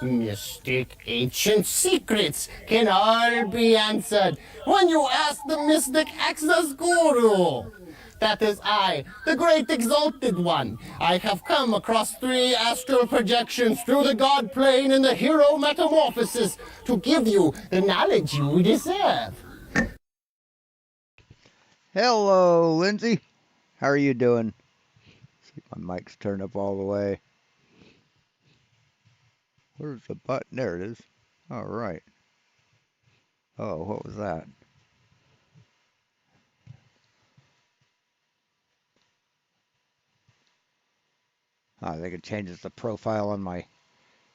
Mystic ancient secrets can all be answered when you ask the mystic access guru. That is I, the great exalted one. I have come across 3 astral projections through the god plane and the hero metamorphosis to give you the knowledge you deserve. Hello, Lindsay. How are you doing? See if my mic's turned up all the way. Where's the button? There it is. All right. Oh, what was that? I think it changes the profile on my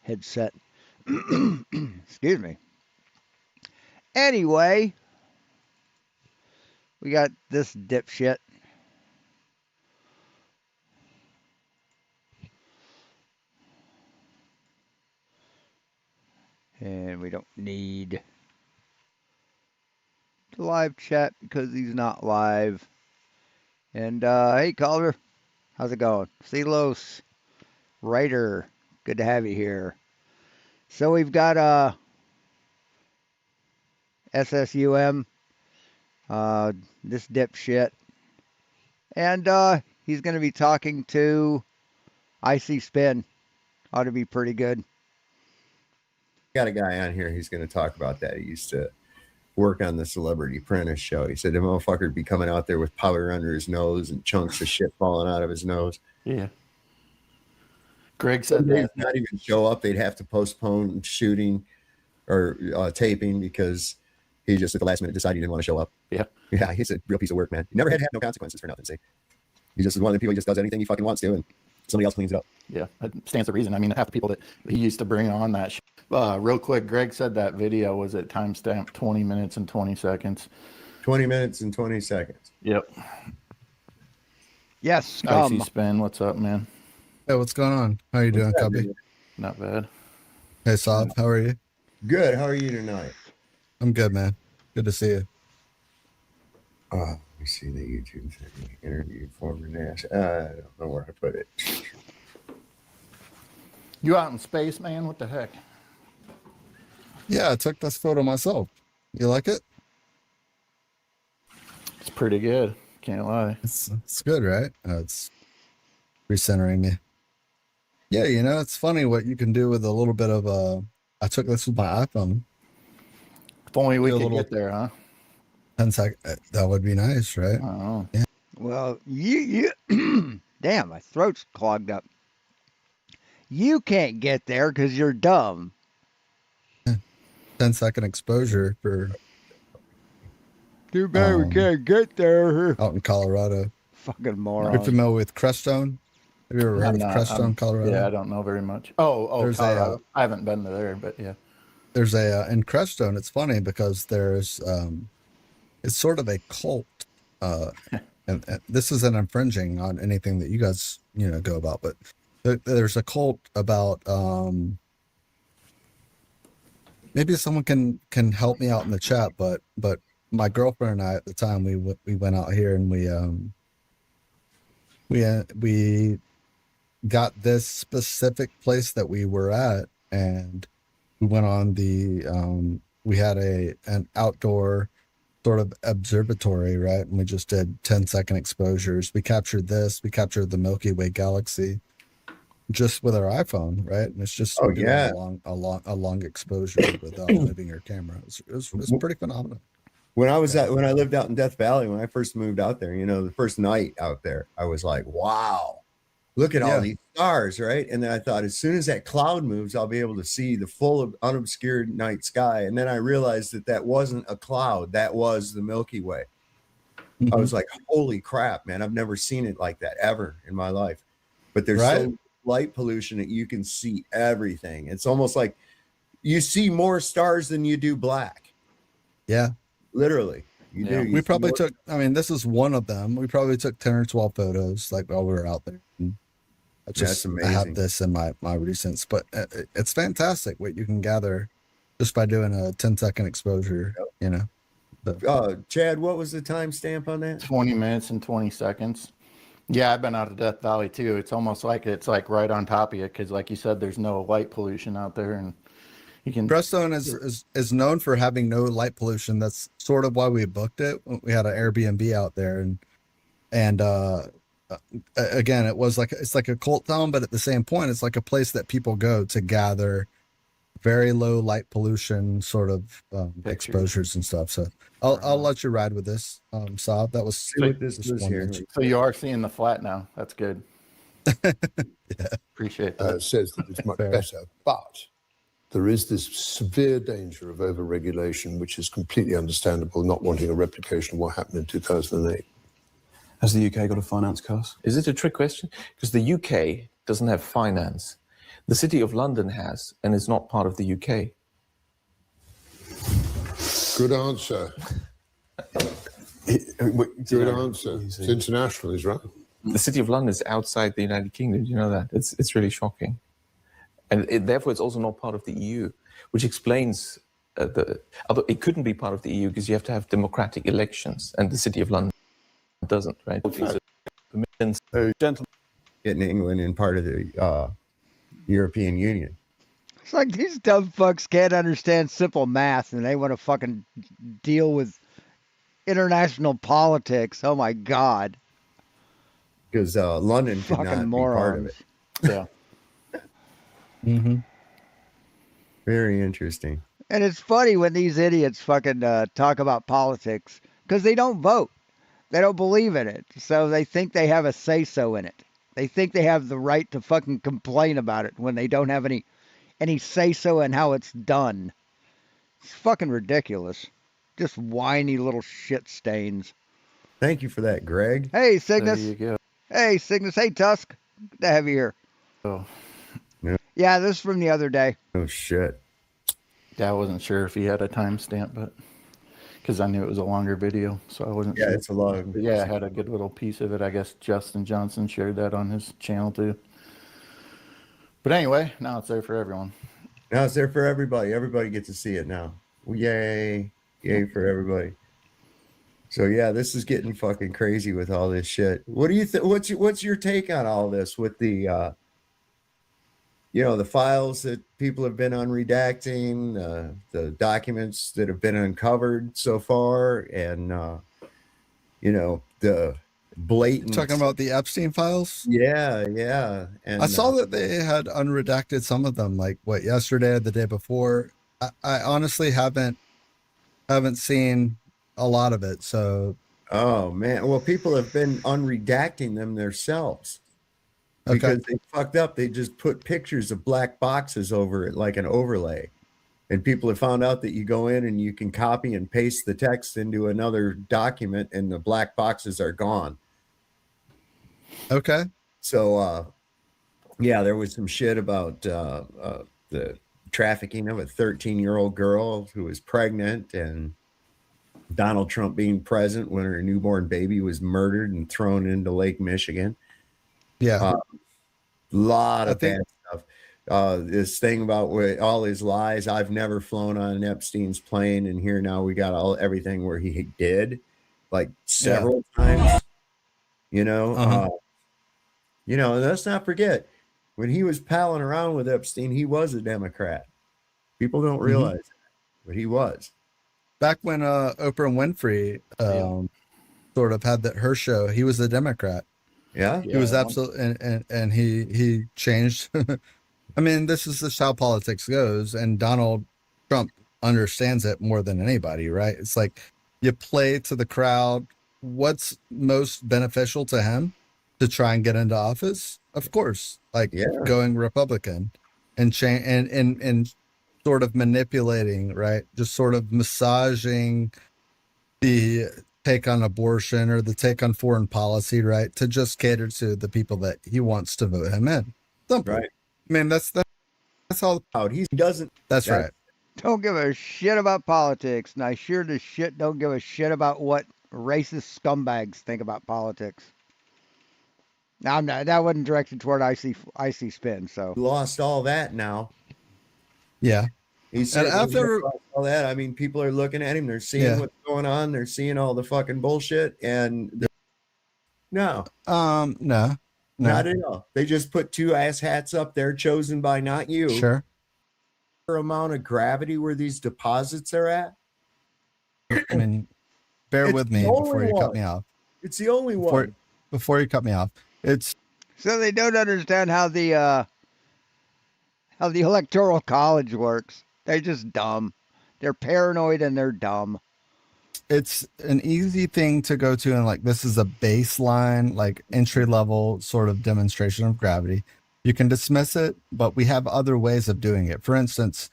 headset. Excuse me. Anyway, we got this dipshit. And we don't need the live chat because he's not live. And hey, Calder, how's it going? Celos, writer, good to have you here. So we've got SSUM, this dipshit, and he's going to be talking to Icy Spin. Ought to be pretty good. Got a guy on here. He's going to talk about that. He used to work on the Celebrity Apprentice show. He said the motherfucker would be coming out there with powder under his nose and chunks of shit falling out of his nose. Yeah. Greg said They'd that. not even show up. They'd have to postpone shooting or taping because he just at the last minute decided he didn't want to show up. Yeah. Yeah, he's a real piece of work, man. He never had to have no consequences for nothing. See, he just is one of the people. He just does anything he fucking wants to, and somebody else cleans it up. Yeah, that stands to reason. I mean, half the people that he used to bring on that. Real quick, Greg said that video was at timestamp 20 minutes and 20 seconds. 20 minutes and 20 seconds. Yep. Yes, Icy Spin, what's up, man? Hey, what's going on? How you doing, Cubby? Not bad. Hey, Saab, how are you? Good. How are you tonight? I'm good, man. Good to see you. Let me see the YouTube thing. Interview former NASA. I don't know where I put it. You out in space, man? What the heck? Yeah, I took this photo myself. You like it? It's pretty good. Can't lie. It's good, right? It's recentering me. Yeah, you know, it's funny what you can do with a little bit of I took this with my iPhone. If only we Do a could little- get there, huh? 10 seconds. That would be nice, right? Oh. Yeah. Well, you damn, my throat's clogged up. You can't get there because you're dumb. 10-second exposure for Too bad we can't get there. out in Colorado. Fucking You're moron. familiar with Crestone? Have you ever heard of Crestone, Colorado? Yeah, I don't know very much. Oh, There's Colorado. I haven't been to there, but yeah. There's in Crestone, it's funny because there's it's sort of a cult, and this isn't infringing on anything that you guys go about, but there's a cult about maybe someone can help me out in the chat, but my girlfriend and I at the time we went out here and we got this specific place that we were at, and we went on the we had an outdoor sort of observatory, right? And we just did 10-second exposures. We captured the Milky Way galaxy just with our iPhone, right? And it's just a long exposure without moving your camera. It was pretty phenomenal. When I lived out in Death Valley, when I first moved out there, the first night out there, I was like, wow, look at all these stars, right? And then I thought, as soon as that cloud moves, I'll be able to see the full unobscured night sky. And then I realized that wasn't a cloud. That was the Milky Way. Mm-hmm. I was like, holy crap, man. I've never seen it like that ever in my life. But there's so light pollution that you can see everything. It's almost like you see more stars than you do black. Yeah. Literally. You do. We probably took, this is one of them. We probably took 10 or 12 photos like while we were out there. And that's amazing. I have this in my recents, but it's fantastic what you can gather just by doing a 10-second exposure, Chad, what was the timestamp on that? 20 minutes and 20 seconds. Yeah, I've been out of Death Valley too. It's almost like it's like right on top of you because, like you said, there's no light pollution out there, and you can. Crestone is known for having no light pollution. That's sort of why we booked it. We had an Airbnb out there, and again, it's like a cult town, but at the same point, it's like a place that people go to gather very low light pollution sort of exposures and stuff. So I'll let you ride with this, Saab. That was See what this is one here. mention. So you are seeing the flat now. That's good. Yeah. Appreciate that. Says that it's much Fair. better, but there is this severe danger of overregulation, which is completely understandable, not wanting a replication of what happened in 2008. Has the UK got a finance cost? Is it a trick question? Because the UK doesn't have finance. The City of London has, and is not part of the UK. Good answer. Good answer. It's international, is right. The City of London is outside the United Kingdom. Do you know that? It's really shocking. And therefore, it's also not part of the EU, which explains although it couldn't be part of the EU because you have to have democratic elections, and the City of London doesn't, right? Permissions. Gentlemen, getting England in part of the European Union. It's like these dumb fucks can't understand simple math and they want to fucking deal with international politics. Oh my God. Because London could Fucking not be part of morons. it. Yeah. Mm-hmm. Very interesting. And it's funny when these idiots fucking talk about politics because they don't vote. They don't believe in it. So they think they have a say-so in it. They think they have the right to fucking complain about it when they don't have any say-so in how it's done. It's fucking ridiculous. Just whiny little shit stains. Thank you for that, Greg. Hey, There Cygnus. you go. Hey, Cygnus. Hey, Tusk. Good to have you here. Oh, Yeah, this is from the other day. Oh, shit. yeah, I wasn't sure if he had a timestamp, but because I knew it was a longer video, so I wasn't Yeah, sure. it's a long. But yeah, I had a good little piece of it. I guess Justin Johnson shared that on his channel too. But anyway, now it's there for everyone. Now it's there for everybody. Everybody gets to see it now. Yay. Yay for everybody. So yeah, this is getting fucking crazy with all this shit. What do you think? What's your take on all this with the the files that people have been unredacting, the documents that have been uncovered so far, and the blatant Talking about the Epstein files? yeah. And I saw that they had unredacted some of them, like yesterday or the day before. I honestly haven't seen a lot of it. So oh man, well, people have been unredacting them themselves because they fucked up. They just put pictures of black boxes over it like an overlay, and people have found out that you go in and you can copy and paste the text into another document, and the black boxes are gone. okay. So yeah, there was some shit about the trafficking of a 13-year-old girl who was pregnant, and Donald Trump being present when her newborn baby was murdered and thrown into Lake Michigan. Yeah. Lot of bad stuff. This thing about all his lies. I've never flown on Epstein's plane, and here now we got everything where he did, like several times. Let's not forget when he was palling around with Epstein, he was a Democrat. People don't realize that, but he was. Back when Oprah Winfrey sort of had her show, he was a Democrat. Yeah. He was absolutely, and he changed. I mean, this is just how politics goes, and Donald Trump understands it more than anybody, right? It's like you play to the crowd. What's most beneficial to him to try and get into office? Of course, going Republican and change and sort of manipulating, right? Just sort of massaging the take on abortion or the take on foreign policy, right? To just cater to the people that he wants to vote him in. Simple. Right. I mean, that's all. He doesn't. That's right. Don't give a shit about politics. And I sure as shit don't give a shit about what racist scumbags think about politics. Now, that wasn't directed toward IC Spin, so. Lost all that now. Yeah. He said after all that, I mean, people are looking at him. They're seeing what's going on. They're seeing all the fucking bullshit, and No, No. not at all. They just put two ass hats up there chosen by not you. Sure. Amount of gravity where these deposits are at. I mean, bear It's with the me before only you cut one. me off. It's the only one. Before you cut me off, it's So they don't understand how the electoral college works. They're just dumb. They're paranoid and they're dumb. it's an easy thing to go to, and like this is a baseline, like entry level sort of demonstration of gravity. You can dismiss it, but we have other ways of doing it. For instance,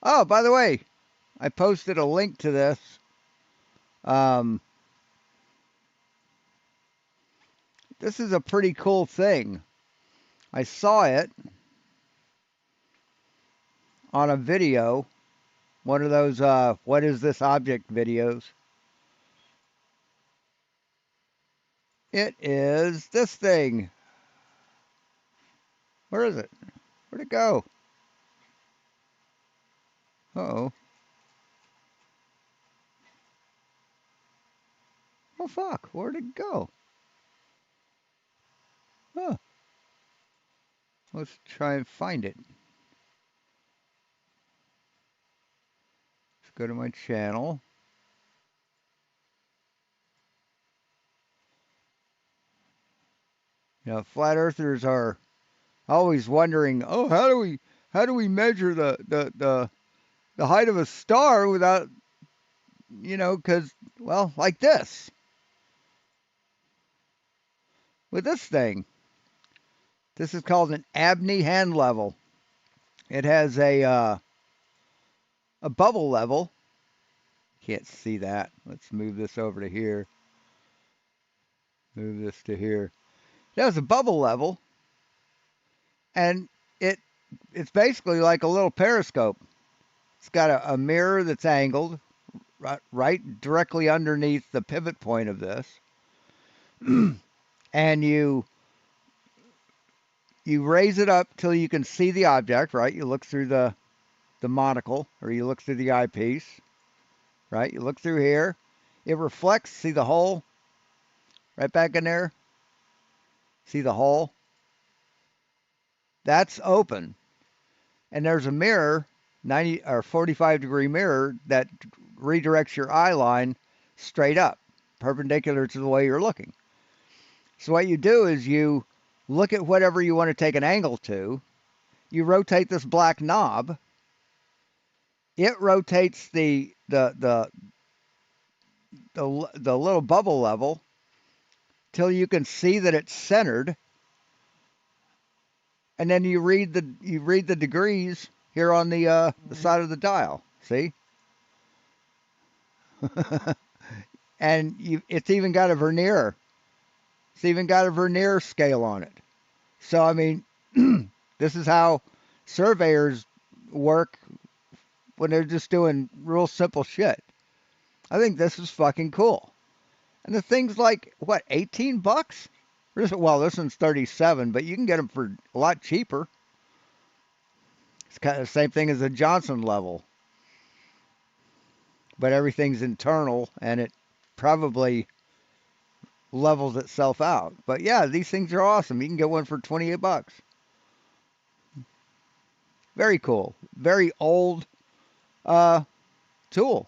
Oh, by the way, I posted a link to this. This is a pretty cool thing. I saw it on a video, one of those what is this object videos. It is this thing. Where is it? Where'd it go? Uh-oh. Oh, fuck. Where'd it go? Huh. Let's try and find it. Let's go to my channel. You know, flat earthers are always wondering, oh, how do we measure the height of a star without, you know, because, well, like this. With this thing. This is called an Abney hand level. It has a bubble level. Can't see that. Let's move this over to here. Move this to here. It has a bubble level, and it's basically like a little periscope. It's got a mirror that's angled right directly underneath the pivot point of this, and you raise it up till you can see the object. Right, you look through the monocle, or you look through the eyepiece. Right, you look through here. It reflects. See the hole? Right back in there. See the hole? That's open. And there's a mirror, 90 or 45-degree mirror that redirects your eye line straight up, perpendicular to the way you're looking. So what you do is you look at whatever you want to take an angle to. You rotate this black knob. It rotates the little bubble level till you can see that it's centered. And then you read the degrees here on the side of the dial. See? And it's even got a vernier. It's even got a vernier scale on it. So I mean, this is how surveyors work when they're just doing real simple shit. I think this is fucking cool. And the thing's like, what, 18 bucks? Well, this one's 37, but you can get them for a lot cheaper. It's kind of the same thing as a Johnson level. But everything's internal, and it probably levels itself out. But yeah, these things are awesome. You can get one for 28 bucks. Very cool. Very old tool.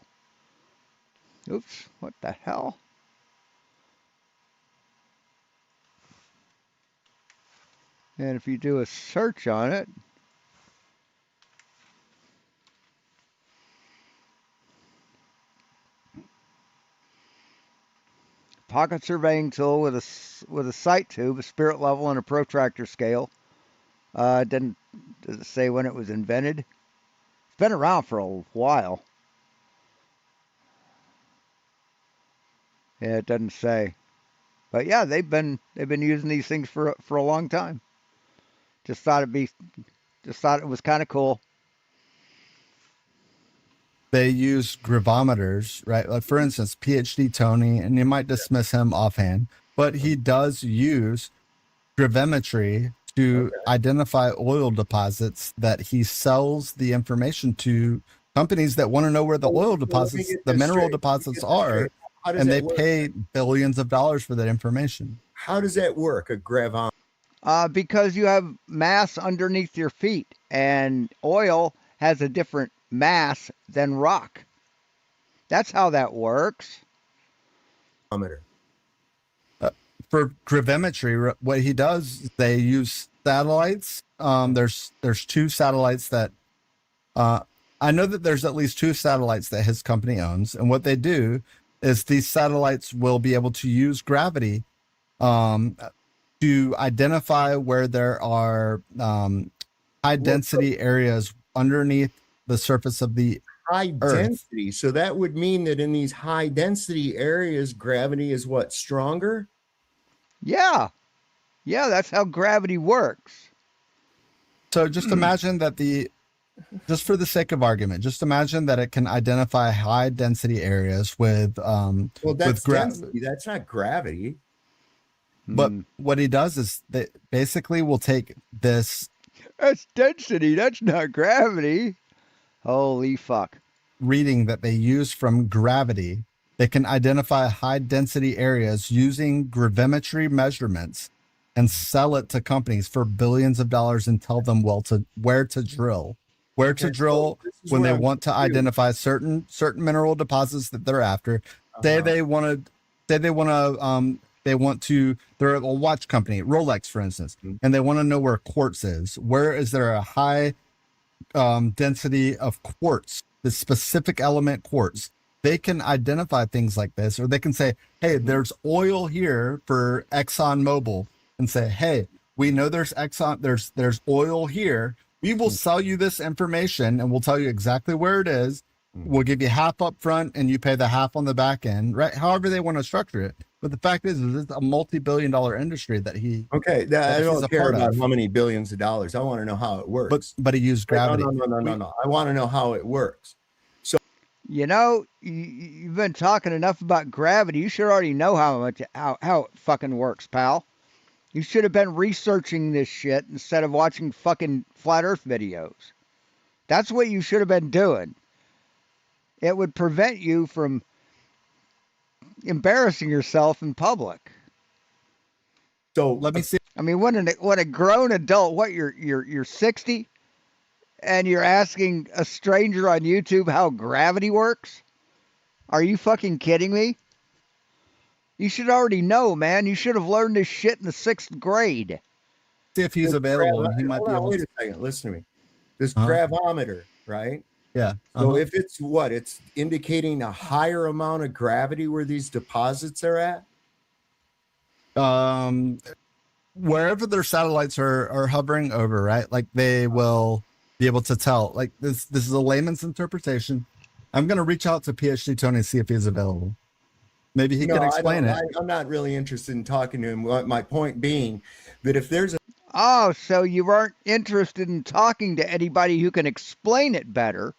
Oops, what the hell? And if you do a search on it, pocket surveying tool with a sight tube, a spirit level, and a protractor scale. Does it say when it was invented? It's been around for a while. Yeah, it doesn't say. But yeah, they've been using these things for a long time. Just thought it was kind of cool. they use gravimeters, right? Like for instance, PhD Tony, and you might dismiss him offhand, but he does use gravimetry to identify oil deposits that he sells the information to companies that want to know where the oil deposits, the mineral deposits are, and they pay billions of dollars for that information. How does that work? A gravimeter? Because you have mass underneath your feet, and oil has a different mass than rock. That's how that works. For gravimetry, what he does, they use satellites. There's 2 satellites that I know that there's at least 2 satellites that his company owns, and what they do is these satellites will be able to use gravity to identify where there are high density areas underneath the surface of the High Earth. density. So that would mean that in these high density areas, gravity is what, stronger? Yeah, that's how gravity works. So just imagine that just for the sake of argument, just imagine that it can identify high density areas with Well, that's with density. That's not gravity. But what he does is that basically will take this That's density. That's not gravity. Holy fuck. reading that they use from gravity. They can identify high density areas using gravimetry measurements and sell it to companies for billions of dollars and tell them where to drill when they want to identify certain mineral deposits that they're after. They're a watch company, Rolex, for instance, and they want to know where quartz is. Where is there a high density of quartz, the specific element quartz? They can identify things like this, or they can say, hey, there's oil here for ExxonMobil, and say, hey, we know there's oil here. We will sell you this information and we'll tell you exactly where it is. We'll give you half up front and you pay the half on the back end, right? However they want to structure it. But the fact is it's a multi-billion-dollar industry that he. Okay, I don't care about how many billions of dollars. I want to know how it works. But he used gravity. No. I want to know how it works. You know, you've been talking enough about gravity. You should already know how it fucking works, pal. You should have been researching this shit instead of watching fucking flat earth videos. That's what you should have been doing. It would prevent you from embarrassing yourself in public. So let me see. I mean, when a grown adult, you're 60, and you're asking a stranger on YouTube how gravity works? Are you fucking kidding me? You should already know, man. You should have learned this shit in the 6th grade. See if he's available. He might be able wait a second. Listen to me. This gravimeter, right? Yeah. So if it's indicating a higher amount of gravity where these deposits are at? Wherever their satellites are hovering over, right? Like they will be able to tell. Like this is a layman's interpretation. I'm going to reach out to PhD Tony and see if he's available. Maybe he can explain it. I'm not really interested in talking to him. My point being that if there's Oh, so you weren't interested in talking to anybody who can explain it better.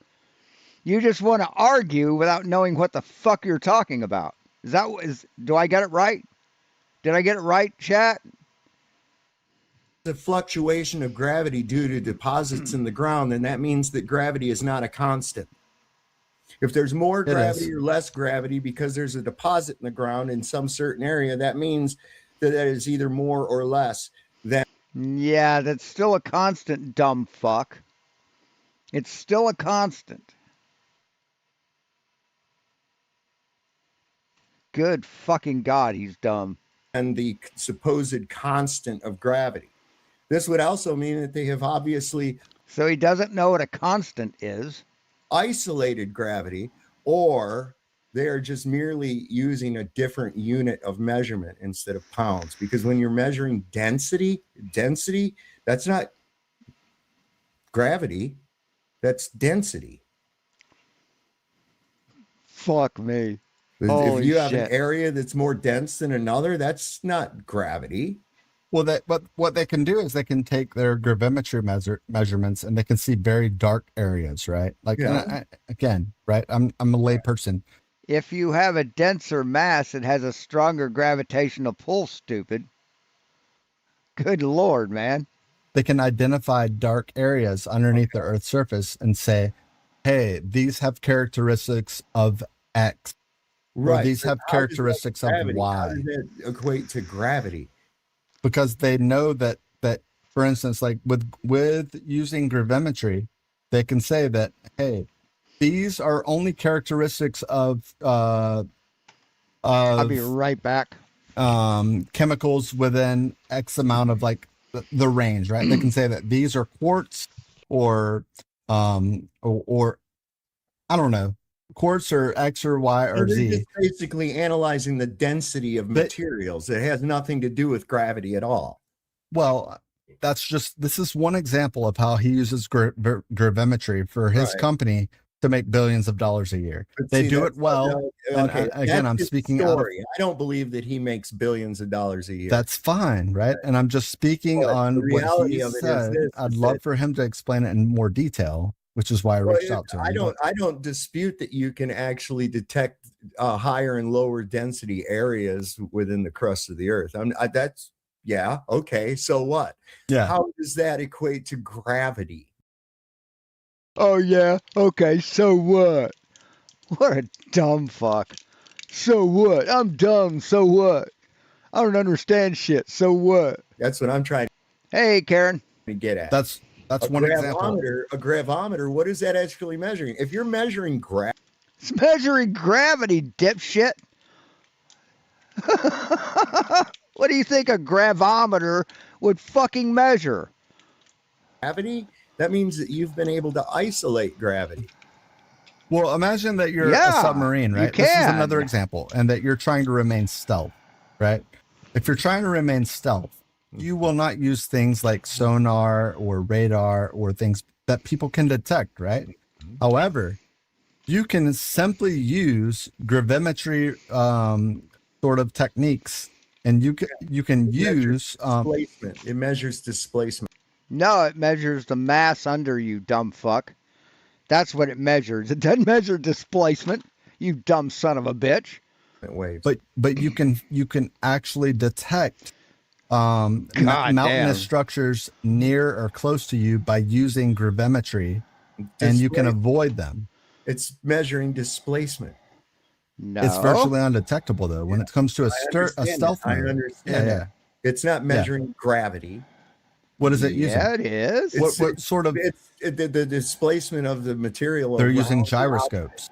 You just want to argue without knowing what the fuck you're talking about. Do I get it right? Did I get it right, chat? the fluctuation of gravity due to deposits in the ground, then that means that gravity is not a constant. If there's more gravity or less gravity because there's a deposit in the ground in some certain area, that means that is either more or less than. Yeah, that's still a constant, dumb fuck. It's still a constant. Good fucking God, he's dumb. And the supposed constant of gravity. This would also mean that they have obviously. So he doesn't know what a constant is. Isolated gravity, or they are just merely using a different unit of measurement instead of pounds. Because when you're measuring density, that's not gravity, that's density. Fuck me. If you have an area that's more dense than another, that's not gravity. Well, but what they can do is they can take their gravimetry measurements and they can see very dark areas, right? Like, again, right? I'm a lay person. If you have a denser mass, it has a stronger gravitational pull, stupid. Good Lord, man. They can identify dark areas underneath the Earth's surface and say, hey, these have characteristics of X. Right. Or these have characteristics of Y. How does that equate to gravity? because they know that for instance, like with using gravimetry, they can say that, hey, these are only characteristics of I'll be right back. chemicals within X amount of like the range, right? They can say that these are quartz or I don't know, quartz or X or Y or They're Z. just basically analyzing the density of materials. It has nothing to do with gravity at all. Well, this is one example of how he uses gravimetry for his company to make billions of dollars a year. But They see, do that's- it well. Okay, And again, I'm his speaking out of, story. I don't believe that he makes billions of dollars a year. that's fine, right? And I'm just speaking But on the what reality he of it is said. this, I'd is love that- for him to explain it in more detail, which is why I reached out to him. I don't dispute that you can actually detect higher and lower density areas within the crust of the earth. That's yeah, okay. So what? Yeah. How does that equate to gravity? Oh yeah. Okay. So what? What a dumb fuck. So what? I'm dumb. So what? I don't understand shit. So what? That's what I'm trying Hey, Karen. to get at. That's one example. A gravimeter, what is that actually measuring? If you're measuring gravity, It's measuring gravity, dipshit. What do you think a gravimeter would fucking measure? that means that you've been able to isolate gravity. Well, imagine that you're Yeah, a submarine, you right? This is can. another example, and that you're trying to remain stealth, right? If you're trying to remain stealth, you will not use things like sonar or radar or things that people can detect, right? However, you can simply use gravimetry sort of techniques, and you can use Displacement. It measures displacement. No, it measures the mass under you, dumb fuck. That's what it measures. It doesn't measure displacement, you dumb son of a bitch. Waves. but you can actually detect God mountainous damn. structures near or close to you by using gravimetry, and you can avoid them. It's measuring displacement. No. It's virtually undetectable though when it comes to a stealth I mode. understand Yeah. that. It's not measuring gravity. What is it using? Yeah, it is. What sort of? It's the displacement of the material. They're using around- gyroscopes.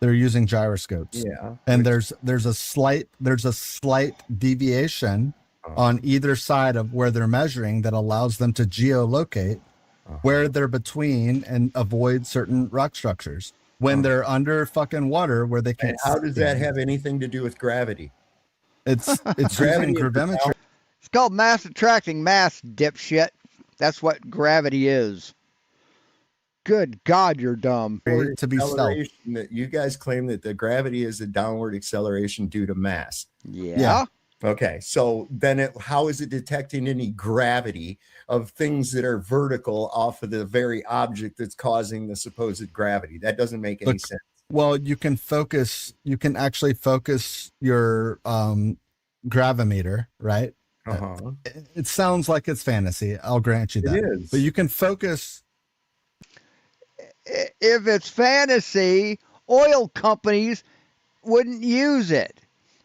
They're using gyroscopes. Yeah. And there's a slight deviation on either side of where they're measuring that allows them to geolocate where they're between and avoid certain rock structures when they're under fucking water where they can't. And how does that have anything to do with gravity? It's Gravity using is the gravimetry. It's called mass attracting mass, dipshit. That's what gravity is. Good God, you're dumb. To be stealth. Acceleration that you guys claim that the gravity is a downward acceleration due to mass. Yeah. Okay, so then how is it detecting any gravity of things that are vertical off of the very object that's causing the supposed gravity? That doesn't make any sense. Well, you can actually focus your gravimeter, right? Uh-huh. It sounds like it's fantasy. I'll grant you that. It is. But you can focus. If it's fantasy, oil companies wouldn't use it.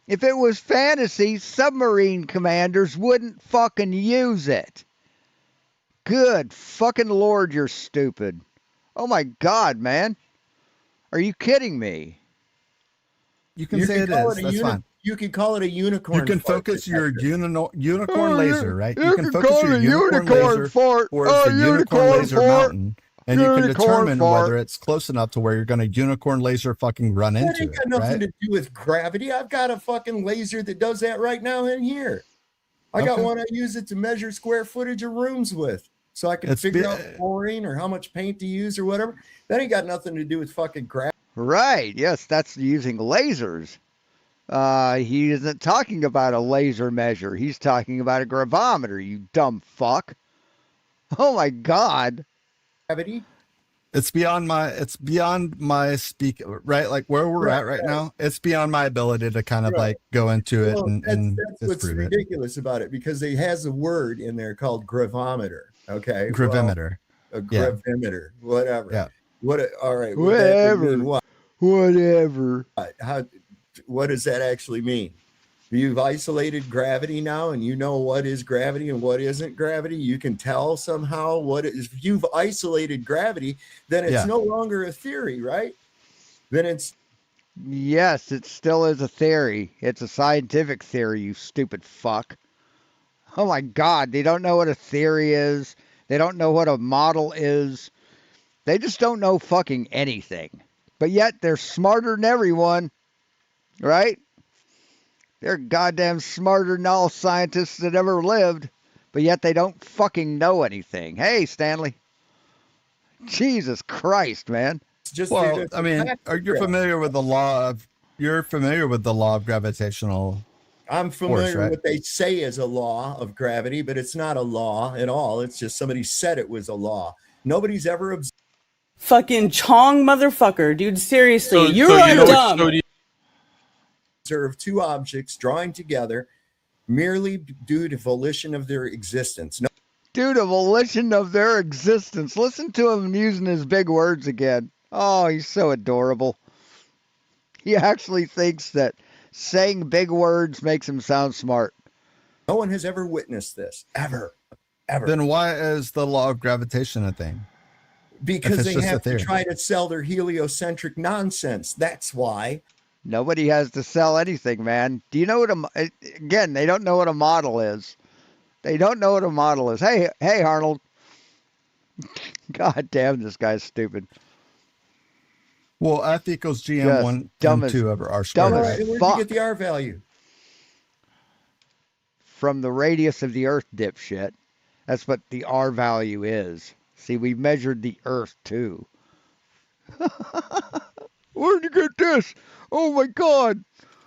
If it was fantasy, submarine commanders wouldn't fucking use it. Good fucking Lord, you're stupid. Oh my God, man. Are you kidding me? You can say it is. That's fine. You could call it a unicorn. You can fart focus your detector. unicorn laser, right? You can focus call your it a unicorn laser fart. towards Oh, the unicorn unicorn laser fart. mountain, and you can Unicorn determine fart. whether it's close enough to where you're going to unicorn laser fucking run That into ain't got it, nothing right? to do with gravity. I've got a fucking laser that does that right now in here. I got Okay. one I use it to measure square footage of rooms with. So I can It's figure be- out chlorine or how much paint to use or whatever. That ain't got nothing to do with fucking gravity. Right. Yes, that's using lasers. He isn't talking about a laser measure. He's talking about a gravimeter, you dumb fuck. Oh my God. Gravity. It's beyond my speak, right? Like where we're at right now, it's beyond my ability to kind of Right. like go into it Well, and that's what's disprove it. ridiculous about it because it has a word in there called gravimeter. Okay. Gravimeter. Well, a Yeah. gravimeter, whatever. Yeah. All right. Well, that would Whatever. mean what? Whatever. What does that actually mean? You've isolated gravity now, and you know what is gravity and what isn't gravity. You can tell somehow what is. If you've isolated gravity, then it's Yeah. no longer a theory, right? Then it's Yes, it still is a theory. It's a scientific theory, you stupid fuck. Oh my God, they don't know what a theory is. They don't know what a model is. They just don't know fucking anything. But yet they're smarter than everyone, right? They're goddamn smarter than all scientists that ever lived. But yet they don't fucking know anything. Hey, Stanley. Jesus Christ, man. just Well, it's I a mean, fact are you graph. familiar with the law of? You're familiar with the law of gravitational. I'm familiar right? with what they say is a law of gravity, but it's not a law at all. It's just somebody said it was a law. Nobody's ever Fucking Chong motherfucker, dude. Seriously, you so are you know dumb. so do you- observed two objects drawing together merely due to volition of their existence. No, Due to volition of their existence. Listen to him using his big words again. Oh, he's so adorable. He actually thinks that saying big words makes him sound smart. no one has ever witnessed this, ever. Then why is the law of gravitation a thing? Because it's they just a have to theory. try to sell their heliocentric nonsense. That's why. Nobody has to sell anything, man. Do you know what again, they don't know what a model is. They don't know what a model is. Hey, Arnold. God damn, this guy's stupid. Well, F equals GM Just 1 dumb and as- 2 over R dumb squared, as- right? Where'd you fuck. get the R value? From the radius of the Earth, dipshit. That's what the R value is. See, we measured the Earth too. Where'd you get this? Oh my God.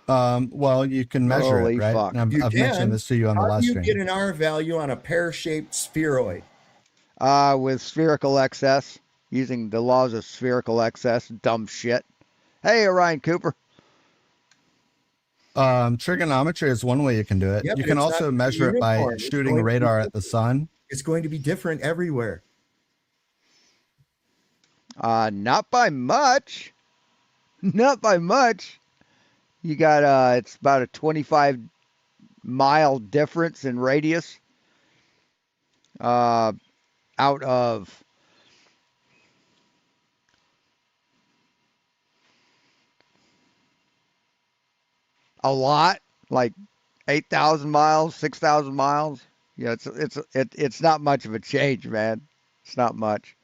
Well, you can measure Holy it, right? fuck. And You I've can. mentioned this to you on the How last do you stream. get an R value on a pear-shaped spheroid? With spherical excess, using the laws of spherical excess, dumb shit. Hey, Orion Cooper. Trigonometry is one way you can do it. Yeah, You but can it's also not measure it by uniform. It's shooting going to be radar at the sun. It's going to be different everywhere. Not by much. Not by much. You got it's about a 25-mile difference in radius. Out of a lot, like 8,000 miles, 6,000 miles. Yeah, it's not much of a change, man. It's not much.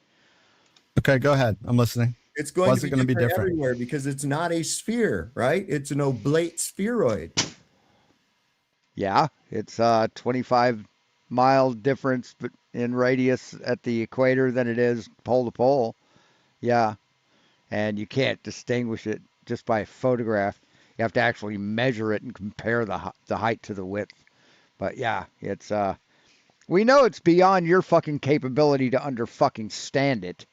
Okay, go ahead. I'm listening. It's going Why to is it be gonna be different different? everywhere because it's not a sphere, right? It's an oblate spheroid. Yeah, it's 25-mile difference in radius at the equator than it is pole to pole. Yeah, and you can't distinguish it just by a photograph. You have to actually measure it and compare the height to the width. But yeah, it's we know it's beyond your fucking capability to under fucking stand it.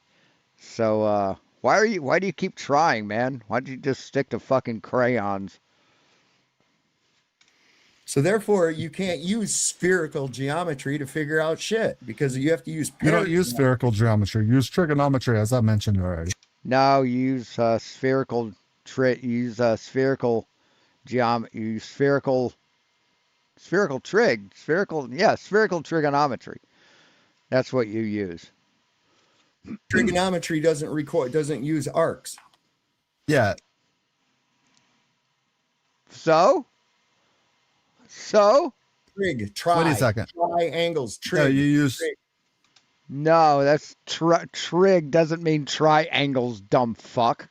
So why do you keep trying, man? Why don't you just stick to fucking crayons? So therefore, you can't use spherical geometry to figure out shit because you have to use. You don't use spherical geometry. Use trigonometry, as I mentioned already. No, you use spherical spherical geometry. You use spherical trigonometry. That's what you use. Trigonometry doesn't use arcs. Yeah. So Trig, Wait a second. triangles, trig. No, you use. trig. no, that's trig doesn't mean triangles, dumb fuck.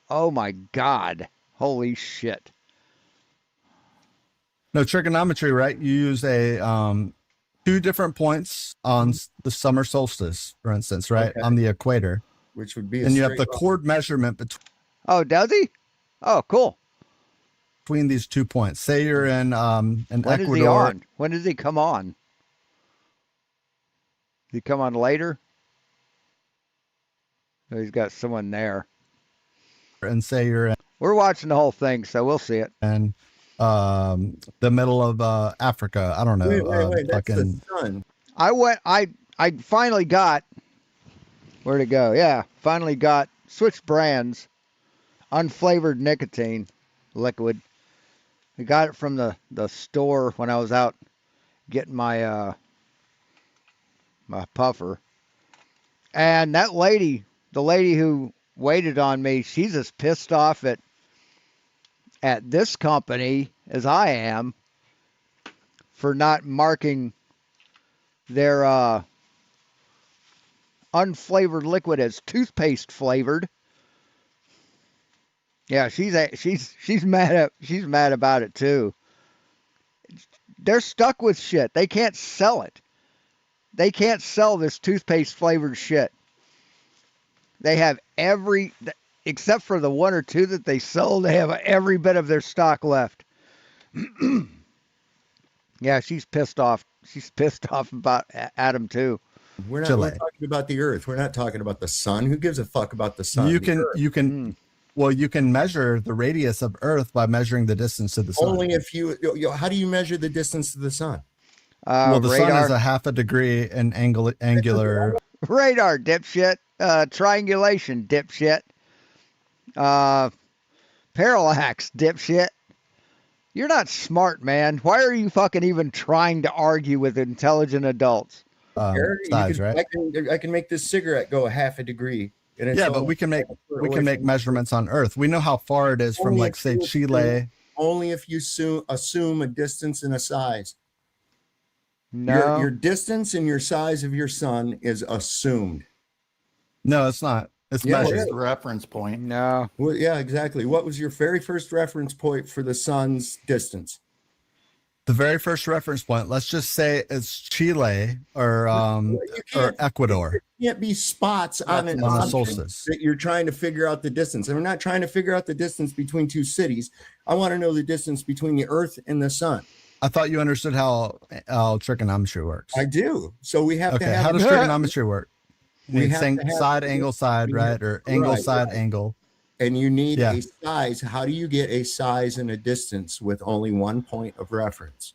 Oh my God. Holy shit. No, trigonometry, right? You use a 2 different points on the summer solstice, for instance, right? Okay. On the equator. Which would be And you have the straight line. chord measurement Oh, does he? Oh, cool. between these 2 points. Say you're in When is he Ecuador. on? When does he come on? Does he come on later? Oh, he's got someone there. And say you're We're watching the whole thing, so we'll see it. in the middle of Africa. I don't know. Wait. That's fucking, the sun. I finally got, where'd it go? Yeah, finally got switched brands, unflavored nicotine liquid. We got it from the store when I was out getting my my puffer. And that lady, the lady who waited on me, she's as pissed off at this company as I am for not marking their unflavored liquid as toothpaste flavored. Yeah, she's mad about it too. They're stuck with shit. They can't sell it. They can't sell this toothpaste flavored shit. They have except for the one or two that they sold, they have every bit of their stock left. Yeah, she's pissed off. She's pissed off about Adam too. We're Chile. talking about the Earth. We're not talking about the sun. Who gives a fuck about the sun? You The can Earth. you can well you can measure the radius of Earth by measuring the distance to the sun. Only if how do you measure the distance to the sun? Well, the sun radar, is a half a degree in angular. radar, dipshit. Triangulation, dipshit. Parallax, dipshit. You're not smart, man. Why are you fucking even trying to argue with intelligent adults? Eric, Size, right? I can make this cigarette go a half a degree. And it's Yeah, but only- we can make from- measurements on Earth. We know how far it is from, Only like, if say, you Chile. Only if you assume a distance and a size. No. Your distance and your size of your sun is assumed. No, it's not. It's Yeah, measured. it Just the reference point. No. Well, yeah, exactly. What was your very first reference point for the sun's distance? The very first reference point, let's just say it's Chile or Ecuador. There can't be spots on an on a object solstice. that you're trying to figure out the distance. And we're not trying to figure out the distance between two cities. I want to know the distance between the Earth and the sun. I thought you understood how trigonometry works. I do. So we have to Okay, have how does trigonometry work? We You have think to have- side, angle, side, right? Or angle, Right, side, right. angle. and you need Yeah. a size. How do you get a size and a distance with only one point of reference?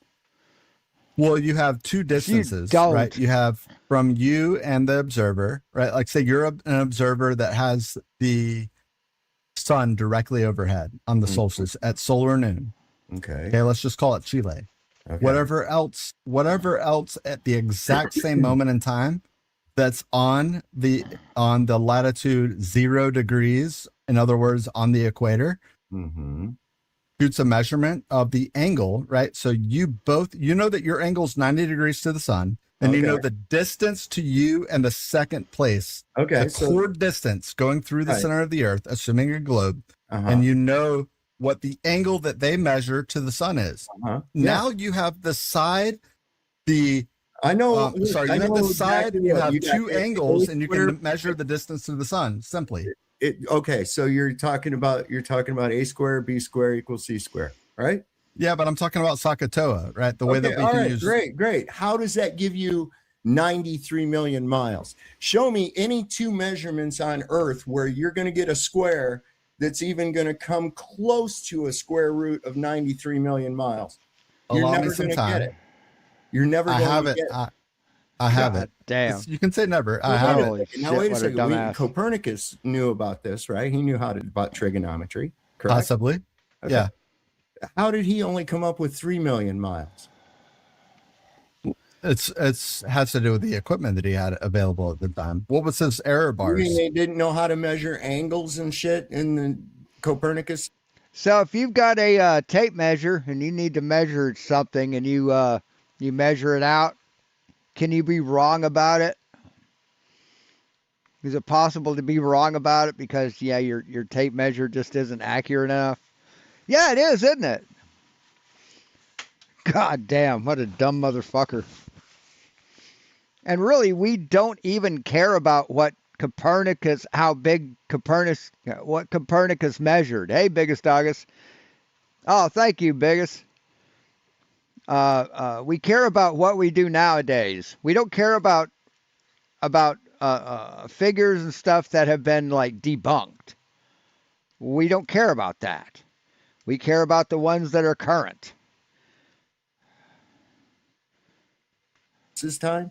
Well, you have two distances, don't. right? You have from you and the observer, right? Like, say you're an observer that has the sun directly overhead on the solstice at solar noon. Okay. Okay, let's just call it Chile. Okay. Whatever else at the exact same moment in time that's on the latitude 0 degrees, in other words, on the equator, Mm-hmm. shoots a measurement of the angle, right? So you know that your angle is 90 degrees to the sun, and you Okay. know the distance to you and the second place, Okay. the chord distance going through the Right. center of the earth, assuming a globe, Uh-huh. and you know what the angle that they measure to the sun is. Uh-huh. Now you have the side, I know. you I have know the side, exactly you what have got two it. angles, and you Square- can measure the distance to the sun simply. Okay, so you're talking about a square b square equals c square, right? Yeah, but I'm talking about Sakatoa, right? The way that we all can right, use. great. How does that give you 93 million miles? Show me any two measurements on Earth where you're going to get a square that's even going to come close to a square root of 93 million miles. You're Allow me never some going to get time. it. You're never I going have to it. get it. I have God it. damn. You can say never. I Well, have wait it. a second. Now, Shit, wait a what a second. dumbass. Copernicus knew about this, right? He knew about trigonometry, correct? Possibly. Okay. Yeah. How did he only come up with 3 million miles? It's has to do with the equipment that he had available at the time. What was his error You bars? mean they didn't know how to measure angles and shit in the Copernicus? So if you've got a tape measure and you need to measure something and you measure it out, can you be wrong about it? Is it possible to be wrong about it because your tape measure just isn't accurate enough? Yeah, it is, isn't it? God damn, what a dumb motherfucker. And really, we don't even care about what Copernicus measured. Hey, Biggest August. Oh, thank you, Biggest. We care about what we do nowadays. We don't care about figures and stuff that have been like debunked. We don't care about that. We care about the ones that are current. This time?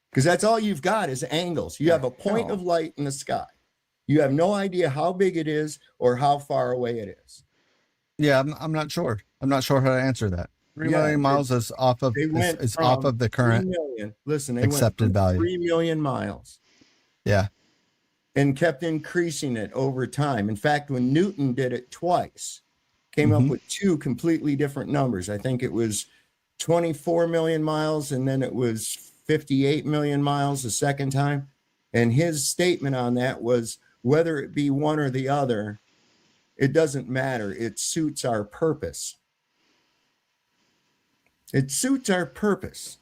Because that's all you've got is angles. You have a point No. of light in the sky. You have no idea how big it is or how far away it is. Yeah, I'm not sure. I'm not sure how to answer that. 3 million miles is off of They went is from off of the 3 current million. Listen, they went accepted from value. 3 million miles Yeah. and kept increasing it over time. In fact, when Newton did it twice, came up with two completely different numbers. I think it was 24 million miles and then it was 58 million miles the second time. And his statement on that was whether it be one or the other, it doesn't matter. It suits our purpose. It suits our purpose,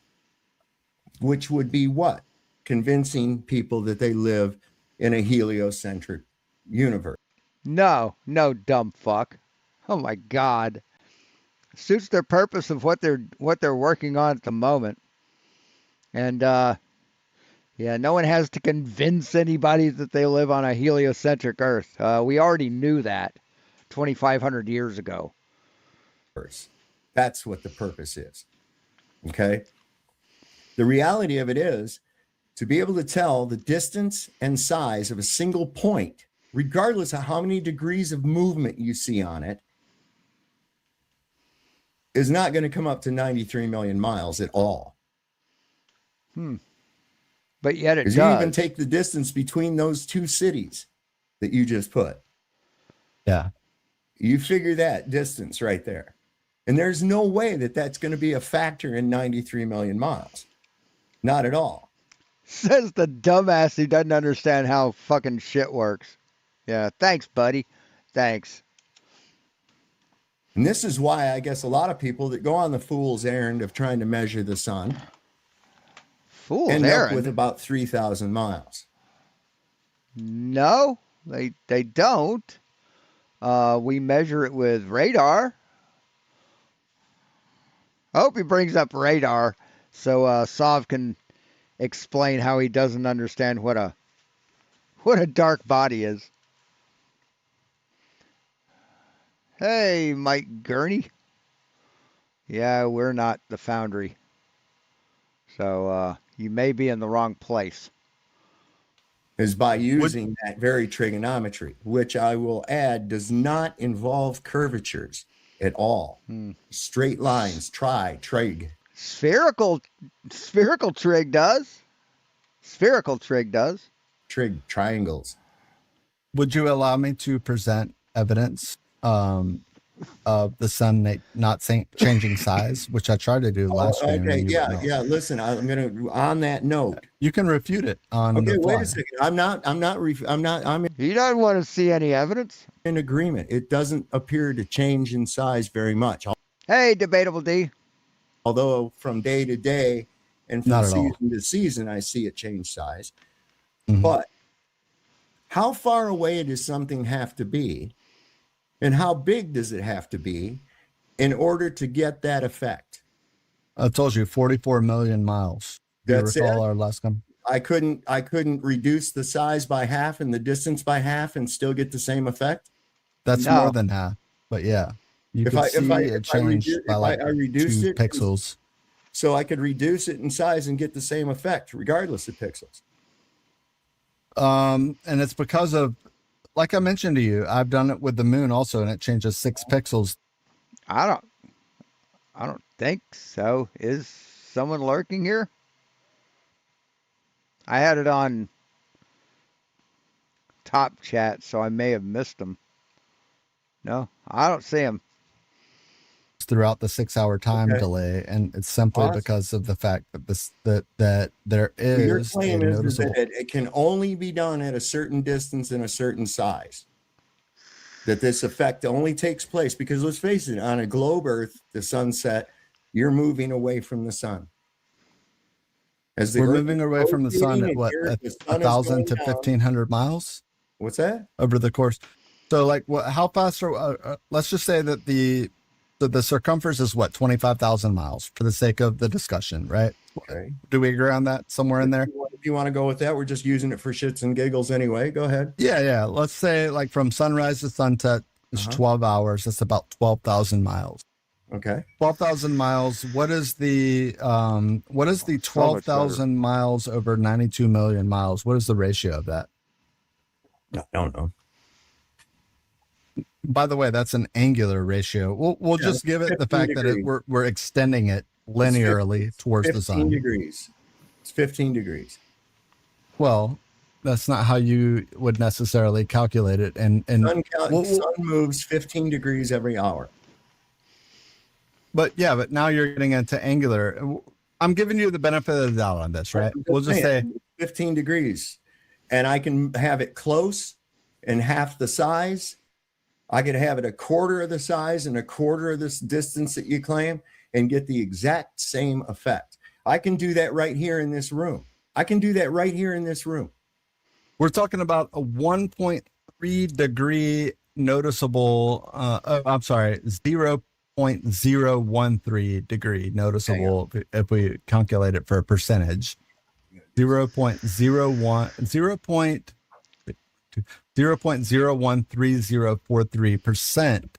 which would be what? Convincing people that they live in a heliocentric universe. No, dumb fuck. Oh my God. Suits their purpose of what they're working on at the moment. And yeah, no one has to convince anybody that they live on a heliocentric Earth. We already knew that 2,500 years ago. That's what the purpose is. Okay. The reality of it is to be able to tell the distance and size of a single point, regardless of how many degrees of movement you see on it, is not going to come up to 93 million miles at all. But yet it does. You even take the distance between those two cities that you just put. Yeah. You figure that distance right there. And there's no way that that's going to be a factor in 93 million miles. Not at all. Says the dumbass who doesn't understand how fucking shit works. Yeah, thanks, buddy. Thanks. And this is why I guess a lot of people that go on the fool's errand of trying to measure the sun end up with about 3,000 miles. No, they don't. We measure it with radar. I hope he brings up radar so Sav can explain how he doesn't understand what a dark body is. Hey, Mike Gurney. Yeah, we're not the Foundry. So you may be in the wrong place. Is by using that very trigonometry, which I will add does not involve curvatures at all. Straight lines, trig. Spherical trig does. Spherical trig does. Trig, triangles. Would you allow me to present evidence of the sun not changing size, which I tried to do last stream? Okay, yeah. Listen, I'm gonna on that note. You can refute it on. Okay, the fly. wait a second. I'm You don't want to see any evidence? in agreement. It doesn't appear to change in size very much. Hey, Debatable D. Although from day to day and from Not at season all. to season, I see it change size. Mhm. But how far away does something have to be? And how big does it have to be in order to get that effect? I told you 44 million miles. That's you recall it? our last one? I couldn't reduce the size by half and the distance by half and still get the same effect. That's No. more than half, but yeah, you If could I- see if I- it if I change redu- by if like I reduced 2 it- pixels. So I could reduce it in size and get the same effect regardless of pixels. And it's because of, like I mentioned to you, I've done it with the moon also, and it changes 6 pixels. I don't think so. Is someone lurking here? I had it on top chat, so I may have missed him. No, I don't see him. Throughout the 6-hour time Okay. delay, and it's simply Awesome. because of the fact that that there Your is a claim is noticeable. that it can only be done at a certain distance and a certain size. That this effect only takes place because let's face it, on a globe Earth, the sunset, you're moving away from the sun. As the We're Earth moving is away from the sun rotating at and what, here at the sun is 1,000 to going down. 1,500 miles What's that? over the course. So, like, how fast are? Let's just say that the circumference is what, 25,000 miles for the sake of the discussion, right? Okay. Do we agree on that somewhere in there? If you want to go with that, we're just using it for shits and giggles anyway. Go ahead. Yeah. Let's say like from sunrise to sunset is 12 hours. That's about 12,000 miles. Okay. 12,000 miles. What is the 12,000 miles over 92 million miles? What is the ratio of that? No, I don't know. By the way, that's an angular ratio. We'll Yeah, just give it the 15 fact that degrees. we're extending it It's linearly towards the 15 sun. degrees. It's 15 degrees. Well, that's not how you would necessarily calculate it. And Sun moves 15 degrees every hour. but but now you're getting into angular. I'm giving you the benefit of the doubt on this, right? We'll just say 15 degrees, and I can have it close and half the size. I could have it a quarter of the size and a quarter of this distance that you claim and get the exact same effect. I can do that right here in this room. we're talking about a 1.3 degree noticeable. I'm sorry, 0.013 degree noticeable if we calculate it for a percentage. 0.01343%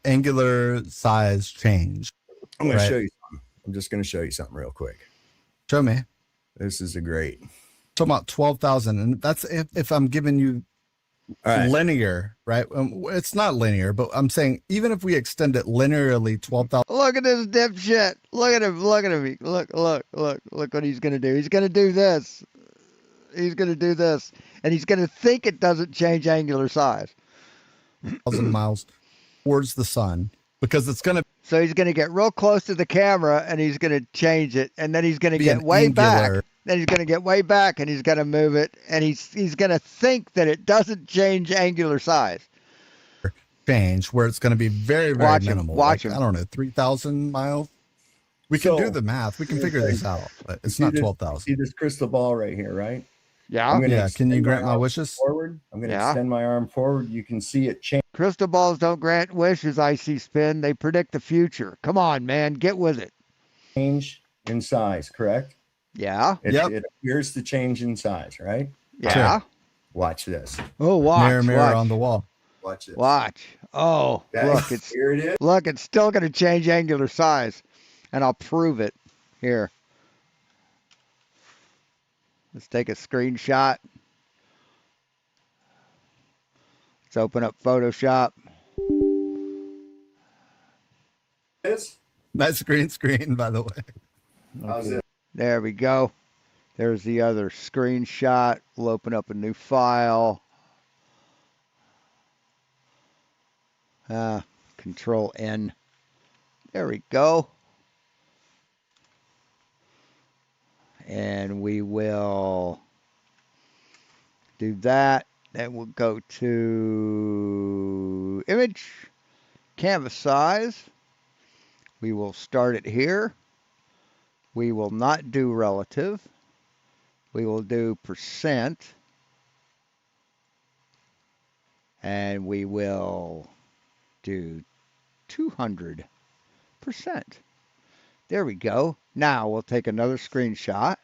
angular size change. I'm going to show you something. I'm just going to show you something real quick. Show me. This is a great. Talking about 12,000, and that's if I'm giving you linear, right? It's not linear, but I'm saying even if we extend it linearly, 12,000. Look at this dipshit. Look at him. Look what he's going to do. He's going to do this. And he's going to think it doesn't change angular size. 1,000 miles towards the sun, because it's going to. So he's going to get real close to the camera and he's going to change it. And then he's going to Be get an way angular- back. Then he's going to get way back and he's going to move it. And he's going to think that it doesn't change angular size. Change where it's going to be very, very Watch him, minimal. watch like, him. I don't know, 3,000 miles. We can do the math. We can figure this out, but it's not 12,000. See this crystal ball right here, right? Yeah. Yeah. Can you grant my wishes? Forward. I'm going to Yeah. extend my arm forward. You can see it change. Crystal balls don't grant wishes, Icy Spin. They predict the future. Come on, man. Get with it. Change in size, correct? Yeah. It appears to change in size, right? Yeah. Watch this. Oh, watch. Mirror watch. on the wall. Watch this. Watch. Oh, look, Here it is. Look, it's still going to change angular size, and I'll prove it. Here. Let's take a screenshot. Let's open up Photoshop. That's green screen, by the way. How's it? There we go. There's the other screenshot. We'll open up a new file. Control N. There we go. And we will do that. Then we'll go to image, canvas size. We will start it here. We will not do relative. We will do percent. And we will do 200%. There we go. Now we'll take another screenshot.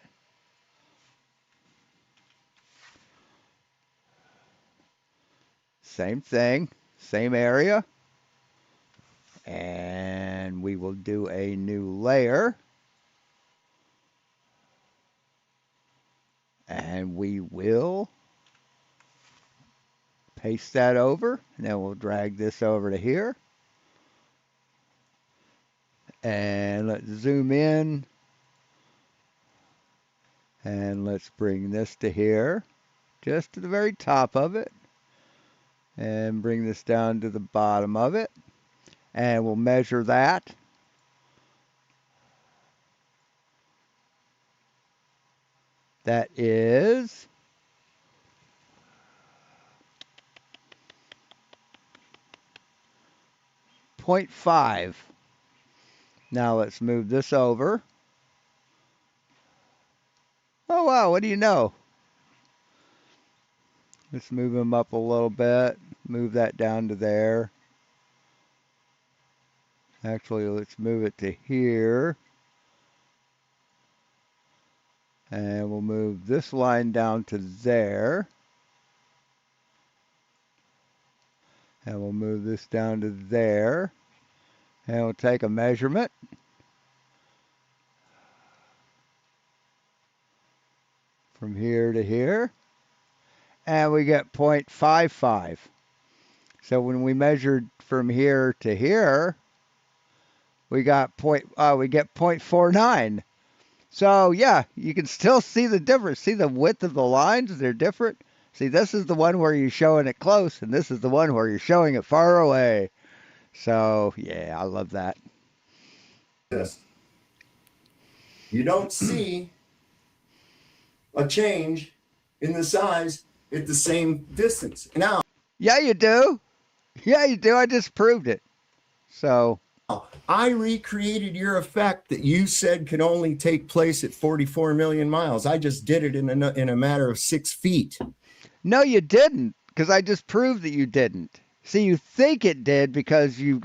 Same thing, same area. And we will do a new layer. And we will paste that over. And then we'll drag this over to here. And let's zoom in. And let's bring this to here. Just to the very top of it. And bring this down to the bottom of it. And we'll measure that. That is 0.5. Now let's move this over. Oh wow, what do you know? Let's move him up a little bit. Move that down to there. Actually, let's move it to here. And we'll move this line down to there. And we'll move this down to there. And we'll take a measurement. From here to here. And we get 0.55. So when we measured from here to here, we get 0.49. So yeah, you can still see the difference. See the width of the lines? They're different. See, this is the one where you're showing it close, and this is the one where you're showing it far away. So yeah, I love that. This. You don't see a change in the size at the same distance. Now, Yeah, you do. Yeah, you do. I just proved it. So I recreated your effect that you said could only take place at 44 million miles. I just did it in a matter of 6 feet. no, you didn't, because I just proved that you didn't. See, you think it did because you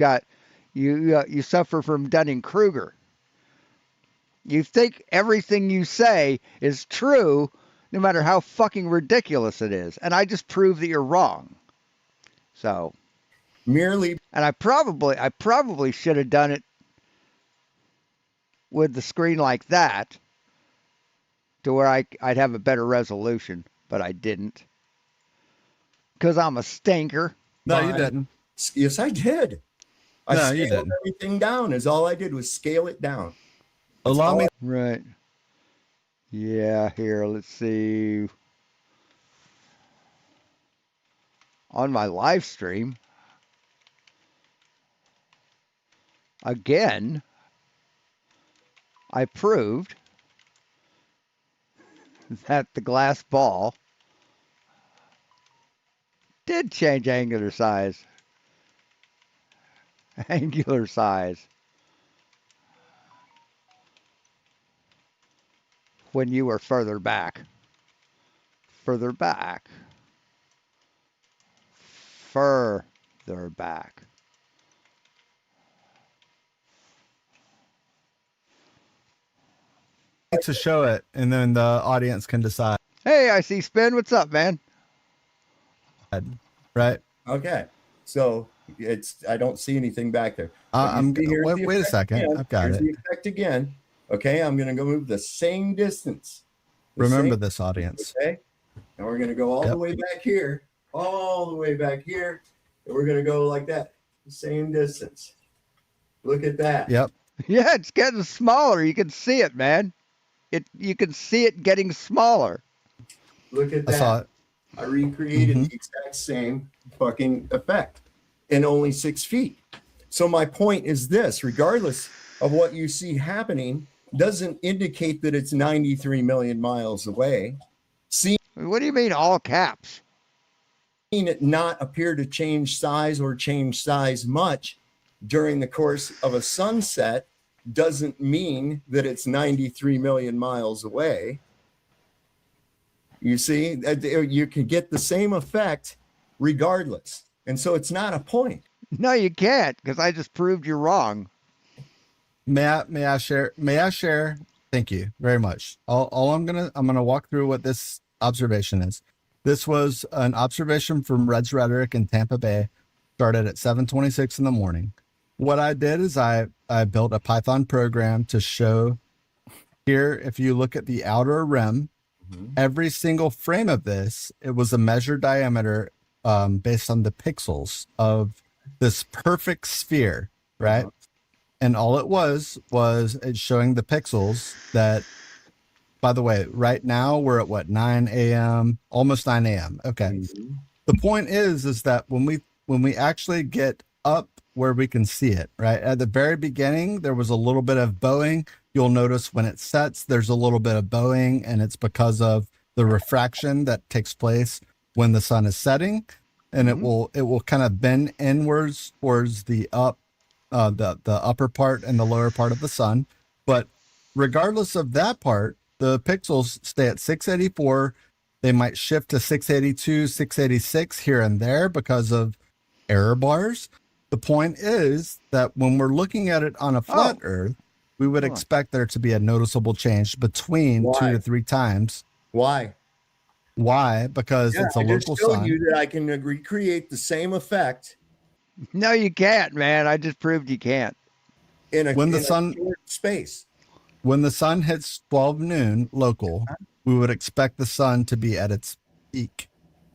suffer from Dunning-Kruger. You think everything you say is true, no matter how fucking ridiculous it is, and I just proved that you're wrong. So, Merely, and I probably should have done it with the screen like that, to where I'd have a better resolution, but I didn't, because I'm a stinker. No, you didn't. yes, I did. I No, you scaled didn't. everything down. Is all I did was scale it down. Allow me. Right. Yeah, here, let's see. On my live stream, again, I proved that the glass ball did change angular size. Angular size. When you were further back. Further back. Further back. To show it, and then the audience can decide. Hey, I see Spin. What's up, man? Right. Okay. So I don't see anything back there. I'm See, here's the wait a effect second. again. I've got Here's it. the effect again. Okay, I'm going to go move the same distance. Remember this, audience. Okay, and we're going to go all the way back here, all the way back here, and we're going to go like that, the same distance. Look at that. Yep. Yeah, it's getting smaller. You can see it, man. You can see it getting smaller. Look at I that. saw it. I recreated the exact same fucking effect in only 6 feet. So my point is this: regardless of what you see happening, doesn't indicate that it's 93 million miles away. Seeing What do you mean, all caps? it not appear to change size or change size much during the course of a sunset doesn't mean that it's 93 million miles away. You see, you can get the same effect regardless. And so it's not a point. No, you can't, because I just proved you're wrong. May I share? Thank you very much. I'm gonna walk through what this observation is. This was an observation from Red's Rhetoric in Tampa Bay. Started at 7:26 in the morning. What I did is I built a Python program to show here. If you look at the outer rim, every single frame of this, it was a measured diameter based on the pixels of this perfect sphere, right? And all it was it's showing the pixels that, by the way, right now we're at what, 9 a.m., almost 9 a.m. Okay. The point is that when we actually get up where we can see it, right? At the very beginning, there was a little bit of bowing. You'll notice when it sets, there's a little bit of bowing, and it's because of the refraction that takes place when the sun is setting. And it will kind of bend inwards towards the upper part and the lower part of the sun. But regardless of that part, the pixels stay at 684. They might shift to 682, 686 here and there because of error bars. The point is that when we're looking at it on a flat Earth, we would expect there to be a noticeable change between 2 to 3 times. Why? Why? Because it's a local sun. I just showed you that I can recreate the same effect. No, you can't, man. I just proved you can't. In a sun short space. When the sun hits 12 noon local, we would expect the sun to be at its peak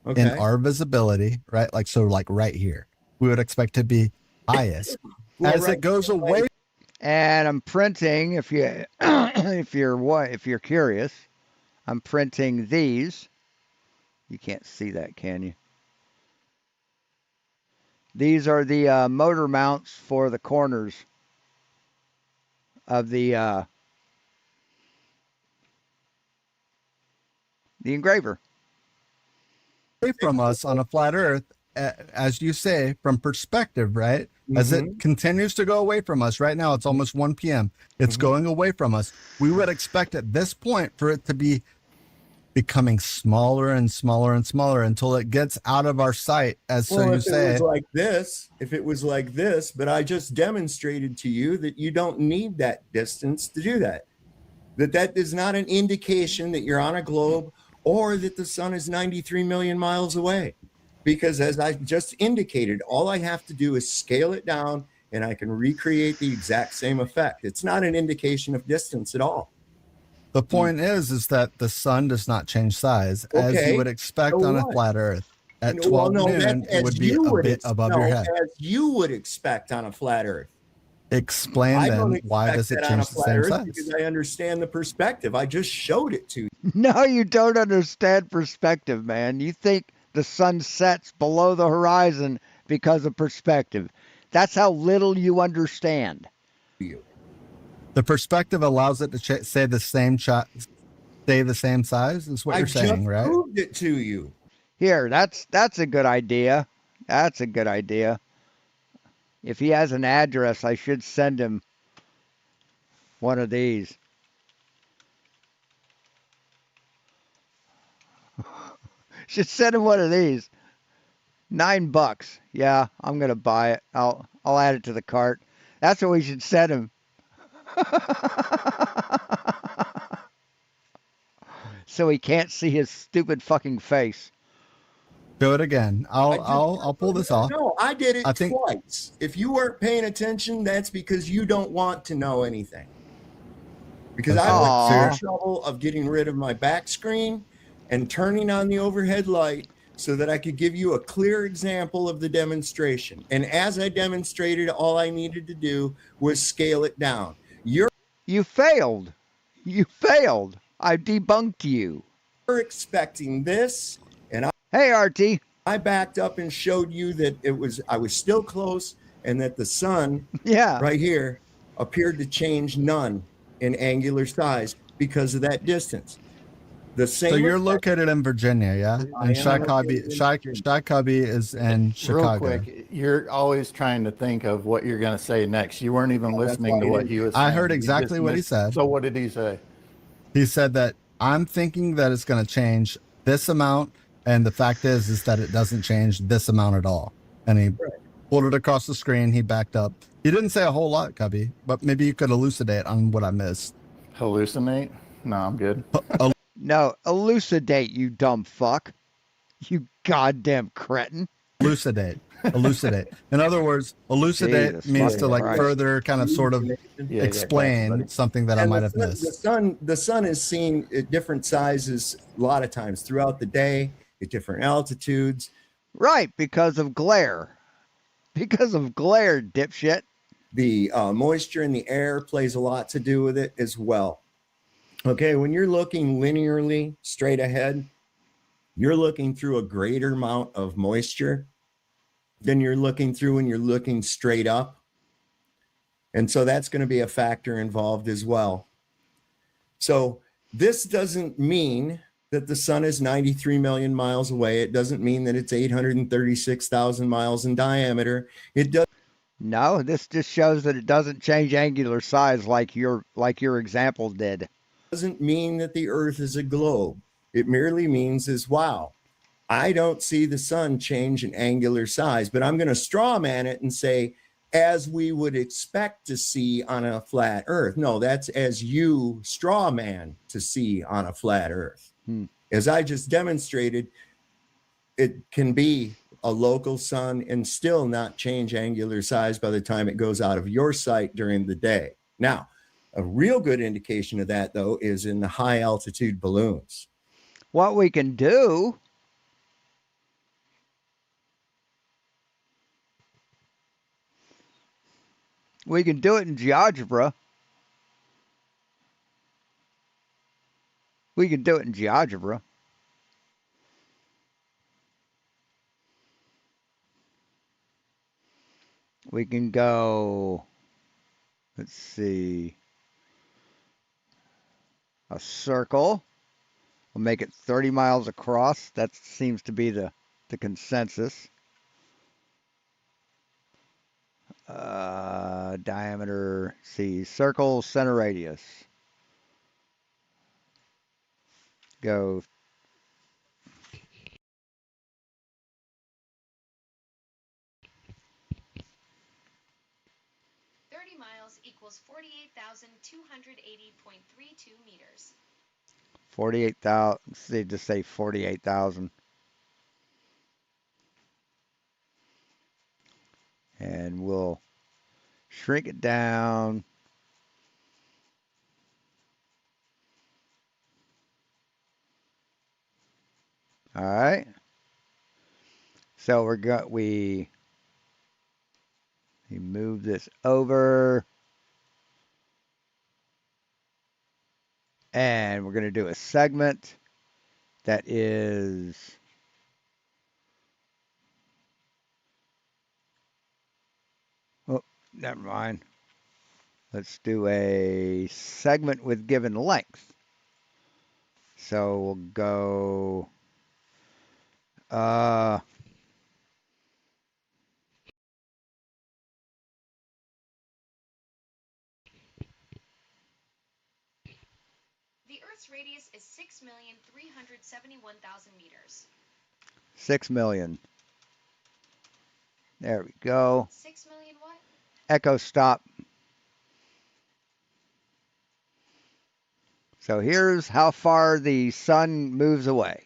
in our visibility, right? Like right here. we would expect to be highest. As it goes away, And I'm printing, if you if you're curious, I'm printing these. You can't see that, can you? These are the motor mounts for the corners of the engraver. from us on a flat Earth, as you say, from perspective, right? As it continues to go away from us, right now it's almost 1 p.m. It's going away from us. We would expect at this point for it to be becoming smaller and smaller and smaller until it gets out of our sight, as Well, so you if say. it was like this, but I just demonstrated to you that you don't need that distance to do that. That is not an indication that you're on a globe or that the sun is 93 million miles away. Because as I just indicated, all I have to do is scale it down and I can recreate the exact same effect. It's not an indication of distance at all. The point is that the sun does not change size as you would expect So on a what? flat Earth. At Well, 12 no, noon, that's it as would be you a would bit above your head. as you would expect on a flat Earth. Explain I then don't why expect does it that on a change the flat same Earth size? because I understand the perspective. I just showed it to you. No, you don't understand perspective, man. You think the sun sets below the horizon because of perspective. That's how little you understand. The perspective allows it to stay the same size. Is what you're saying, just right? proved it to you. Here, that's a good idea. That's a good idea. If he has an address, I should send him one of these. Should send him one of these. $9. Yeah, I'm gonna buy it. I'll add it to the cart. That's what we should send him. So he can't see his stupid fucking face. Do it again. I'll pull this off. No, I did it I think- twice. If you weren't paying attention, that's because you don't want to know anything. Because I went Aw. through the trouble of getting rid of my back screen and turning on the overhead light so that I could give you a clear example of the demonstration. And as I demonstrated, all I needed to do was scale it down. You failed. You failed. I debunked you. You're expecting this, and Hey, RT. I backed up and showed you that I was still close and that the sun Yeah. right here appeared to change none in angular size because of that distance. The same. So you're located in Virginia, yeah? I And am Shy located in Cubby is in Chicago. Real quick, you're always trying to think of what you're going to say next. You weren't even listening to what he was saying. I heard You exactly just what he missed- said. So what did he say? He said that I'm thinking that it's going to change this amount, and the fact is that it doesn't change this amount at all. And he pulled it across the screen. He backed up. He didn't say a whole lot, Cubby, but maybe you could elucidate on what I missed. Hallucinate? No, I'm good. No, elucidate, you dumb fuck. You goddamn cretin. Elucidate. In other words, elucidate Jesus means to fucking like Christ. further kind of sort of Yeah, explain buddy. something that I And might have missed. The sun is seen at different sizes a lot of times throughout the day at different altitudes. Right, because of glare. Because of glare, dipshit. The moisture in the air plays a lot to do with it as well. Okay, when you're looking linearly straight ahead, you're looking through a greater amount of moisture than you're looking through when you're looking straight up. And so that's going to be a factor involved as well. So this doesn't mean that the sun is 93 million miles away. It doesn't mean that it's 836,000 miles in diameter. It does. No, this just shows that it doesn't change angular size like your example did. Doesn't mean that the earth is a globe. It merely means is, wow, I don't see the sun change in angular size, but I'm going to straw man it and say, as we would expect to see on a flat earth. No, that's as you straw man to see on a flat earth. As I just demonstrated, it can be a local sun and still not change angular size by the time it goes out of your sight during the day. Now, a real good indication of that, though, is in the high altitude balloons. What we can do We can do it in GeoGebra. We can do it in GeoGebra. We can go, let's see, a circle. We'll make it 30 miles across. That seems to be the consensus. Diameter, see, circle, center radius. Go 30 miles equals 48,280.32 meters. 48,000. See, just say 48,000. And we'll shrink it down. All right. So we move this over, and we're going to do a segment that is never mind. Let's do a segment with given length. So we'll go The Earth's radius is 6,371,000 meters. 6 million. There we go. 6 million what? Echo stop. So here's how far the sun moves away.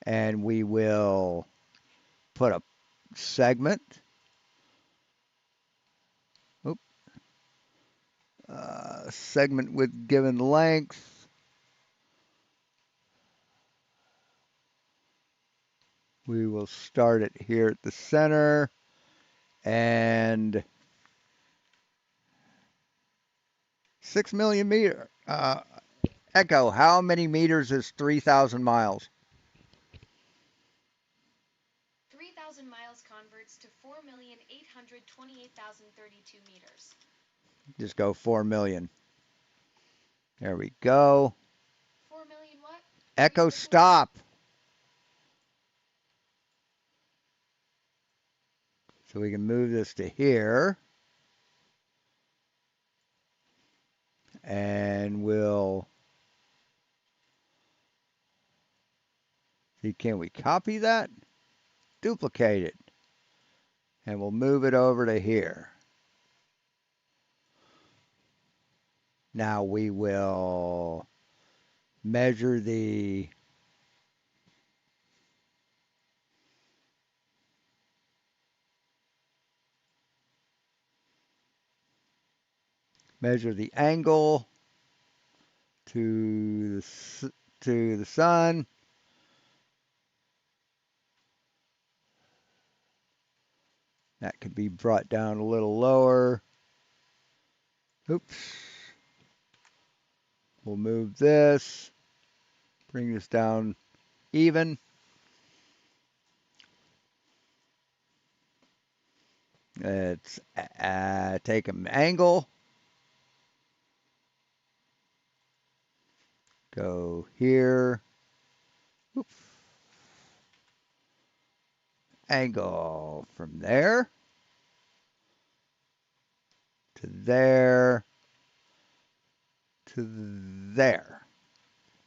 And we will put a segment. Segment with given length. We will start it here at the center. And 6 million meter. Echo, how many meters is 3,000 miles? 3,000 miles converts to 4,828,032 meters. Just go 4 million. There we go. 4 million what? Echo stop. So we can move this to here. And we'll see, can we copy that? Duplicate it. And we'll move it over to here. Now we will measure the angle to the sun. That could be brought down a little lower. Oops. We'll move this, bring this down even. Let's take an angle. Go here. Oops. Angle from there to there to there.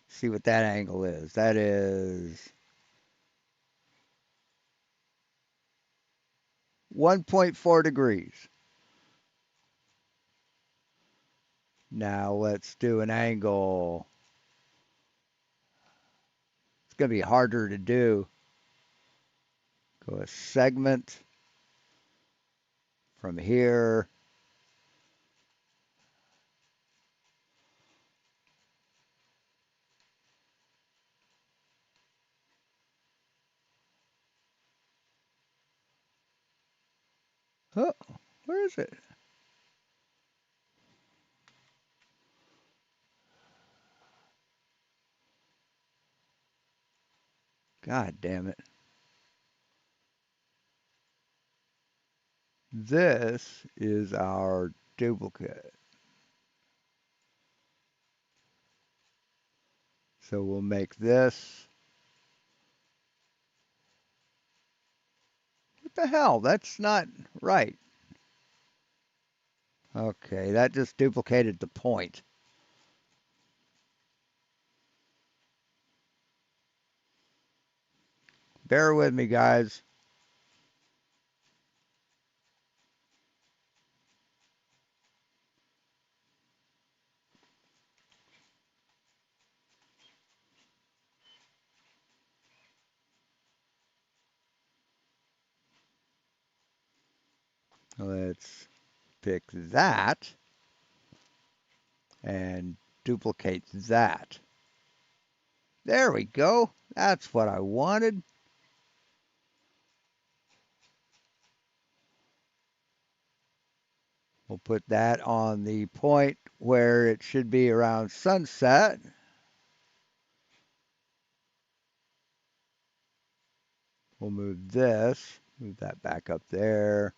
See what that angle is. That is 1.4 degrees. Now let's do an angle. It's going to be harder to do. Go a segment from here. is it? God damn it. This is our duplicate. So we'll make this. What the hell? That's not right. Okay, that just duplicated the point. Bear with me, guys. Let's pick that and duplicate that. There we go. That's what I wanted. We'll put that on the point where it should be around sunset. We'll move that back up there.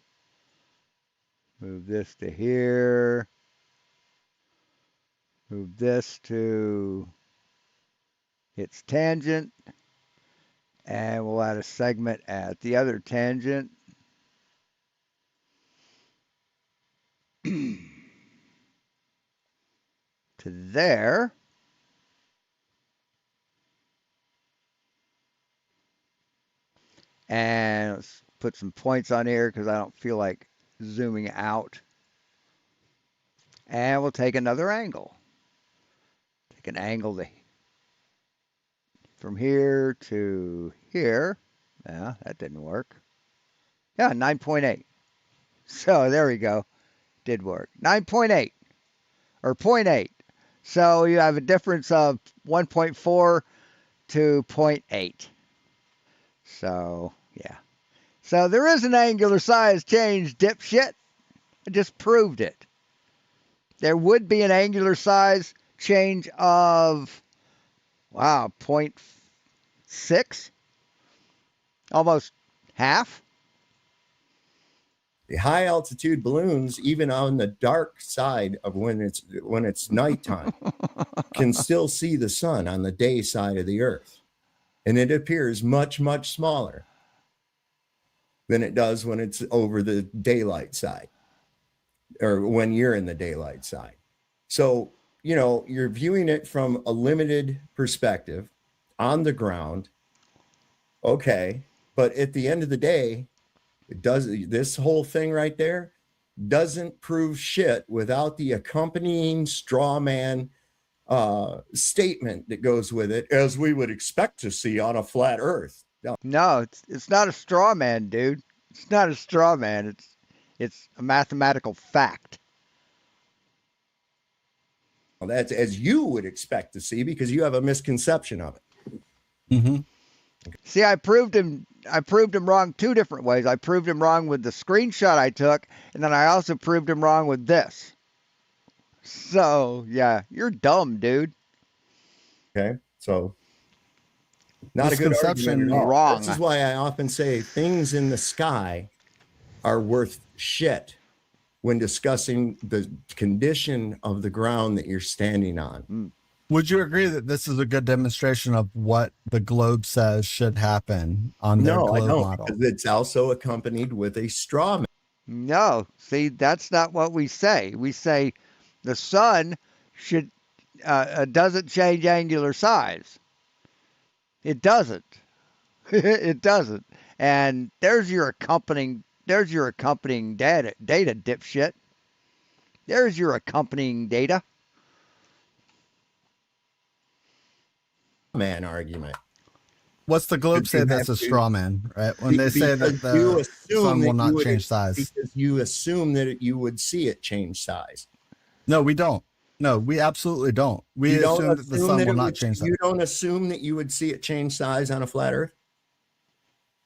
Move this to here. Move this to its tangent. And we'll add a segment at the other tangent. To there. And let's put some points on here because I don't feel like zooming out. And we'll take another angle. Take an angle from here to here. Yeah, that didn't work. Yeah, 9.8. So there we go. Did work. 9.8 or 0.8. So you have a difference of 1.4 to 0.8. So, yeah. So there is an angular size change, dipshit. I just proved it. There would be an angular size change of, wow, 0.6? Almost half? The high altitude balloons, even on the dark side of when it's nighttime, can still see the sun on the day side of the Earth. And it appears much, much smaller than it does when it's over the daylight side or when you're in the daylight side. So, you know, you're viewing it from a limited perspective on the ground. Okay. But at the end of the day, this whole thing right there doesn't prove shit without the accompanying straw man statement that goes with it, as we would expect to see on a flat Earth. No, it's not a straw man, dude. It's not a straw man. It's a mathematical fact. Well, that's as you would expect to see because you have a misconception of it. Mm-hmm. See, I proved him wrong two different ways. I proved him wrong with the screenshot I took, and then I also proved him wrong with this. So, yeah, you're dumb, dude. Okay. So not a good Misconception. argument at all. Wrong. This is why I often say things in the sky are worth shit when discussing the condition of the ground that you're standing on. Would you agree that this is a good demonstration of what the globe says should happen on their No, I globe don't, model? because it's also accompanied with a straw man. No, see, that's not what we say. We say the sun doesn't change angular size. It doesn't. It doesn't. And there's your accompanying data, dipshit. There's your accompanying data. Man argument. What's the globe say that's a straw man, right? When they say that the sun will not change size. Because you assume that you would see it change size. No, we don't. No, we absolutely don't. We assume that the sun will not change size. You don't assume that you would see it change size on a flat Earth?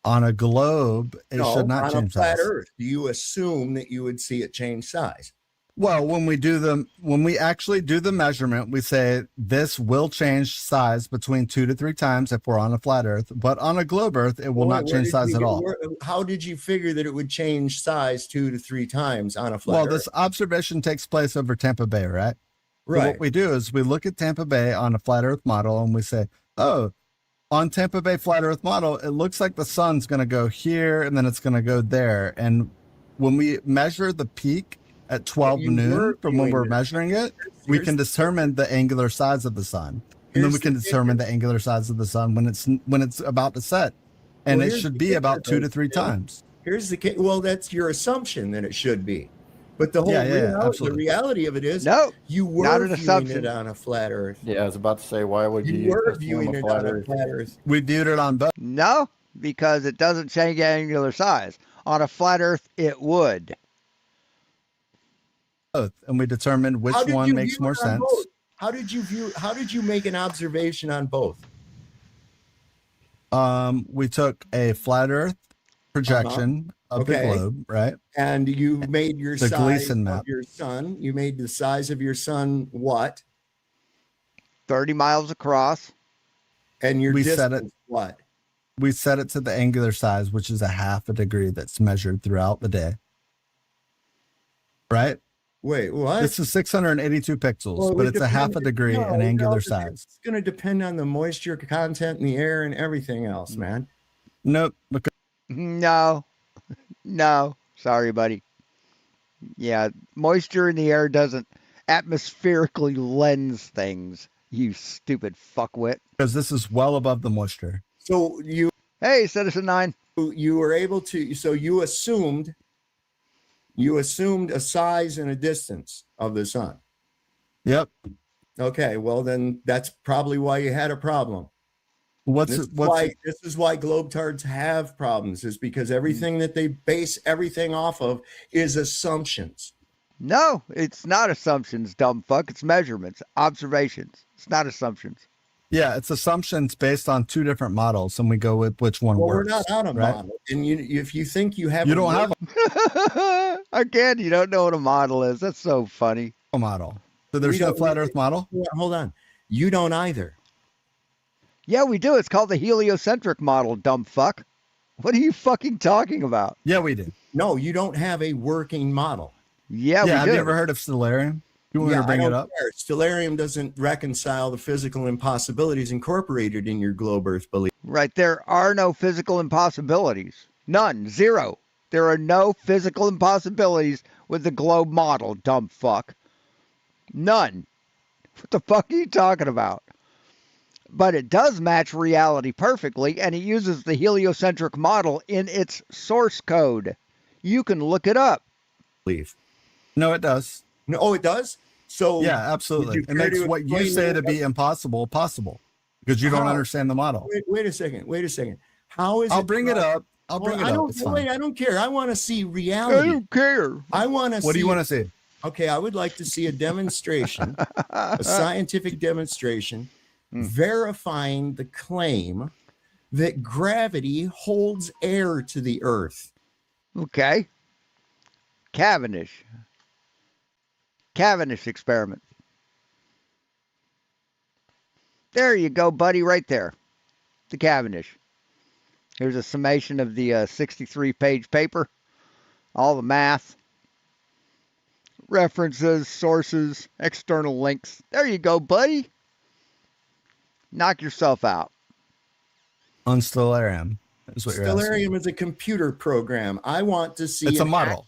On a globe, it No, should not on a change flat size. Earth, do you assume that you would see it change size? Well, when we actually do the measurement, we say this will change size between 2 to 3 times if we're on a flat Earth, but on a globe Earth, it will not change size at all. How did you figure that it would change size 2 to 3 times on a flat Well, Earth? this observation takes place over Tampa Bay, right? Right. So what we do is we look at Tampa Bay on a flat Earth model and we say, oh, on Tampa Bay flat Earth model, it looks like the sun's going to go here and then it's going to go there. And when we measure the peak at 12 noon from when we're measuring it, we can determine the angular size of the sun. And then we can determine the angular size of the sun when it's about to set. And it should be about 2 to 3 times. Here's the case. Well, that's your assumption that it should be. But the whole reality of it is, No, you were not an viewing assumption. it on a flat Earth. Yeah, I was about to say, why would you You were assume viewing a it flat on a Earth? flat Earth. We viewed it on both. No, because it doesn't change angular size. On a flat Earth, it would. And we determined which one makes more sense. How did you make an observation on both? We took a flat Earth projection of the globe, right? And you made your The size Gleason map. of your sun. You made the size of your sun what? 30 miles across. And your We distance set it- what? We set it to the angular size, which is a half a degree that's measured throughout the day. Right? Wait, what? This is 682 pixels, Well, but it it's a half a depends- degree no, in angular no, size. It's going to depend on the moisture content in the air and everything else, man. Nope. Because No. No. Sorry, buddy. Yeah, moisture in the air doesn't atmospherically lens things, you stupid fuckwit. this is well above the moisture. So Hey, Citizen 9. you were able to, so you assumed a size and a distance of the sun. Yep. Okay, well then that's probably why you had a problem. This is why globetards have problems, is because everything that they base everything off of is assumptions. No, it's not assumptions, dumb fuck. It's measurements, observations. It's not assumptions. Yeah, it's assumptions based on 2 different models, and we go with which one Well, works. we're not on a right? model, and if you think you have, You don't have Again, you don't know what a model is. That's so funny. a model. So there's no flat Earth model? Hold on, you don't either. Yeah, we do. It's called the heliocentric model, dumb fuck. What are you fucking talking about? Yeah, we do. No, you don't have a working model. Yeah, we have do. you ever heard of Stellarium? You want me to bring it up? Care. Stellarium doesn't reconcile the physical impossibilities incorporated in your globe Earth belief. Right. There are no physical impossibilities. None. Zero. There are no physical impossibilities with the globe model, dumb fuck. None. What the fuck are you talking about? But it does match reality perfectly, and it uses the heliocentric model in its source code. You can look it up. No, it does. No, oh, it does? So yeah, absolutely. It makes what you say to be impossible possible because you don't understand the model. Wait a second. How is I'll bring it up. I'll bring it up. It's fine. I don't care. I want to see reality. I don't care. I want to see. What do you want to see? Okay, I would like to see a demonstration, a scientific demonstration, verifying the claim that gravity holds air to the Earth. Okay. Cavendish experiment. There you go, buddy, right there. The Cavendish. Here's a summation of the 63-page paper. All the math. References, sources, external links. There you go, buddy. Knock yourself out. On Stellarium. Is what Stellarium is a computer program. I want to see it's a model.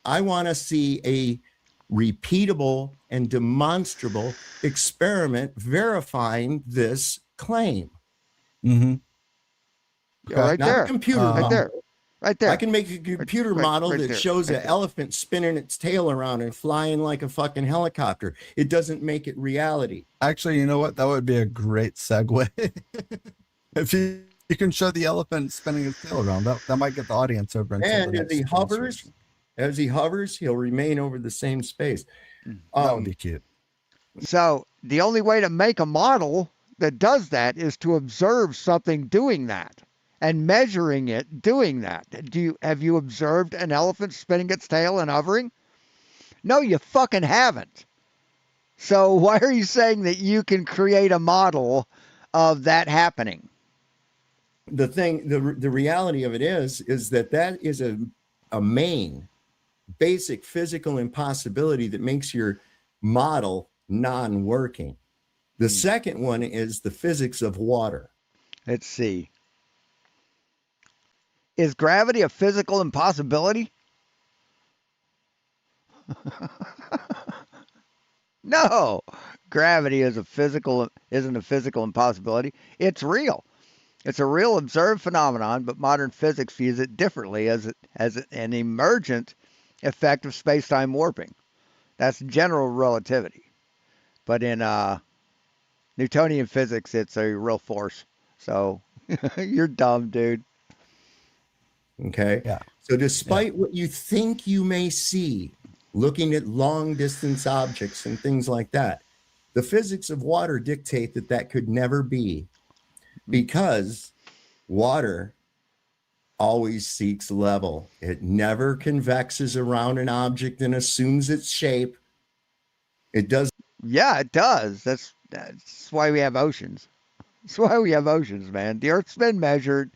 I want to see a repeatable and demonstrable experiment verifying this claim. Mm-hmm. Yeah, right Not there. A computer right model. there. Right there. I can make a computer model that there, shows an there. elephant spinning its tail around and flying like a fucking helicopter. It doesn't make it reality. Actually, you know what? That would be a great segue. If you can show the elephant spinning his tail around, that might get the audience over. And as he hovers, he'll remain over the same space. That would be cute. So the only way to make a model that does that is to observe something doing that. and measuring it doing that. Have you observed an elephant spinning its tail and hovering? No, you fucking haven't. So why are you saying that you can create a model of that happening? The thing, the reality of it is that is a main basic physical impossibility that makes your model non-working. The second one is the physics of water. Let's see. Is gravity a physical impossibility? No. Gravity isn't a physical impossibility. It's real. It's a real observed phenomenon, but modern physics views it differently as an emergent effect of space-time warping. That's general relativity. But in Newtonian physics, it's a real force. So you're dumb, dude. Okay. Yeah. So despite what you think you may see, looking at long distance objects and things like that, the physics of water dictate that could never be, because water always seeks level. It never convexes around an object and assumes its shape. It does. Yeah, it does. That's why we have oceans. That's why we have oceans, man. The Earth's been measured.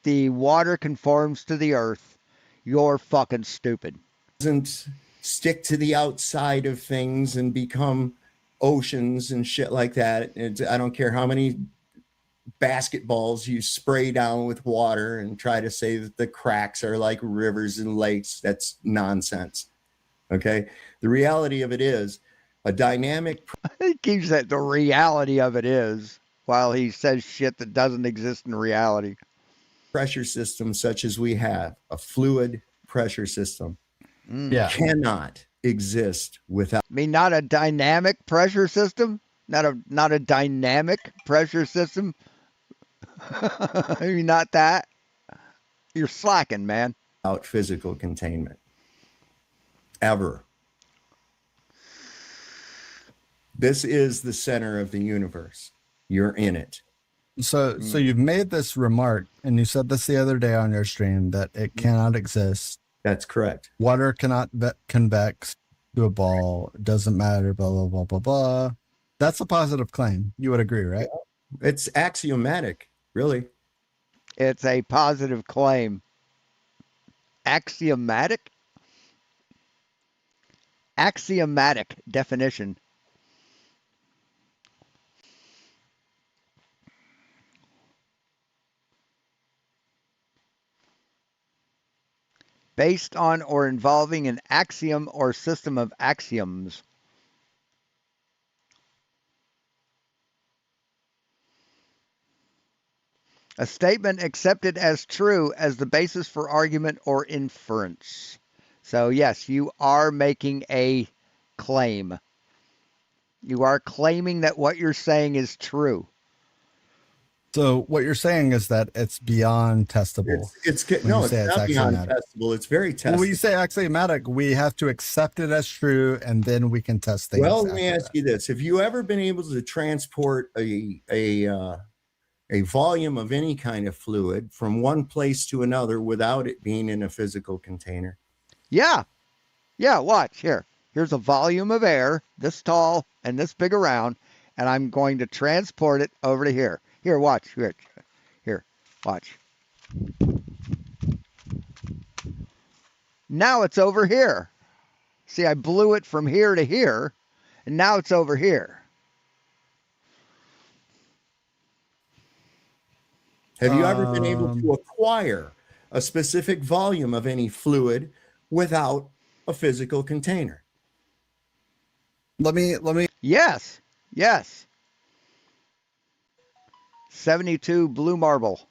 The water conforms to the Earth. You're fucking stupid. Doesn't stick to the outside of things and become oceans and shit like that. I don't care how many basketballs you spray down with water and try to say that the cracks are like rivers and lakes. That's nonsense. Okay. The reality of it is a dynamic He keeps that the reality of it is while he says shit that doesn't exist in reality. pressure system such as we have, a fluid pressure system, Yeah. cannot exist without. I mean, not a dynamic pressure system? Not a dynamic pressure system? I mean, not that? You're slacking, man. Physical containment ever. This is the center of the universe. You're in it. So you've made this remark, and you said this the other day on your stream, that it cannot exist. That's correct. Water cannot convex to a ball. It doesn't matter, blah, blah, blah, blah, blah. That's a positive claim. You would agree, right? It's axiomatic, really. It's a positive claim. Axiomatic? Axiomatic definition. Based on or involving an axiom or system of axioms. A statement accepted as true as the basis for argument or inference. So yes, you are making a claim. You are claiming that what you're saying is true. So what you're saying is that it's beyond testable. It's when no, you it's say not beyond axiomatic. testable. It's very testable. Well, when you say axiomatic, we have to accept it as true, and then we can test things. Well, let me after ask that. you this: have you ever been able to transport a volume of any kind of fluid from one place to another without it being in a physical container? Yeah. Yeah, watch here. Here's a volume of air this tall and this big around, and I'm going to transport it over to here. Here, watch. Here, watch. Now it's over here. See, I blew it from here to here, and now it's over here. Have you ever been able to acquire a specific volume of any fluid without a physical container? Let me. Yes. 72 blue marble.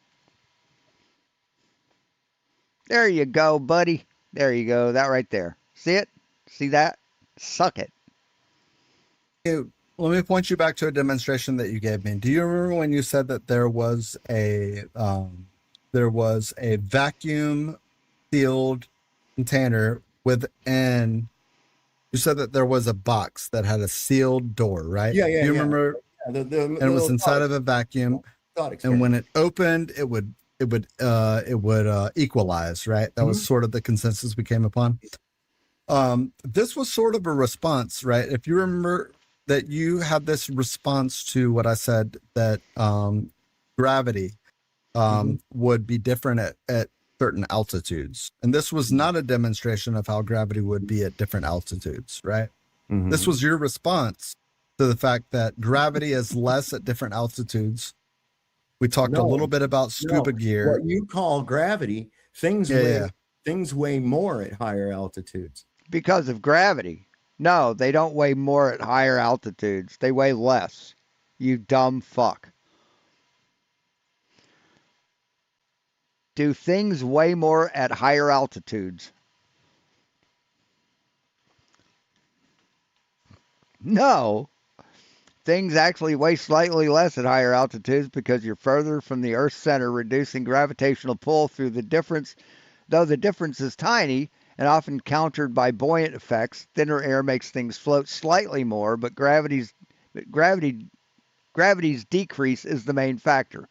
There you go, buddy. There you go. That right there. See it? See that? Suck it. Let me point you back to a demonstration that you gave me. Do you remember when you said that there was a vacuum sealed container within? You said that there was a box that had a sealed door, right? Yeah. Do you remember? Yeah, And it was inside of a vacuum. And when it opened, it would equalize, right? That was sort of the consensus we came upon. This was sort of a response, right? If you remember that you had this response to what I said, that gravity would be different at certain altitudes. And this was not a demonstration of how gravity would be at different altitudes, right? This was your response to the fact that gravity is less at different altitudes. We talked a little bit about scuba gear. What you call gravity, things weigh more at higher altitudes. Because of gravity. No, they don't weigh more at higher altitudes. They weigh less. You dumb fuck. Do things weigh more at higher altitudes? No. Things actually weigh slightly less at higher altitudes because you're further from the Earth's center, reducing gravitational pull through the difference. Though the difference is tiny and often countered by buoyant effects, thinner air makes things float slightly more, but gravity's decrease is the main factor.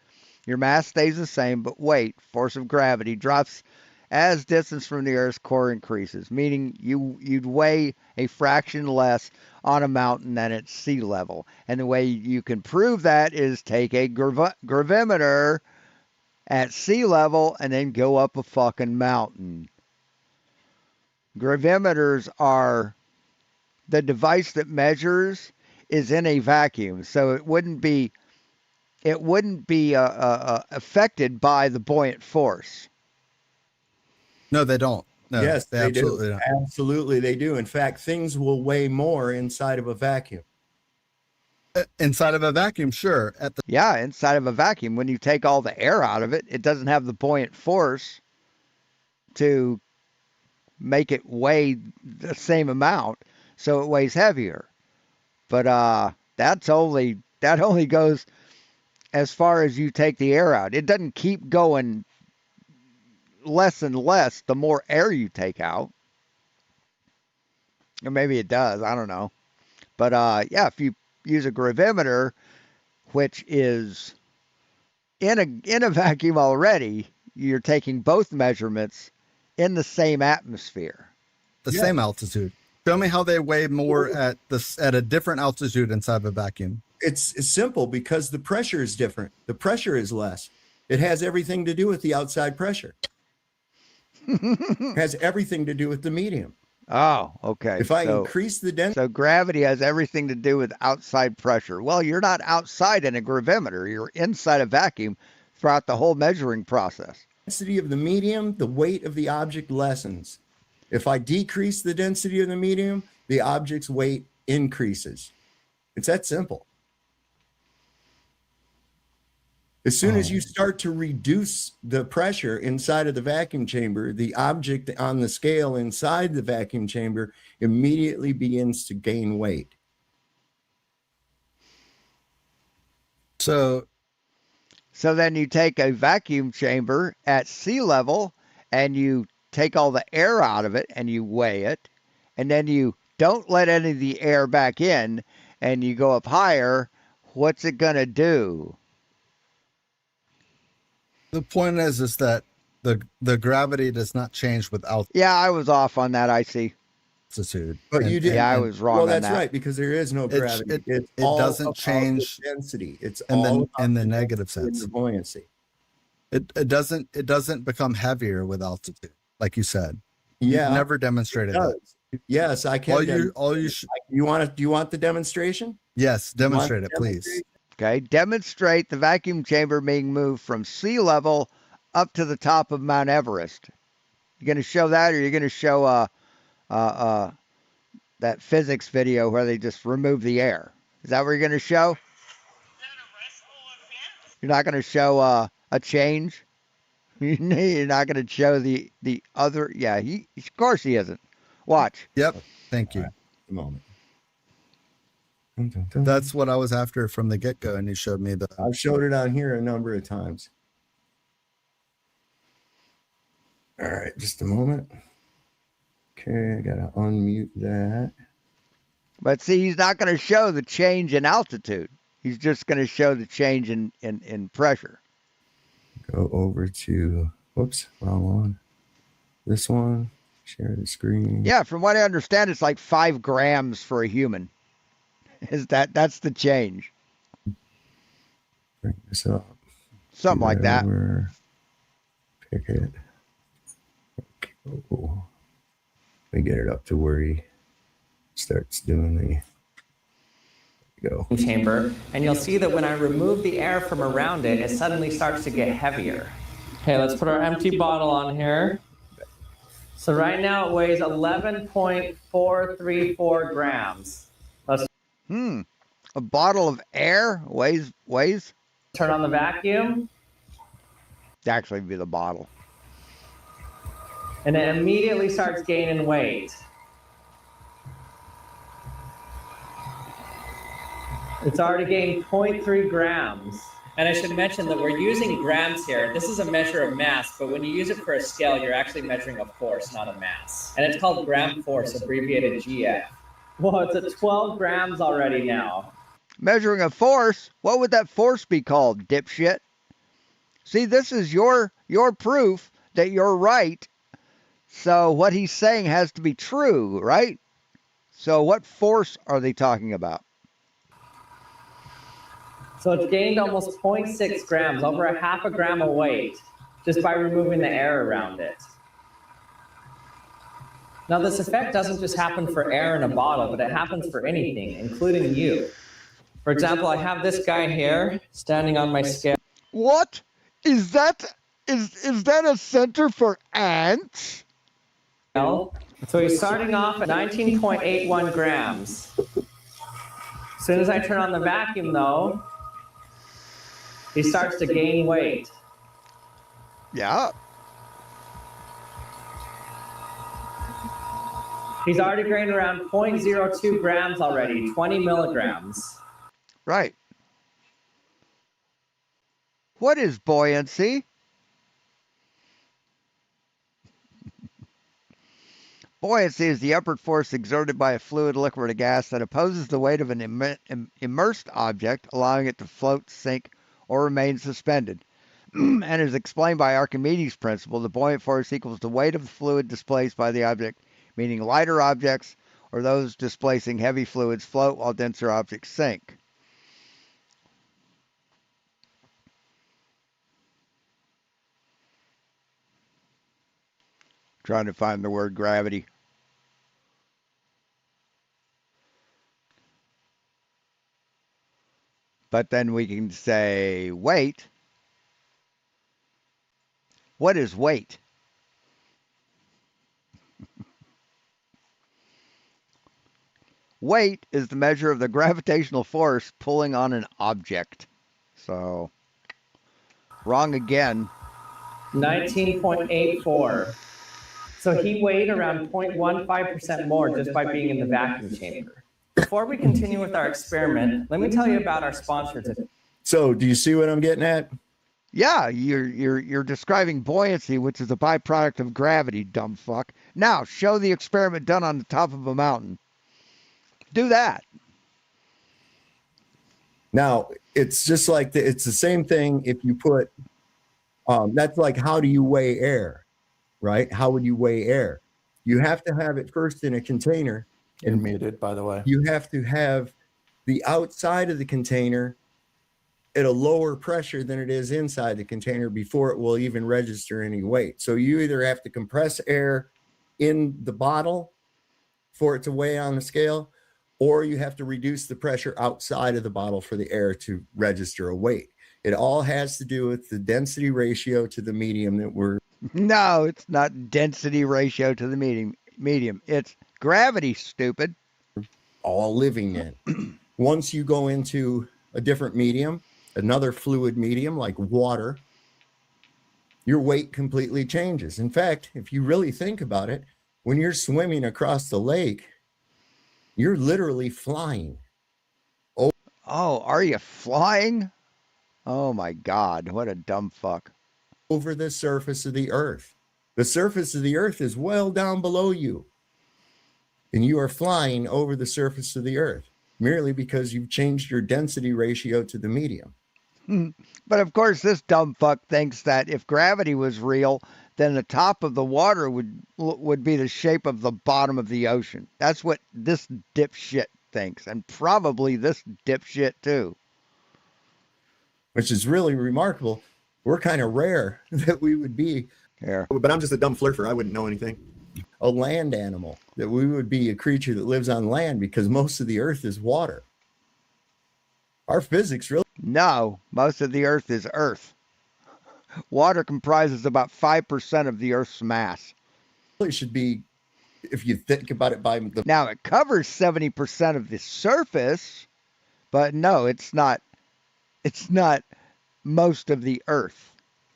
Your mass stays the same, but weight, force of gravity, drops as distance from the Earth's core increases, meaning you'd weigh a fraction less on a mountain than at sea level. And the way you can prove that is take a gravimeter at sea level and then go up a fucking mountain. Gravimeters are the device that measures is in a vacuum, so it wouldn't be affected by the buoyant force. No, they don't. No, Yes, they absolutely do. don't. Absolutely, they do. In fact, things will weigh more inside of a vacuum. Inside of a vacuum, sure. Inside of a vacuum, when you take all the air out of it, it doesn't have the buoyant force to make it weigh the same amount, so it weighs heavier. But that only goes as far as you take the air out. It doesn't keep going less and less the more air you take out. Or maybe it does, I don't know. But if you use a gravimeter, which is in a vacuum already, you're taking both measurements in the same atmosphere. The same altitude. Show me how they weigh more at a different altitude inside of a vacuum. It's simple because the pressure is different. The pressure is less. It has everything to do with the outside pressure. It has everything to do with the medium. Oh, okay. If I increase the density. So gravity has everything to do with outside pressure. Well, you're not outside in a gravimeter. You're inside a vacuum throughout the whole measuring process. Density of the medium, the weight of the object lessens. If I decrease the density of the medium, the object's weight increases. It's that simple. As soon as you start to reduce the pressure inside of the vacuum chamber, the object on the scale inside the vacuum chamber immediately begins to gain weight. So then you take a vacuum chamber at sea level and you take all the air out of it and you weigh it, and then you don't let any of the air back in and you go up higher. What's it going to do? The point is that the gravity does not change with altitude. Yeah, I was off on that, I see. But you did. Yeah, I was wrong. Well, on that's that. right, because there is no gravity. It doesn't change density. It's in all the negative sense. The buoyancy. It doesn't become heavier with altitude, like you said. Yeah, You've never demonstrated that. Yes, I can. You want do you want the demonstration? Yes, demonstrate it, please. Okay, demonstrate the vacuum chamber being moved from sea level up to the top of Mount Everest. You going to show that, or you're going to show that physics video where they just remove the air? Is that what you're going to show? You're not going to show a change? You're not going to show the other? Yeah, of course he isn't. Watch. Yep. Thank you. Right, a moment. That's what I was after from the get-go, and you showed me I've showed it on here a number of times. All right, just a moment. Okay, I gotta unmute that. But see, he's not going to show the change in altitude. He's just going to show the change in pressure. Go over to, whoops, wrong one. This one, share the screen. Yeah, from what I understand, it's like 5 grams for a human. That's the change? Bring this up. Something like that. Over, pick it. Oh, we get it up to where he starts doing the go. Chamber, and you'll see that when I remove the air from around it, it suddenly starts to get heavier. Okay, let's put our empty bottle on here. So right now it weighs 11.434 grams. Let's A bottle of air weighs turn on the vacuum. actually be the bottle. And it immediately starts gaining weight. It's already gained 0.3 grams. And I should mention that we're using grams here. This is a measure of mass, but when you use it for a scale, you're actually measuring a force, not a mass. And it's called gram force, abbreviated GF. Whoa, it's at 12 grams already now. Measuring a force? What would that force be called, dipshit? See, this is your proof that you're right. So what he's saying has to be true, right? So what force are they talking about? So it's gained almost 0.6 grams, over a half a gram of weight, just by removing the air around it. Now this effect doesn't just happen for air in a bottle, but it happens for anything, including you. For example, I have this guy here standing on my scale. What? Is that a center for ants? So he's starting off at 19.81 grams. As soon as I turn on the vacuum though, he starts to gain weight. Yeah. He's already gained around 0.02 grams already, 20 milligrams. Right. What is buoyancy? Buoyancy is the upward force exerted by a fluid, liquid, or gas that opposes the weight of an immersed object, allowing it to float, sink, or remain suspended. And is explained by Archimedes' principle. The buoyant force equals the weight of the fluid displaced by the object, meaning lighter objects or those displacing heavy fluids float while denser objects sink. Trying to find the word gravity. But then we can say weight. What is weight? Weight is the measure of the gravitational force pulling on an object. So, wrong again. 19.84. So he weighed around 0.15% more just by being in the vacuum chamber. Before we continue with our experiment, let me tell you about our sponsor today. So, do you see what I'm getting at? Yeah, you're describing buoyancy, which is a byproduct of gravity, dumb fuck. Now, show the experiment done on the top of a mountain. Do that. Now, it's just like it's the same thing if you put, that's like, how do you weigh air, right? How would you weigh air? You have to have it first in a container. You're muted, by the way. You have to have the outside of the container at a lower pressure than it is inside the container before it will even register any weight. So you either have to compress air in the bottle for it to weigh on the scale, or you have to reduce the pressure outside of the bottle for the air to register a weight. It all has to do with the density ratio to the medium that we're... No, it's not density ratio to the medium. It's gravity, stupid. all living in. Once you go into a different medium, another fluid medium like water, your weight completely changes. In fact, if you really think about it, when you're swimming across the lake, you're literally flying. Oh, are you flying? Oh my God, what a dumb fuck. Over the surface of the earth. The surface of the earth is well down below you. And you are flying over the surface of the earth merely because you've changed your density ratio to the medium. But of course, this dumb fuck thinks that if gravity was real, then the top of the water would be the shape of the bottom of the ocean. That's what this dipshit thinks, and probably this dipshit too. Which is really remarkable. We're kind of rare that we would be. Here. But I'm just a dumb flirter. I wouldn't know anything. A land animal, that we would be a creature that lives on land because most of the earth is water. Our physics really. No, most of the earth is earth. Water comprises about 5% of the earth's mass. Should be, if you think about it by the. Now, it covers 70% of the surface, but no, it's not most of the earth.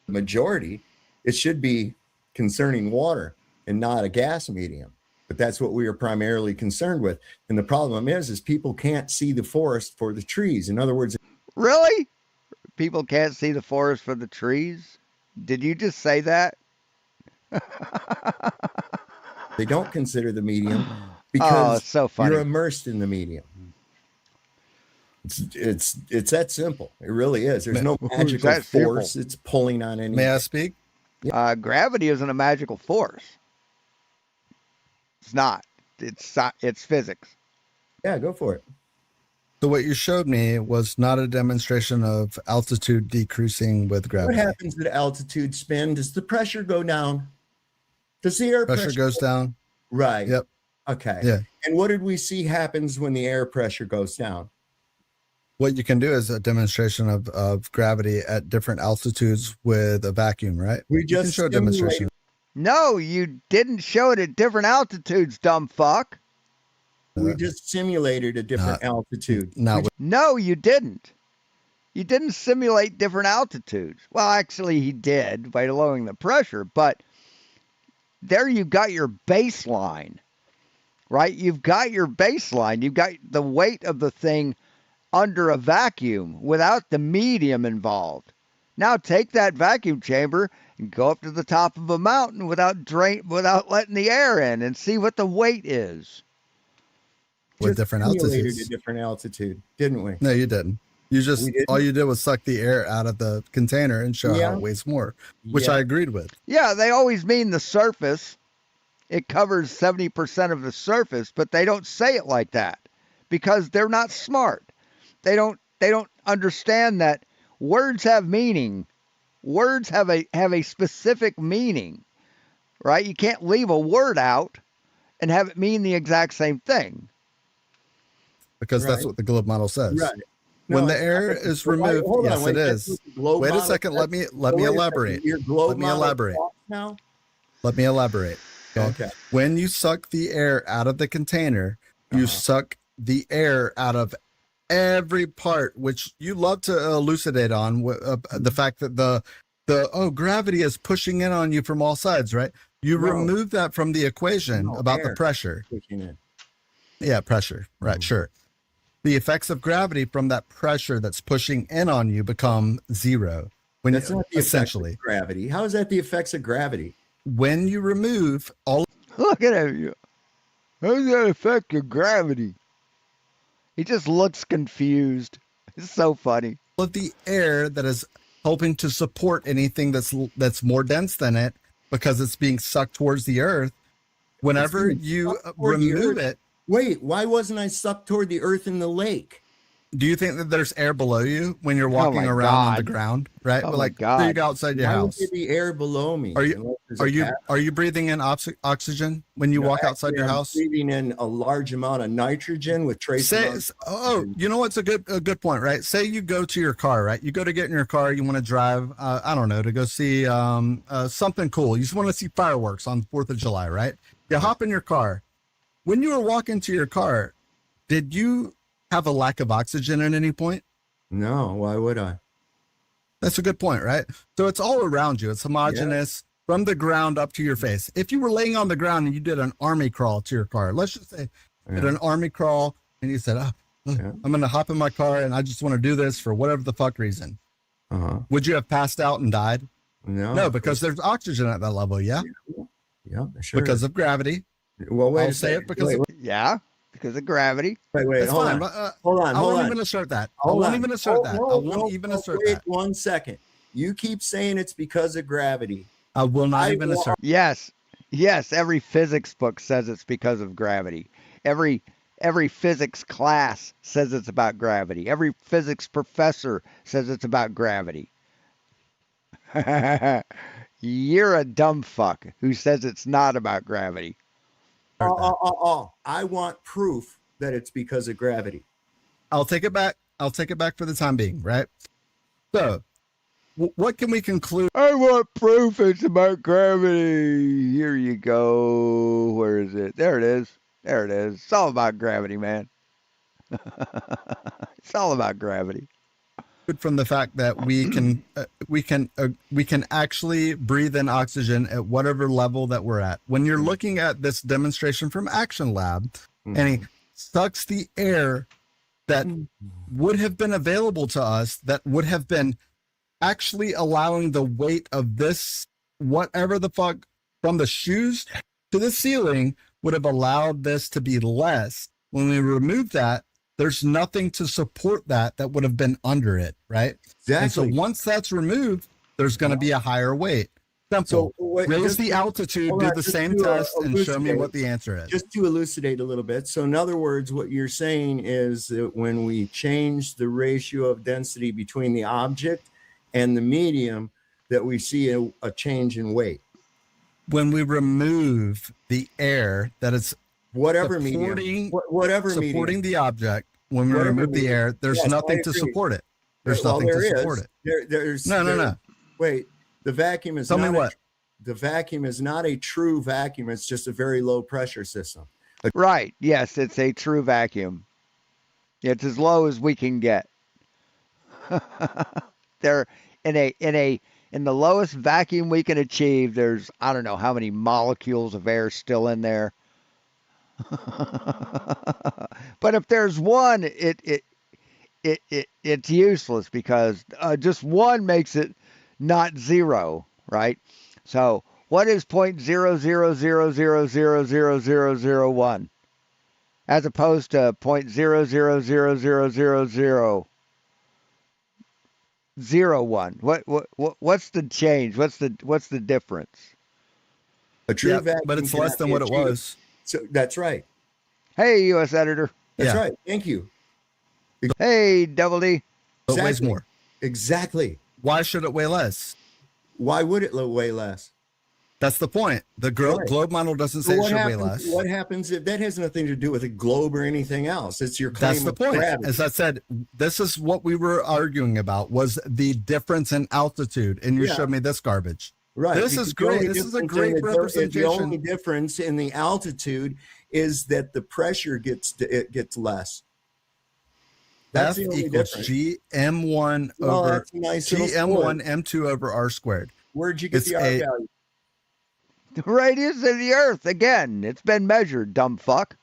Majority, it should be concerning water and not a gas medium. But that's what we are primarily concerned with. And the problem is people can't see the forest for the trees. In other words, really? People can't see the forest for the trees? Did you just say that? they don't consider the medium because it's so funny. You're immersed in the medium. It's that simple. It really is. There's no magical force. It's pulling on anything. May I speak? Gravity isn't a magical force. It's not. It's physics. Yeah, go for it. So what you showed me was not a demonstration of altitude decreasing with gravity. What happens at altitude spin? Does the pressure go down? Does the air pressure goes down? Right. Yep. Okay. Yeah. And what did we see happens when the air pressure goes down? What you can do is a demonstration of gravity at different altitudes with a vacuum, right? We just show a demonstration. No, you didn't show it at different altitudes, dumb fuck. We just simulated a different altitude. No, you didn't. You didn't simulate different altitudes. Well, actually, he did by lowering the pressure, but there you got your baseline, right? You've got your baseline. You've got the weight of the thing under a vacuum without the medium involved. Now take that vacuum chamber and go up to the top of a mountain without letting the air in and see what the weight is. With different altitudes. A different altitude, didn't we? No, you didn't. All you did was suck the air out of the container and show how it weighs more, which I agreed with. Yeah, they always mean the surface. It covers 70% of the surface, but they don't say it like that because they're not smart. They don't understand that words have meaning. Words have a specific meaning, right? You can't leave a word out and have it mean the exact same thing. Because that's what the globe model says. Right. When the air is removed, yes, it is. Wait a second. Let me elaborate. Let me elaborate. Now? Let me elaborate. Okay. When you suck the air out of the container, you suck the air out of every part, which you love to elucidate on the fact that the gravity is pushing in on you from all sides, right? You remove that from the equation about the pressure. Yeah, pressure. Right, sure. The effects of gravity from that pressure that's pushing in on you become zero. That's not the essentially effects of gravity. How is that the effects of gravity? When you remove all. Look at him. How does that affect your gravity? He just looks confused. It's so funny. Of the air that is helping to support anything that's more dense than it because it's being sucked towards the earth. Whenever you remove it. Wait, why wasn't I sucked toward the earth in the lake? Do you think that there's air below you when you're walking around on the ground? Right? Oh like God. You go outside your house. Why would there be air below me? Are you breathing in oxygen when you walk outside your house? Breathing in a large amount of nitrogen with traces. You know what's a good point, right? Say you go to your car, right? You go to get in your car, you want to drive, I don't know, to go see something cool. You just want to see fireworks on the 4th of July, right? You hop in your car. When you were walking to your car, did you have a lack of oxygen at any point? No, why would I? That's a good point, right? So it's all around you. It's homogeneous from the ground up to your face. If you were laying on the ground and you did an army crawl to your car, let's just say you did an army crawl and you said, I'm going to hop in my car and I just want to do this for whatever the fuck reason. Would you have passed out and died? No, because there's oxygen at that level, yeah? Yeah, sure. Because of gravity. Well, wait I'll say it because because of gravity. Wait, That's hold fine. on. But, Hold on, I hold won't on. even assert that. Hold I won't on. even assert Oh, that. no, I won't no, even no, assert wait that. 1 second. You keep saying it's because of gravity. I will not I even will- assert. Yes, yes. Every physics book says it's because of gravity. Every physics class says it's about gravity. Every physics professor says it's about gravity. You're a dumb fuck who says it's not about gravity. I want proof that it's because of gravity. I'll take it back. I'll take it back for the time being, right? So, what can we conclude? I want proof it's about gravity. Here you go. Where is it? There it is. There it is. It's all about gravity, man. It's all about gravity. From the fact that we can actually breathe in oxygen at whatever level that we're at. When you're looking at this demonstration from Action Lab, and he sucks the air that would have been available to us, that would have been actually allowing the weight of this whatever the fuck from the shoes to the ceiling would have allowed this to be less. When we remove that, there's nothing to support that would have been under it, right? Exactly. And so once that's removed, there's going to be a higher weight. Simple. Raise the altitude, do the same test, and show me what the answer is. Just to elucidate a little bit. So in other words, what you're saying is that when we change the ratio of density between the object and the medium, that we see a change in weight. When we remove the air that is whatever medium, whatever supporting medium. the object, when we Whatever remove the medium. air, there's Yes, nothing I to agree. support it. There's Well, nothing there to is. support it. There's No. Wait, the vacuum is Tell me not what. the vacuum is not a true vacuum. It's just a very low pressure system. Right. Yes, it's a true vacuum. It's as low as we can get. There in the lowest vacuum we can achieve, there's I don't know how many molecules of air still in there. But if there's one, it's useless because just one makes it not zero, right? So what is 0.0000000001 as opposed to 0.00000001? What's the change? What's the difference? A true Yeah, vacuum, but it's less cannot than be what it achieved. was. So that's right. Hey, U.S. Editor. That's Yeah. right. Thank you. Hey, Double D. It weighs Exactly. more. Exactly. Why should it weigh less? Why would it weigh less? That's the point. The Right. globe model doesn't So say it what should weigh happens? less. What happens if that has nothing to do with a globe or anything else? It's your claim That's the of point. gravity. As I said, this is what we were arguing about was the difference in altitude. And you Yeah. showed me this garbage. Right. This because is the only great. This is a difference great in the representation. only difference in the altitude is that the pressure gets less. That's F the only equals difference. GM1 Well, over that's a nice little GM1 sport. M2 over R squared. Where'd you get It's the R value? The radius of the Earth. Again, it's been measured, dumb fuck.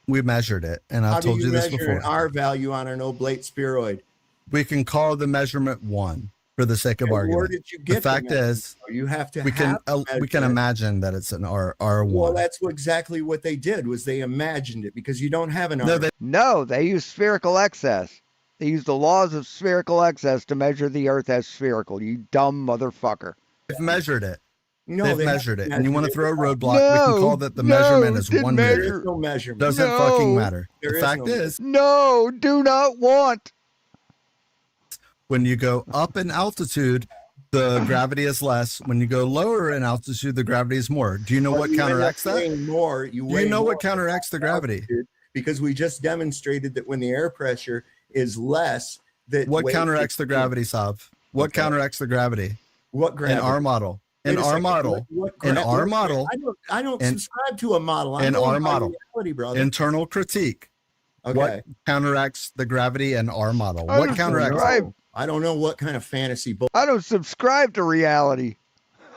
We measured it, and How I've do told you you this measure before. an R value on an oblate spheroid? We can call the measurement 1 for the sake of And where argument. did you The get fact measurement? is, You have to we can measure it. imagine that it's an R1. Well, that's exactly what they did was they imagined it because you don't have an No, R. No, they use spherical excess. They use the laws of spherical excess to measure the Earth as spherical. You dumb motherfucker. They've measured it. No, They've they measured haven't it. And you want to measured throw a it. roadblock, we can call that the measurement is didn't 1 There meter. is no measurement. Doesn't No. fucking matter. There The is fact no is, No, do not want. when you go up in altitude, the gravity is less. When you go lower in altitude, the gravity is more. Do you know Well, what you end up counteracts that? weighing more. Do you know what counteracts the gravity? altitude because we just demonstrated that when the air pressure is less, that What weight counteracts the gets- gravity, Sav? What Okay. counteracts the gravity? What In gravity? our model. Wait In a our second. model. What In gra- our what- model. I don't in- subscribe to a model. I'm in going our by model. reality, brother. Internal critique. Okay. What counteracts the gravity in our model? I What don't counteracts? subscribe. I don't know what kind of fantasy bull. I don't subscribe to reality.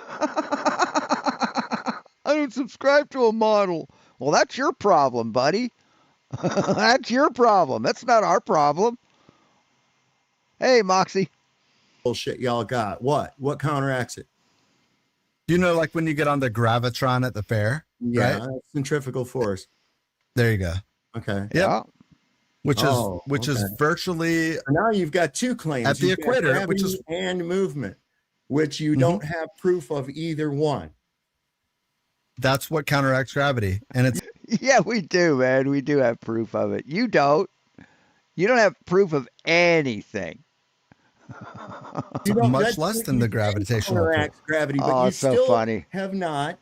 I don't subscribe to a model. Well, that's your problem, buddy. That's your problem. That's not our problem. Hey, Moxie. bullshit y'all got. What counteracts it? You know, like when you get on the Gravitron at the fair, Yeah, right? centrifugal force. There you go. Okay. Yep. Which Oh, is okay. virtually So now you've got two claims at the You've got equator, gravity which is and movement, which you don't have proof of either one. that's what counteracts gravity, and it's Yeah, we do, man. We do have proof of it. You don't. You don't have proof of anything. You don't. much less than the gravitational pull. Counteracts gravity, but Oh, you it's so still funny. have not.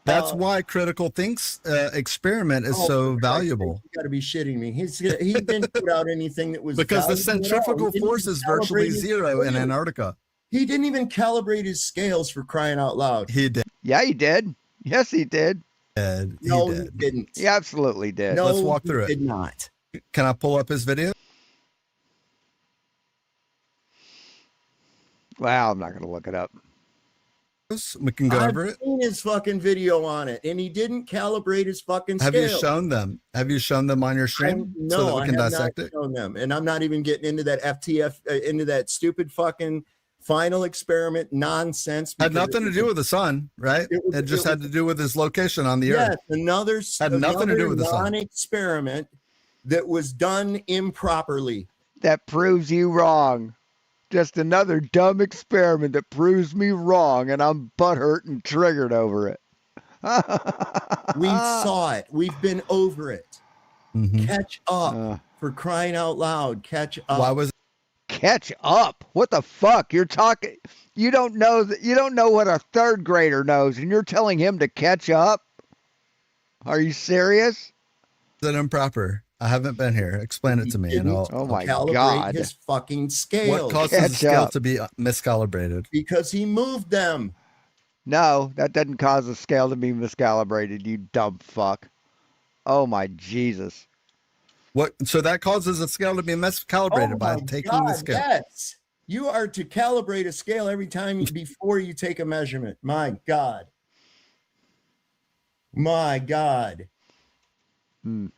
That's why critical thinks experiment is Oh, so for Christ's sake, valuable. You got to be shitting me. He didn't put out anything that was Because the valuable at all. centrifugal He didn't force even is virtually calibrate his zero in scales. Antarctica. He didn't even calibrate his scales, for crying out loud. He did. Yeah, he did. Yes, he did. No, he didn't. He absolutely did. No, Let's walk he through it. did not. Can I pull up his video? Well, I'm not going to look it up. We can go I've over it. seen his fucking video on it, and he didn't calibrate his fucking Have you scales. shown them? Have you shown them on your stream No, so that we can I have dissect not it? shown them, and I'm not even getting into that FTF, into that stupid fucking final experiment nonsense. Had nothing to do with the sun, right? It just had to do with his location on the Yes, earth. another Had nothing to do with the sun. non-experiment that was done improperly. That proves you wrong. Just another dumb experiment that proves me wrong, and I'm butthurt and triggered over it. We saw it. We've been over it. Mhm. Catch up, for crying out loud. Catch up. Why was Catch up? What the fuck? You're talking. You don't know that. You don't know what a third grader knows, and you're telling him to catch up. Are you serious? it improper? I haven't been here. Explain it to me, and I'll. Oh my calibrate God. his fucking scales? What causes the Catch scale up. to be miscalibrated? Because he moved them. No, that doesn't cause the scale to be miscalibrated, you dumb fuck. Oh my Jesus. What? So that causes the scale to be miscalibrated by my taking the God, scale. Yes. You are to calibrate a scale every time before you take a measurement. My God. My God. Do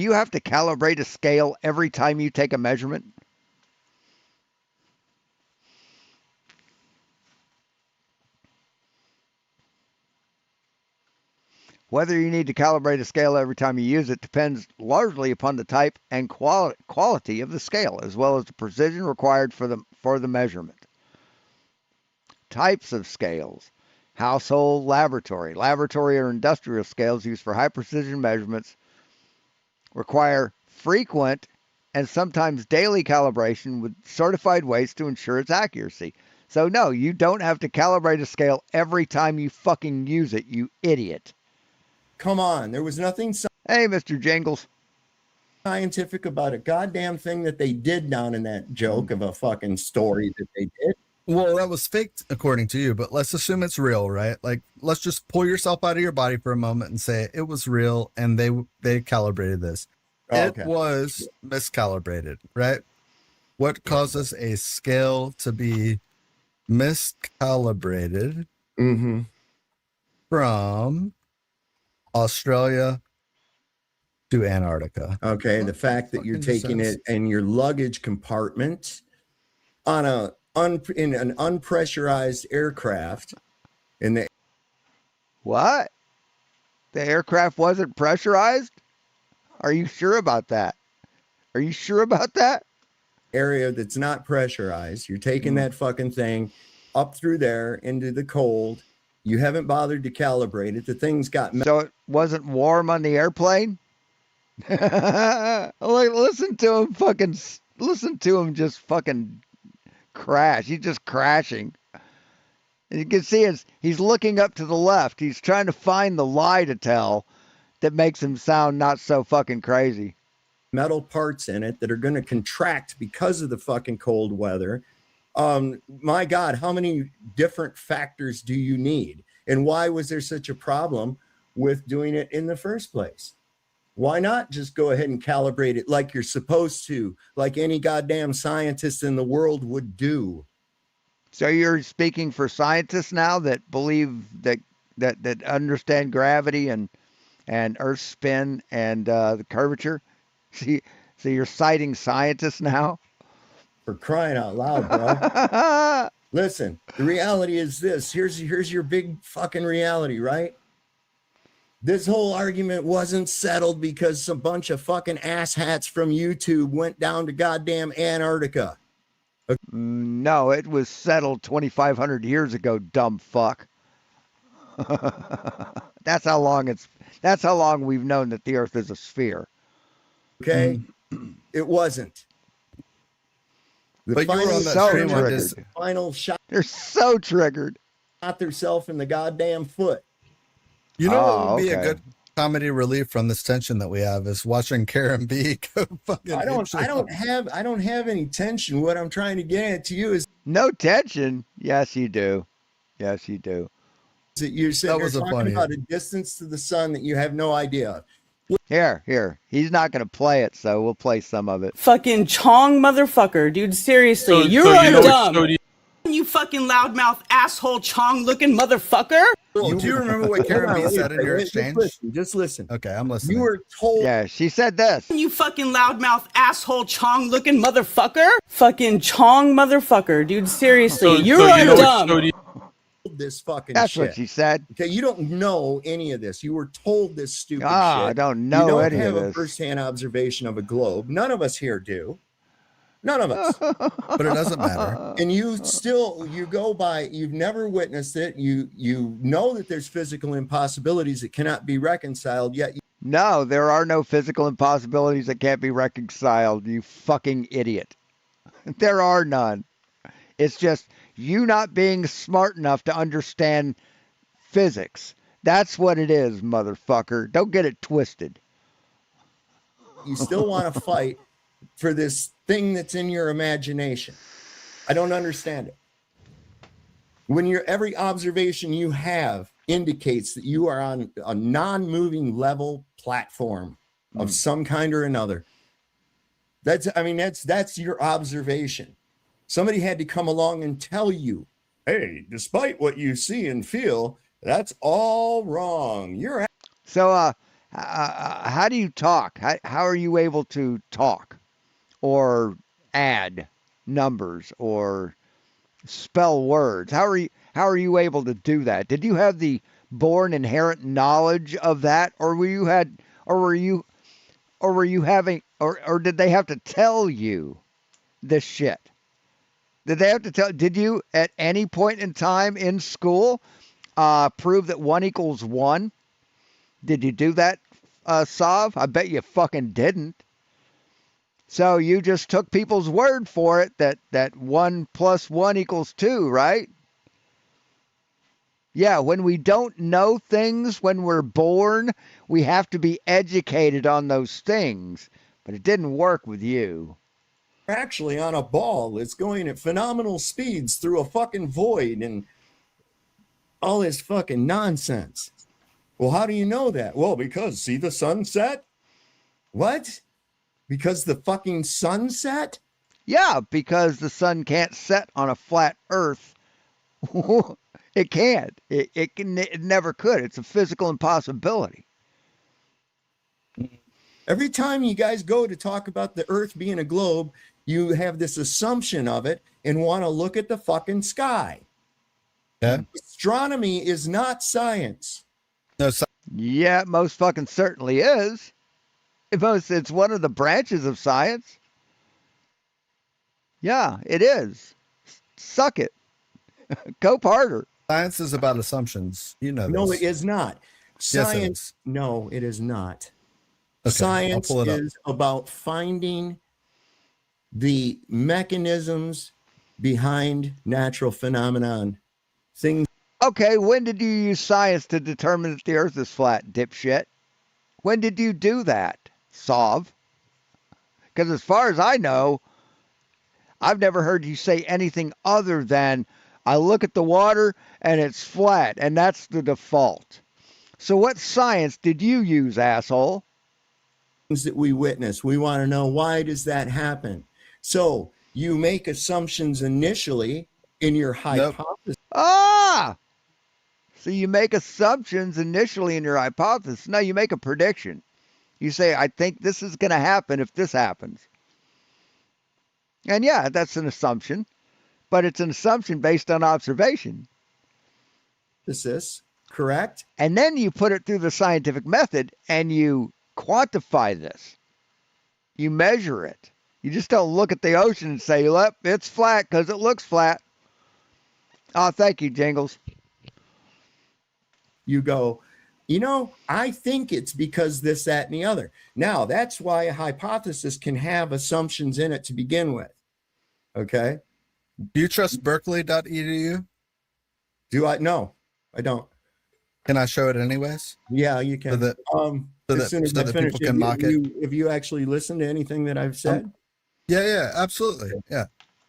you have to calibrate a scale every time you take a measurement? Whether you need to calibrate a scale every time you use it depends largely upon the type and quality of the scale, as well as the precision required for the measurement. Types of scales: household, laboratory or industrial scales used for high precision measurements require frequent and sometimes daily calibration with certified weights to ensure its accuracy. So no, you don't have to calibrate a scale every time you fucking use it, you idiot. Come on. There was nothing Hey, Mr. Jingles. scientific about a goddamn thing that they did down in that joke of a fucking story that they did. Well, that was faked according to you, but let's assume it's real, right? Like, let's just pull yourself out of your body for a moment and say it was real, and they calibrated this. Okay. It was miscalibrated, right? What causes a scale to be miscalibrated Mm-hmm. from Australia to Antarctica? Okay. The fact that you're Fucking taking sense. it in your luggage compartment on in an unpressurized aircraft in the What? The aircraft wasn't pressurized? Are you sure about that? Are you sure about that? area that's not pressurized. You're taking that fucking thing up through there into the cold. You haven't bothered to calibrate it. The thing's got So it wasn't warm on the airplane? Listen to him just fucking crash. He's just crashing. And you can see he's looking up to the left. He's trying to find the lie to tell that makes him sound not so fucking crazy. metal parts in it that are going to contract because of the fucking cold weather. My God, how many different factors do you need? And why was there such a problem with doing it in the first place? Why not just go ahead and calibrate it like you're supposed to, like any goddamn scientist in the world would do? So you're speaking for scientists now that believe that understand gravity and Earth's spin and the curvature? See, so you're citing scientists now? For crying out loud, bro. Listen, the reality is this. Here's your big fucking reality, right? This whole argument wasn't settled because some bunch of fucking asshats from YouTube went down to goddamn Antarctica. No, it was settled 2,500 years ago, dumb fuck. That's how long we've known that the Earth is a sphere. Okay? It wasn't. The But you were final on that so stream on triggered. this. final shot They're so triggered. themselves in the goddamn foot. You know what would be a okay. good comedy relief from this tension that we have is watching Karen B go fucking. I don't have any tension. What I'm trying to get at to you is No tension. Yes, you do. Yes, you do. that you're sitting That there was a talking funny- about a distance to the sun that you have no idea of. Here. He's not going to play it, so we'll play some of it. Fucking Chong motherfucker, dude. Seriously, you're dumb. You fucking loudmouth asshole Chong looking motherfucker. Do you remember what Karen B said in your exchange? Just listen. Okay, I'm listening. You were told. Yeah, she said this. You fucking loudmouth asshole Chong looking motherfucker. Fucking Chong motherfucker, dude. Seriously, you're dumb. This fucking That's shit. what she said. Okay, you don't know any of this. You were told this stupid shit. I don't know you don't any of have a this. first-hand observation of a globe. None of us here do. None of us. But it doesn't matter. And you go by, you've never witnessed it. You know that there's physical impossibilities that cannot be reconciled, yet No, there are no physical impossibilities that can't be reconciled, you fucking idiot. There are none. It's just you not being smart enough to understand physics. That's what it is, motherfucker. Don't get it twisted. you still want to fight for this thing that's in your imagination. I don't understand it. When every observation you have indicates that you are on a non-moving level platform of some kind or another. That's your observation. Somebody had to come along and tell you, hey, despite what you see and feel, that's all wrong. So, how do you talk? How are you able to talk or add numbers or spell words? How are you able to do that? Did you have the born inherent knowledge of that, or did they have to tell you this shit? Did you at any point in time in school prove that 1 = 1? Did you do that, Sav? I bet you fucking didn't. So you just took people's word for it that 1 + 1 = 2, right? Yeah, when we don't know things when we're born, we have to be educated on those things. But it didn't work with you. Actually on a ball that's going at phenomenal speeds through a fucking void and all this fucking nonsense. Well, how do you know that? Well, because see the sunset? What? Because the fucking sunset? Yeah, because the sun can't set on a flat earth. It can't. It never could. It's a physical impossibility. Every time you guys go to talk about the earth being a globe, you have this assumption of it and want to look at the fucking sky. Yeah. Astronomy is not science. No, Yeah, most fucking certainly is. It's one of the branches of science. Yeah, it is. Suck it. Go harder. science is about assumptions. You know this. No, it is not. Yes, it Science, is. no, it is not. Okay, I'll Science pull it up. is about finding the mechanisms behind natural phenomenon. Things. Okay, when did you use science to determine that the earth is flat, dipshit? When did you do that, Sov? Because as far as I know, I've never heard you say anything other than, I look at the water and it's flat, and that's the default. So what science did you use, asshole? That we witness. We want to know, why does that happen? So you make assumptions initially in your hypothesis. Ah! So you make assumptions initially in your hypothesis. No, you make a prediction. You say, I think this is going to happen if this happens. And yeah, that's an assumption. But it's an assumption based on observation. correct? And then you put it through the scientific method and you quantify this. You measure it. You just don't look at the ocean and say, "Yep, it's flat because it looks flat." Oh, thank you, Jingles. You go, I think it's because this, that, and the other. Now, that's why a hypothesis can have assumptions in it to begin with. Okay. Do you trust Berkeley.edu? Do I? No, I don't. Can I show it anyways? Yeah, you can. As soon as I finish, people can mock it. If you actually listen to anything that I've said. Yeah, absolutely. Yeah.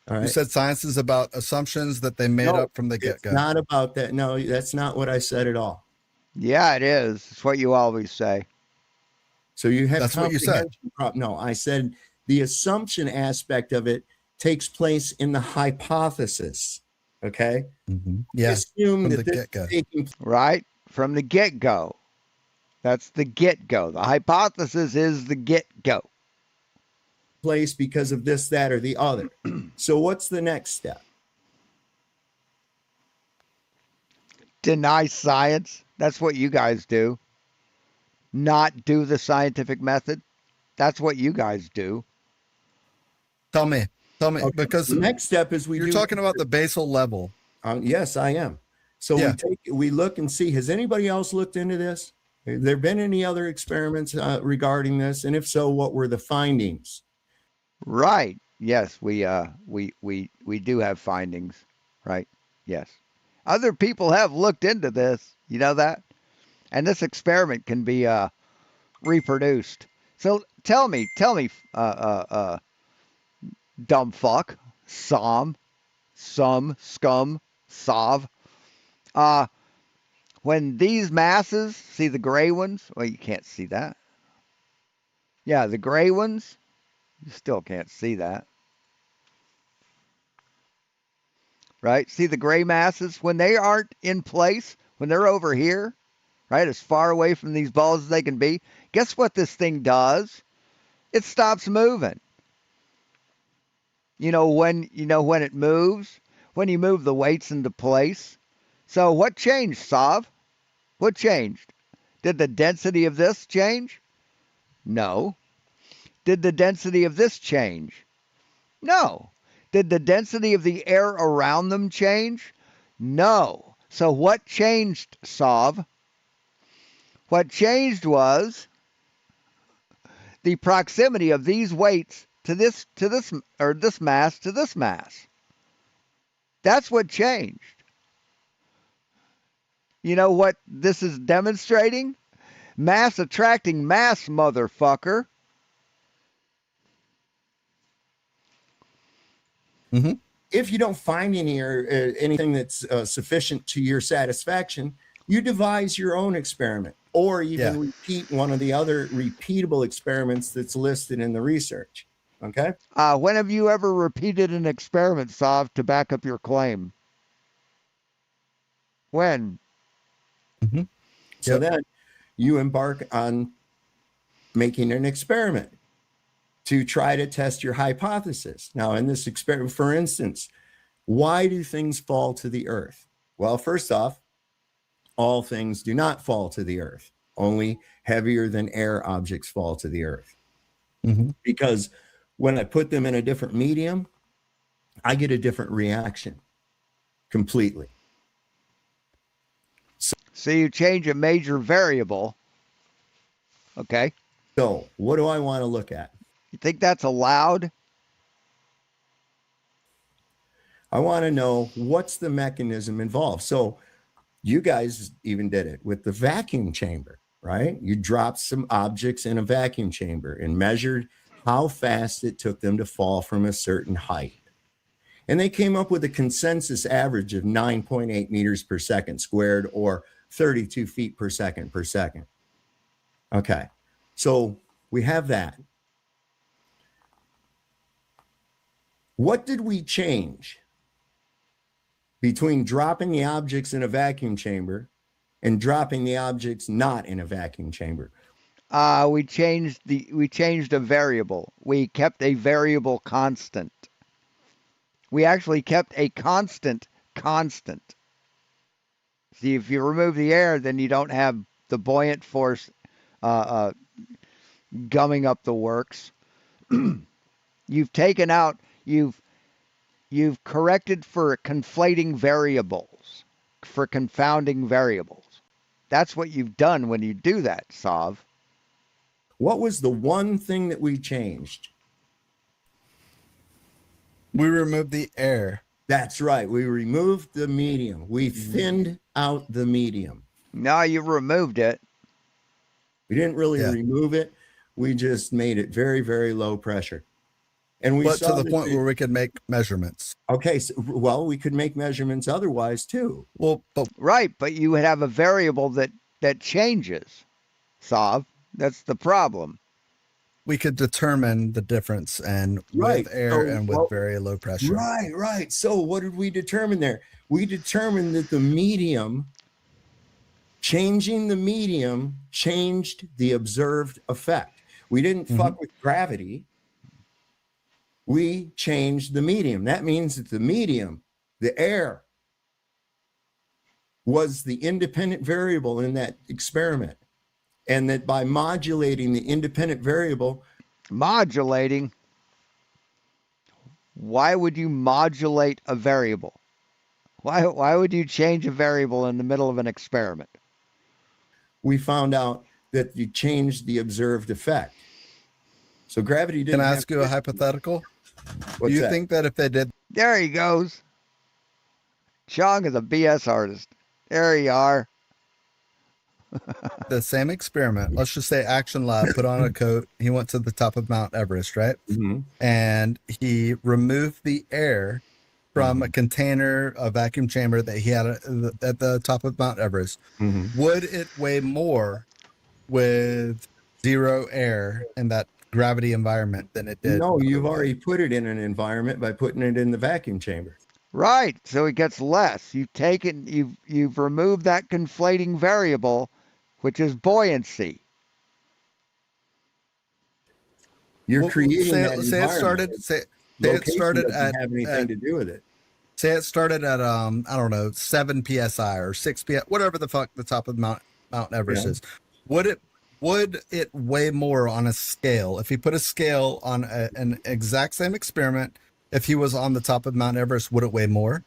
All right. You said science is about assumptions that they made up from the get-go. It's not about that. No, that's not what I said at all. Yeah, it is. It's what you always say. So you have That's what you said. No, I said the assumption aspect of it takes place in the hypothesis. Okay. Mm-hmm. Yeah. Assume from that the this get-go. is taking Right? From the get-go. That's the get-go. The hypothesis is the get-go. place because of this, that, or the other. So what's the next step? Deny science. That's what you guys do. Not do the scientific method. That's what you guys do. Tell me, Okay. because The next step is you're talking about the basal level. Yes, I am. So Yeah. we look and see, has anybody else looked into this? Have there been any other experiments regarding this? And if so, what were the findings? Right. Yes, we do have findings. Right. Yes. Other people have looked into this. You know that? And this experiment can be reproduced. So tell me, dumb fuck, scum, sov. When these masses, see the gray ones? Well, you can't see that. Yeah, the gray ones, you still can't see that. Right? See the gray masses? When they aren't in place, when they're over here, right, as far away from these balls as they can be, guess what this thing does? It stops moving. You know when it moves? When you move the weights into place. So what changed, Sav? What changed? Did the density of this change? No. Did the density of this change? No. Did the density of the air around them change? No. So what changed, Sav? What changed was the proximity of these weights to this or this mass to this mass. That's what changed. You know what this is demonstrating? Mass attracting mass, motherfucker. Mm-hmm. If you don't find any or anything that's sufficient to your satisfaction, you devise your own experiment or even repeat one of the other repeatable experiments that's listed in the research. Okay. When have you ever repeated an experiment, Sav, to back up your claim? When? Mm-hmm. So then you embark on making an experiment to try to test your hypothesis. Now, in this experiment, for instance, why do things fall to the earth? Well, first off, all things do not fall to the earth. Only heavier than air objects fall to the earth. Mm-hmm. Because when I put them in a different medium, I get a different reaction completely. So you change a major variable. Okay. So what do I want to look at? You think that's allowed? I want to know what's the mechanism involved. So you guys even did it with the vacuum chamber, right? You dropped some objects in a vacuum chamber and measured how fast it took them to fall from a certain height. And they came up with a consensus average of 9.8 meters per second squared, or 32 feet per second per second. Okay, so we have that. What did we change between dropping the objects in a vacuum chamber and dropping the objects not in a vacuum chamber? We changed a variable. We kept a variable constant. We actually kept a constant. See, if you remove the air, then you don't have the buoyant force gumming up the works. You've taken out, you've corrected for conflating variables, for confounding variables. That's what you've done when you do that, Sav. What was the one thing that we changed? We removed the air. That's right. We removed the medium. We thinned out the medium. No, you removed it. We didn't really remove it. We just made it very, very low pressure. And we But saw to the point where we could make measurements. Okay, so, well, we could make measurements otherwise too. Well, but right, but you would have a variable that changes, Sav. That's the problem. We could determine the difference and with air and with very low pressure. Right. So what did we determine there? We determined that the medium, changing the medium, changed the observed effect. We didn't fuck with gravity. We changed the medium. That means that the medium, the air, was the independent variable in that experiment. And that by modulating the independent variable. Modulating? Why would you modulate a variable? Why would you change a variable in the middle of an experiment? We found out that you changed the observed effect. So gravity didn't. Can I ask you a hypothetical? What's Do you that? think that if they did... There he goes. Chong is a BS artist. There you are. The same experiment, let's just say Action Lab put on a coat, he went to the top of Mount Everest, right? And he removed the air from a container, a vacuum chamber that he had at the top of Mount Everest. Would it weigh more with zero air in that gravity environment than it did? No, you've already put it in an environment by putting it in the vacuum chamber. Right, so it gets less. You've removed that conflating variable, which is buoyancy. You're creating that it environment. say it started doesn't at have anything to do with it. Say it started at I don't know, 7 psi or 6 psi, whatever the fuck the top of Mount Everest is. Would it weigh more on a scale if he put a scale on an exact same experiment? If he was on the top of Mount Everest, would it weigh more?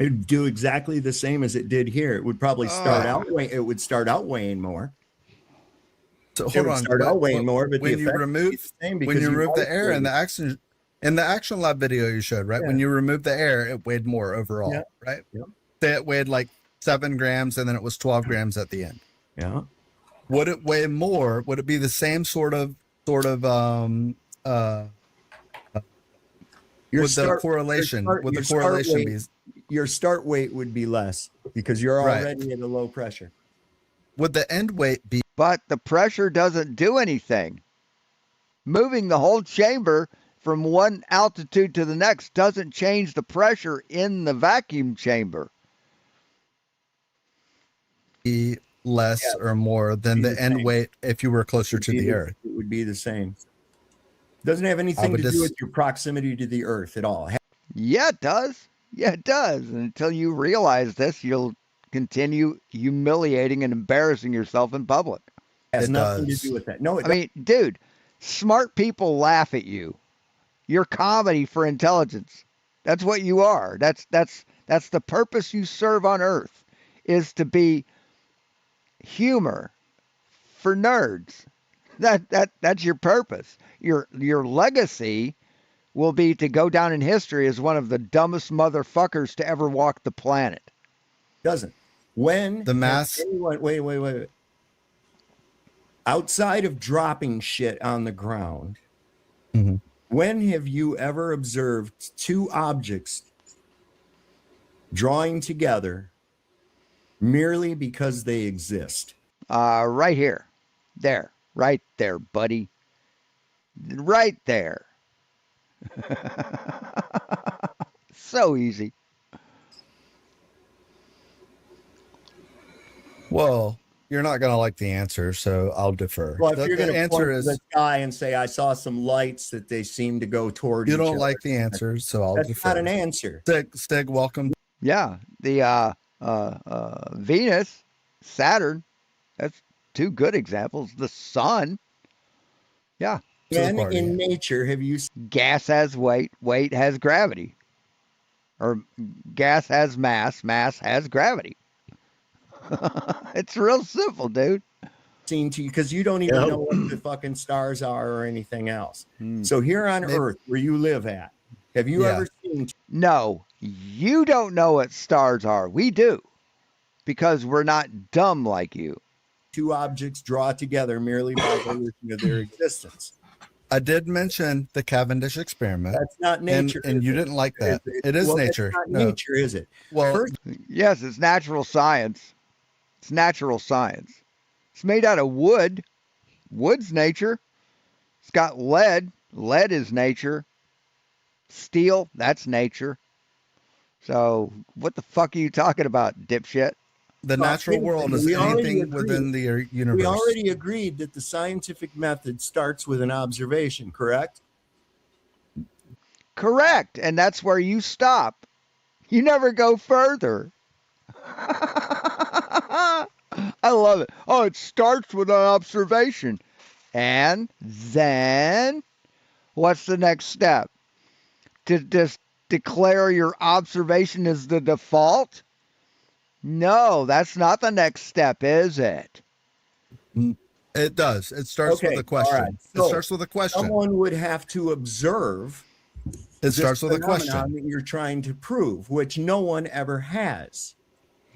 It would do exactly the same as it did here. It would probably start out weighing more. So hold on. Start out weighing more, but when you remove the air in the action lab video you showed, right? When you remove the air, it weighed more overall, right? Say it weighed like 7 grams, and then it was 12 grams at the end. Yeah. Would it weigh more? Would it be the same sort of correlation? Would the correlation be? Your start weight would be less because you're already at a low pressure. Would the end weight be? But the pressure doesn't do anything. Moving the whole chamber from one altitude to the next doesn't change the pressure in the vacuum chamber. Be less or more than the end weight if you were closer to the Earth. It would be the same. Doesn't have anything to do with your proximity to the Earth at all. Yeah, it does. Yeah, it does. And until you realize this, you'll continue humiliating and embarrassing yourself in public. It has nothing to do with that. No, I mean, dude, smart people laugh at you. You're comedy for intelligence. That's what you are. That's the purpose you serve on Earth, is to be humor for nerds. That's your purpose. Your legacy will be to go down in history as one of the dumbest motherfuckers to ever walk the planet. Doesn't. When the mass wait. Outside of dropping shit on the ground, when have you ever observed two objects drawing together merely because they exist? Right here. There. Right there, buddy. Right there. So easy. Well, you're not going to like the answer, so I'll defer. Well, if you're going to point to the sky and say, I saw some lights that they seem to go toward you each don't other. like the answer, so I'll defer. That's not an answer. Stig, welcome. Yeah, the Venus, Saturn. That's two good examples. The sun. Yeah. And in nature, have you Gas has weight, weight has gravity. Or gas has mass, mass has gravity. It's real simple, dude. seen to you? Because you don't even know what the fucking stars are or anything else. So here on Earth, where you live at, have you ever seen? No, you don't know what stars are. We do. Because we're not dumb like you. Two objects draw together merely by virtue of their existence. I did mention the Cavendish experiment. That's not nature. And you didn't like that. It is nature. That's not nature, is it? Well, yes, it's natural science. It's natural science. It's made out of wood. Wood's nature. It's got lead. Lead is nature. Steel, that's nature. So what the fuck are you talking about, dipshit? The natural world is anything within the universe. We already agreed that the scientific method starts with an observation, correct? Correct. And that's where you stop. You never go further. I love it. Oh, it starts with an observation. And then what's the next step? To just declare your observation as the default? No, that's not the next step, is it? It does. It starts with a question. Right. So it starts with a question. Someone would have to observe. It starts with a question that you're trying to prove, which no one ever has.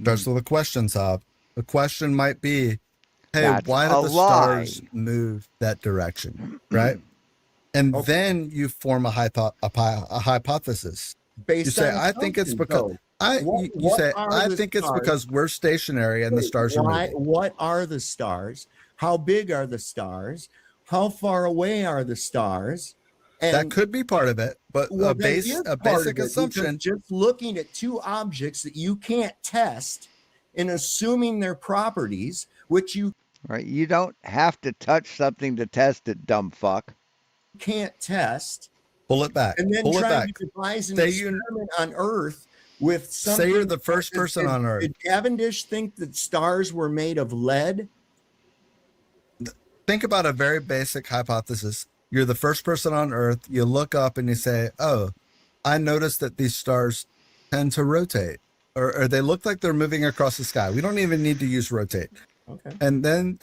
Starts with a question, Saab. The question might be, hey, that's why do the stars move that direction? Right? And then you form a hypothesis. Based you say, I think it's because I think it's because we're stationary and the stars are moving. What are the stars? How big are the stars? How far away are the stars? And that could be part of it, but a basic assumption. Just looking at two objects that you can't test and assuming their properties, which you you don't have to touch something to test it, dumb fuck. Can't test. Pull it back. And then pull try it back. to devise an experiment on Earth with something. Say you're the first person on Earth. Did Cavendish think that stars were made of lead? Think about a very basic hypothesis. You're the first person on Earth. You look up and you say, oh, I noticed that these stars tend to rotate or they look like they're moving across the sky. We don't even need to use rotate. Okay. And then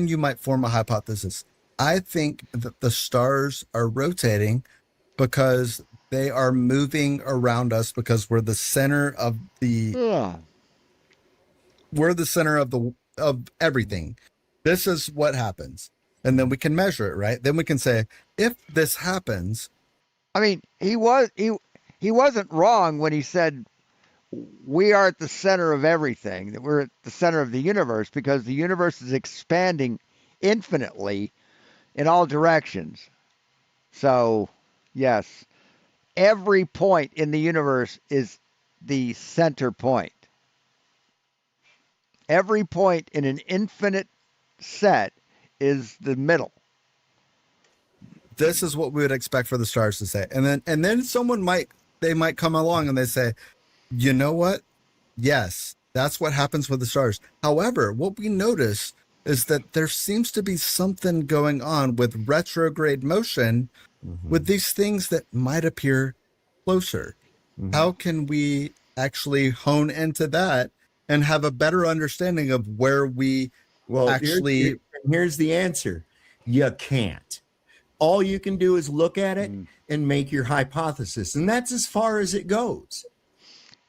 you might form a hypothesis. I think that the stars are rotating because they are moving around us because we're the center of of everything. This is what happens. And then we can measure it, right? Then we can say, if this happens. I mean, he wasn't wrong when he said we are at the center of everything, that we're at the center of the universe, because the universe is expanding infinitely in all directions. So, yes, every point in the universe is the center point. Every point in an infinite set is the middle. This is what we would expect for the stars to say. And then someone might come along and they say, you know what? Yes, that's what happens with the stars. However, what we notice is that there seems to be something going on with retrograde motion with these things that might appear closer. How can we actually hone into that and have a better understanding of where we actually... Here's the answer. You can't. All you can do is look at it and make your hypothesis. And that's as far as it goes.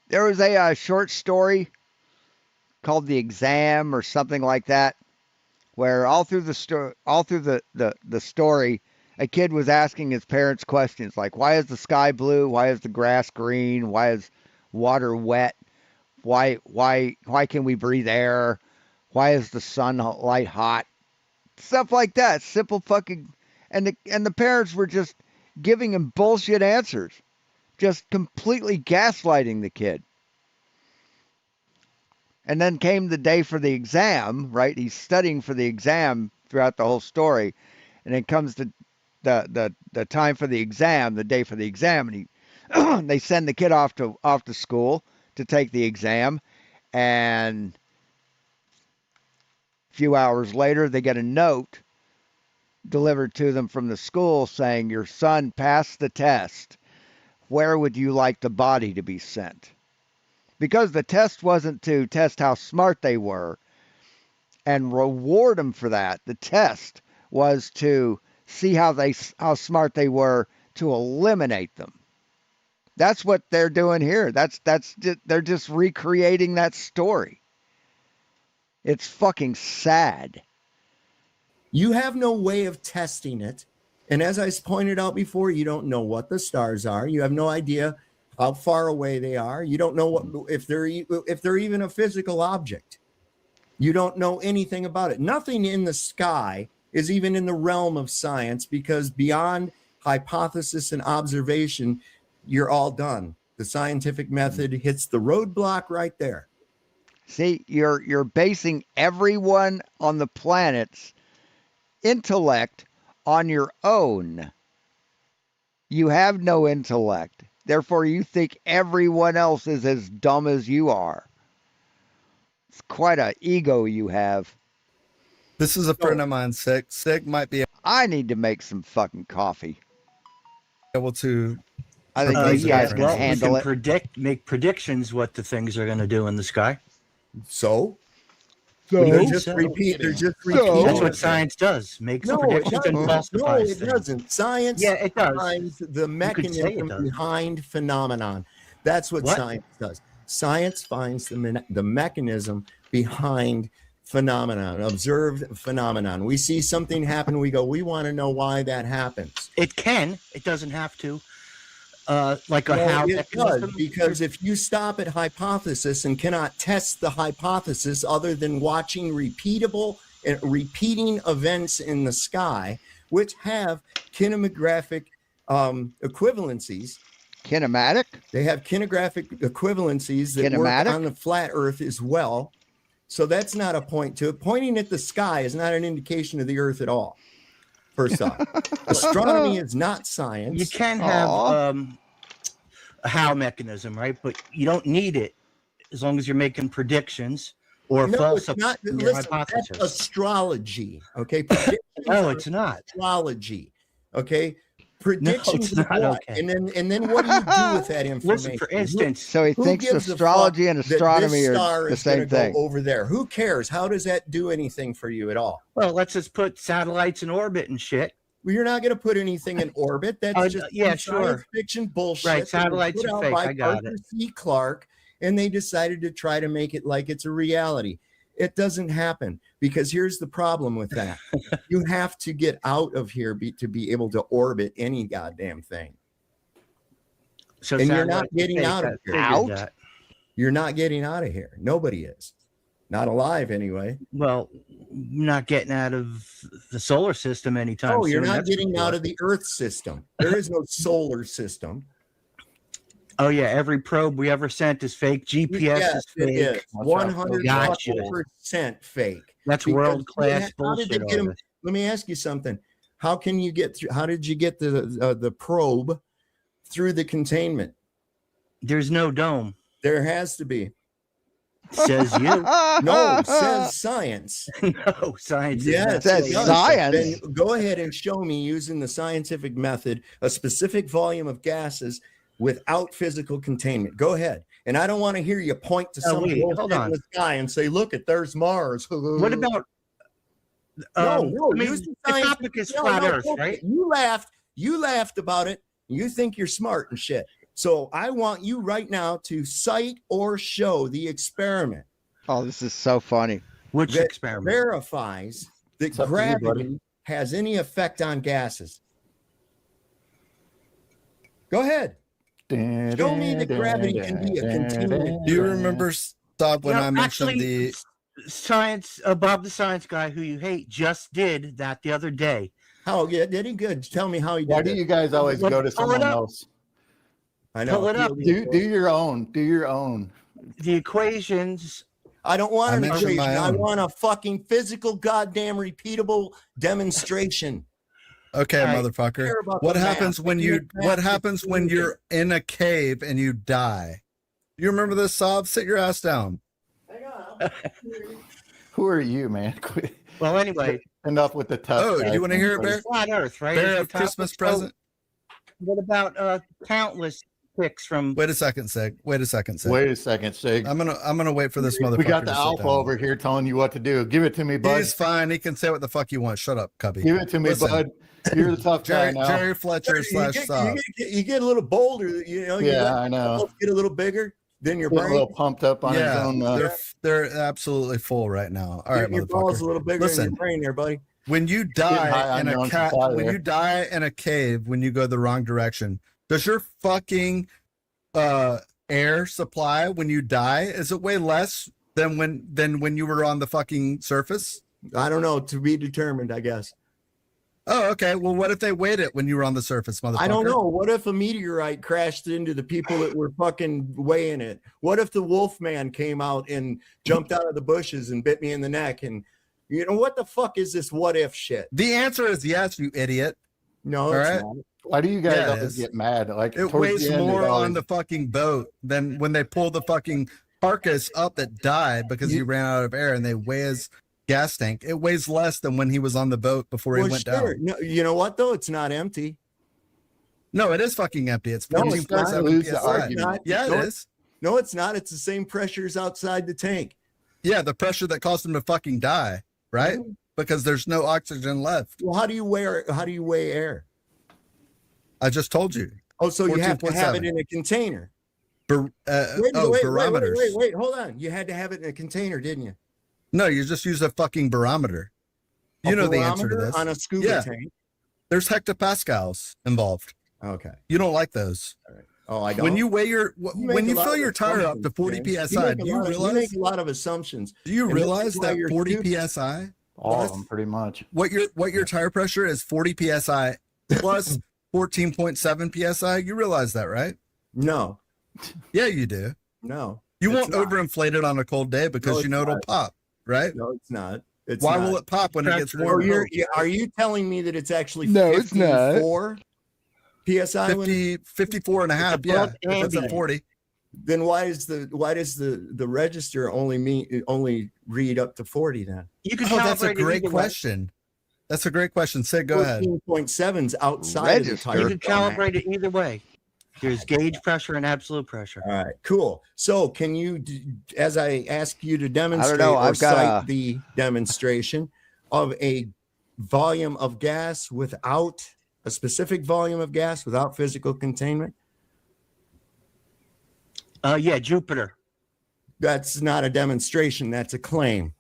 There was a short story called The Exam or something like that, where all through the story, a kid was asking his parents questions like, why is the sky blue? Why is the grass green? Why is water wet? Why can we breathe air? Why is the sunlight hot? Stuff like that. Simple fucking... And the parents were just giving him bullshit answers. Just completely gaslighting the kid. And then came the day for the exam, right? He's studying for the exam throughout the whole story. And then comes the time for the exam, the day for the exam, and they send the kid off to school. to take the exam, and a few hours later, they get a note delivered to them from the school saying, your son passed the test. Where would you like the body to be sent? Because the test wasn't to test how smart they were and reward them for that. The test was to see how smart they were to eliminate them. That's what they're doing here. They're just recreating that story. It's fucking sad. You have no way of testing it. And as I pointed out before, you don't know what the stars are. You have no idea how far away they are. You don't know if they're even a physical object. You don't know anything about it. Nothing in the sky is even in the realm of science, because beyond hypothesis and observation, you're all done. The scientific method hits the roadblock right there. See, you're basing everyone on the planet's intellect on your own. You have no intellect. Therefore, you think everyone else is as dumb as you are. It's quite an ego you have. This is a friend of mine, Sig. Sig might be I need to make some fucking coffee. able to. I think you guys can handle it. Make predictions what the things are going to do in the sky. So They're just repeat. They're just repeating. That's what science does. Makes predictions and falsifies things. No, it doesn't. Science finds the mechanism behind phenomenon. That's what science does. Science finds the mechanism behind phenomenon, observed phenomenon. We see something happen, we go, we want to know why that happens. It can. It doesn't have to. It does, because if you stop at hypothesis and cannot test the hypothesis other than watching repeating events in the sky, which have kinematographic equivalencies. Kinematic? They have kinographic equivalencies that work on the flat Earth as well. So that's not a point to it. Pointing at the sky is not an indication of the Earth at all. First off, astronomy is not science. You can have a how mechanism, right? But you don't need it as long as you're making predictions or falsifying your hypothesis. That's astrology, okay? No, it's not. Astrology, okay? Predictions, no, it's not okay. And then what do you do with that information? Listen, for instance, so he thinks astrology and astronomy are the same thing. Go over there, who cares? How does that do anything for you at all? Well, let's just put satellites in orbit and shit. Well, you're not going to put anything in orbit. That's just science fiction bullshit. Right, satellites are fake. I got it. C. Clarke, and they decided to try to make it like it's a reality. It doesn't happen, because here's the problem with that. You have to get out of here to be able to orbit any goddamn thing. So and you're not getting out of here. You're not getting out of here. Nobody is. Not alive anyway. Well, not getting out of the solar system anytime soon. Oh, you're not getting out of the Earth system. There is no solar system. Oh yeah, every probe we ever sent is fake. GPS is fake. It is 100% fake. That's world class bullshit. Let me ask you something. How can you get through? How did you get the probe through the containment? There's no dome. There has to be. Says you. No, says science. No, science. Yeah, it says science. Then go ahead and show me, using the scientific method, a specific volume of gases without physical containment. Go ahead. And I don't want to hear you point to something in the sky and say, look, there's Mars. What about the topic is flat Earth, right? You laughed about it. You think you're smart and shit. So I want you right now to cite or show the experiment. Oh, this is so funny. Which experiment verifies that gravity has any effect on gases? Go ahead. Show me that gravity can be a continuum. Do you remember, Stop, when I mentioned the science? Bob, the science guy who you hate, just did that the other day. How did he? Good. Tell me how he did. Why do you guys always go to someone else? I know. Pull it up. Do your own. Do your own. The equations. I don't want an equation. I want a fucking physical, goddamn, repeatable demonstration. Okay, motherfucker. What happens when you're in a cave and you die? You remember this, Sob? Sit your ass down. Hang on. Who are you, man? Quit. Well, anyway. Enough with the tough. Oh, you want to hear it, Bear? Flat Earth, right? Bear, of Christmas present. What about countless pics from? Wait a second, Sig. Wait a second, Sig. I'm gonna wait for this motherfucker. We got the to sit alpha down. over here telling you what to do. Give it to me, bud. He's fine. He can say what the fuck you want. Shut up, Cubby. Give it to me, Listen. bud. You're the tough guy now. Jerry Fletcher / Sob. You get a little bolder, you know. Yeah, I know. Get a little bigger. Then your Get brain. a little pumped up on his own. They're absolutely full right now. All right, your balls a little bigger Listen, in your brain there, buddy. When you die in a cave, when you go the wrong direction, does your fucking air supply when you die, is it way less than when you were on the fucking surface? I don't know, to be determined, I guess. Oh, okay. Well, what if they weighed it when you were on the surface, motherfucker? I don't know. What if a meteorite crashed into the people that were fucking weighing it? What if the Wolfman came out and jumped out of the bushes and bit me in the neck? And you know, what the fuck is this what if shit? The answer is yes, you idiot. No, all it's right. not. Why do you guys always get mad? Like it weighs more on the fucking boat than when they pull the fucking carcass up that died because he ran out of air, and they weigh his gas tank. It weighs less than when he was on the boat before he went down. No, you know what though? It's not empty. No, it is fucking empty. It's No, it's not. 14.7 PSI. PSI. Yeah, No, it is. No, it's not. It's the same pressures outside the tank. Yeah, the pressure that caused him to fucking die, right? Because there's no oxygen left. Well, how do you weigh air? I just told you. Oh, so you have to have it in a container. Barometers. Wait, hold on. You had to have it in a container, didn't you? No, you just use a fucking barometer. You know the answer to this. On a scuba tank. There's hectopascals involved. Okay. You don't like those. All right. Oh, I don't. When you weigh when you fill your tire up to 40 psi, do you realize? You make a lot of assumptions. Do you realize that 40 psi? All of them, pretty much. What your tire pressure is 40 psi plus 14.7 psi. You realize that, right? No. Yeah, you do. No. You won't overinflate it on a cold day because you know it'll pop, right? No, it's not. Why will it pop when it gets warm? Are you telling me that it's actually 54 psi? 54 and a half. Yeah, if it's at 40. Then why does the register only read up to 40 then? You can that's a great question. That's a great question. Sid, go ahead. 14.7's outside of the tire. You can calibrate it either way. There's gauge pressure and absolute pressure. All right, cool. So can you, as I ask you to demonstrate the demonstration of a volume of gas without a specific volume of gas without physical containment? Yeah, Jupiter. That's not a demonstration. That's a claim.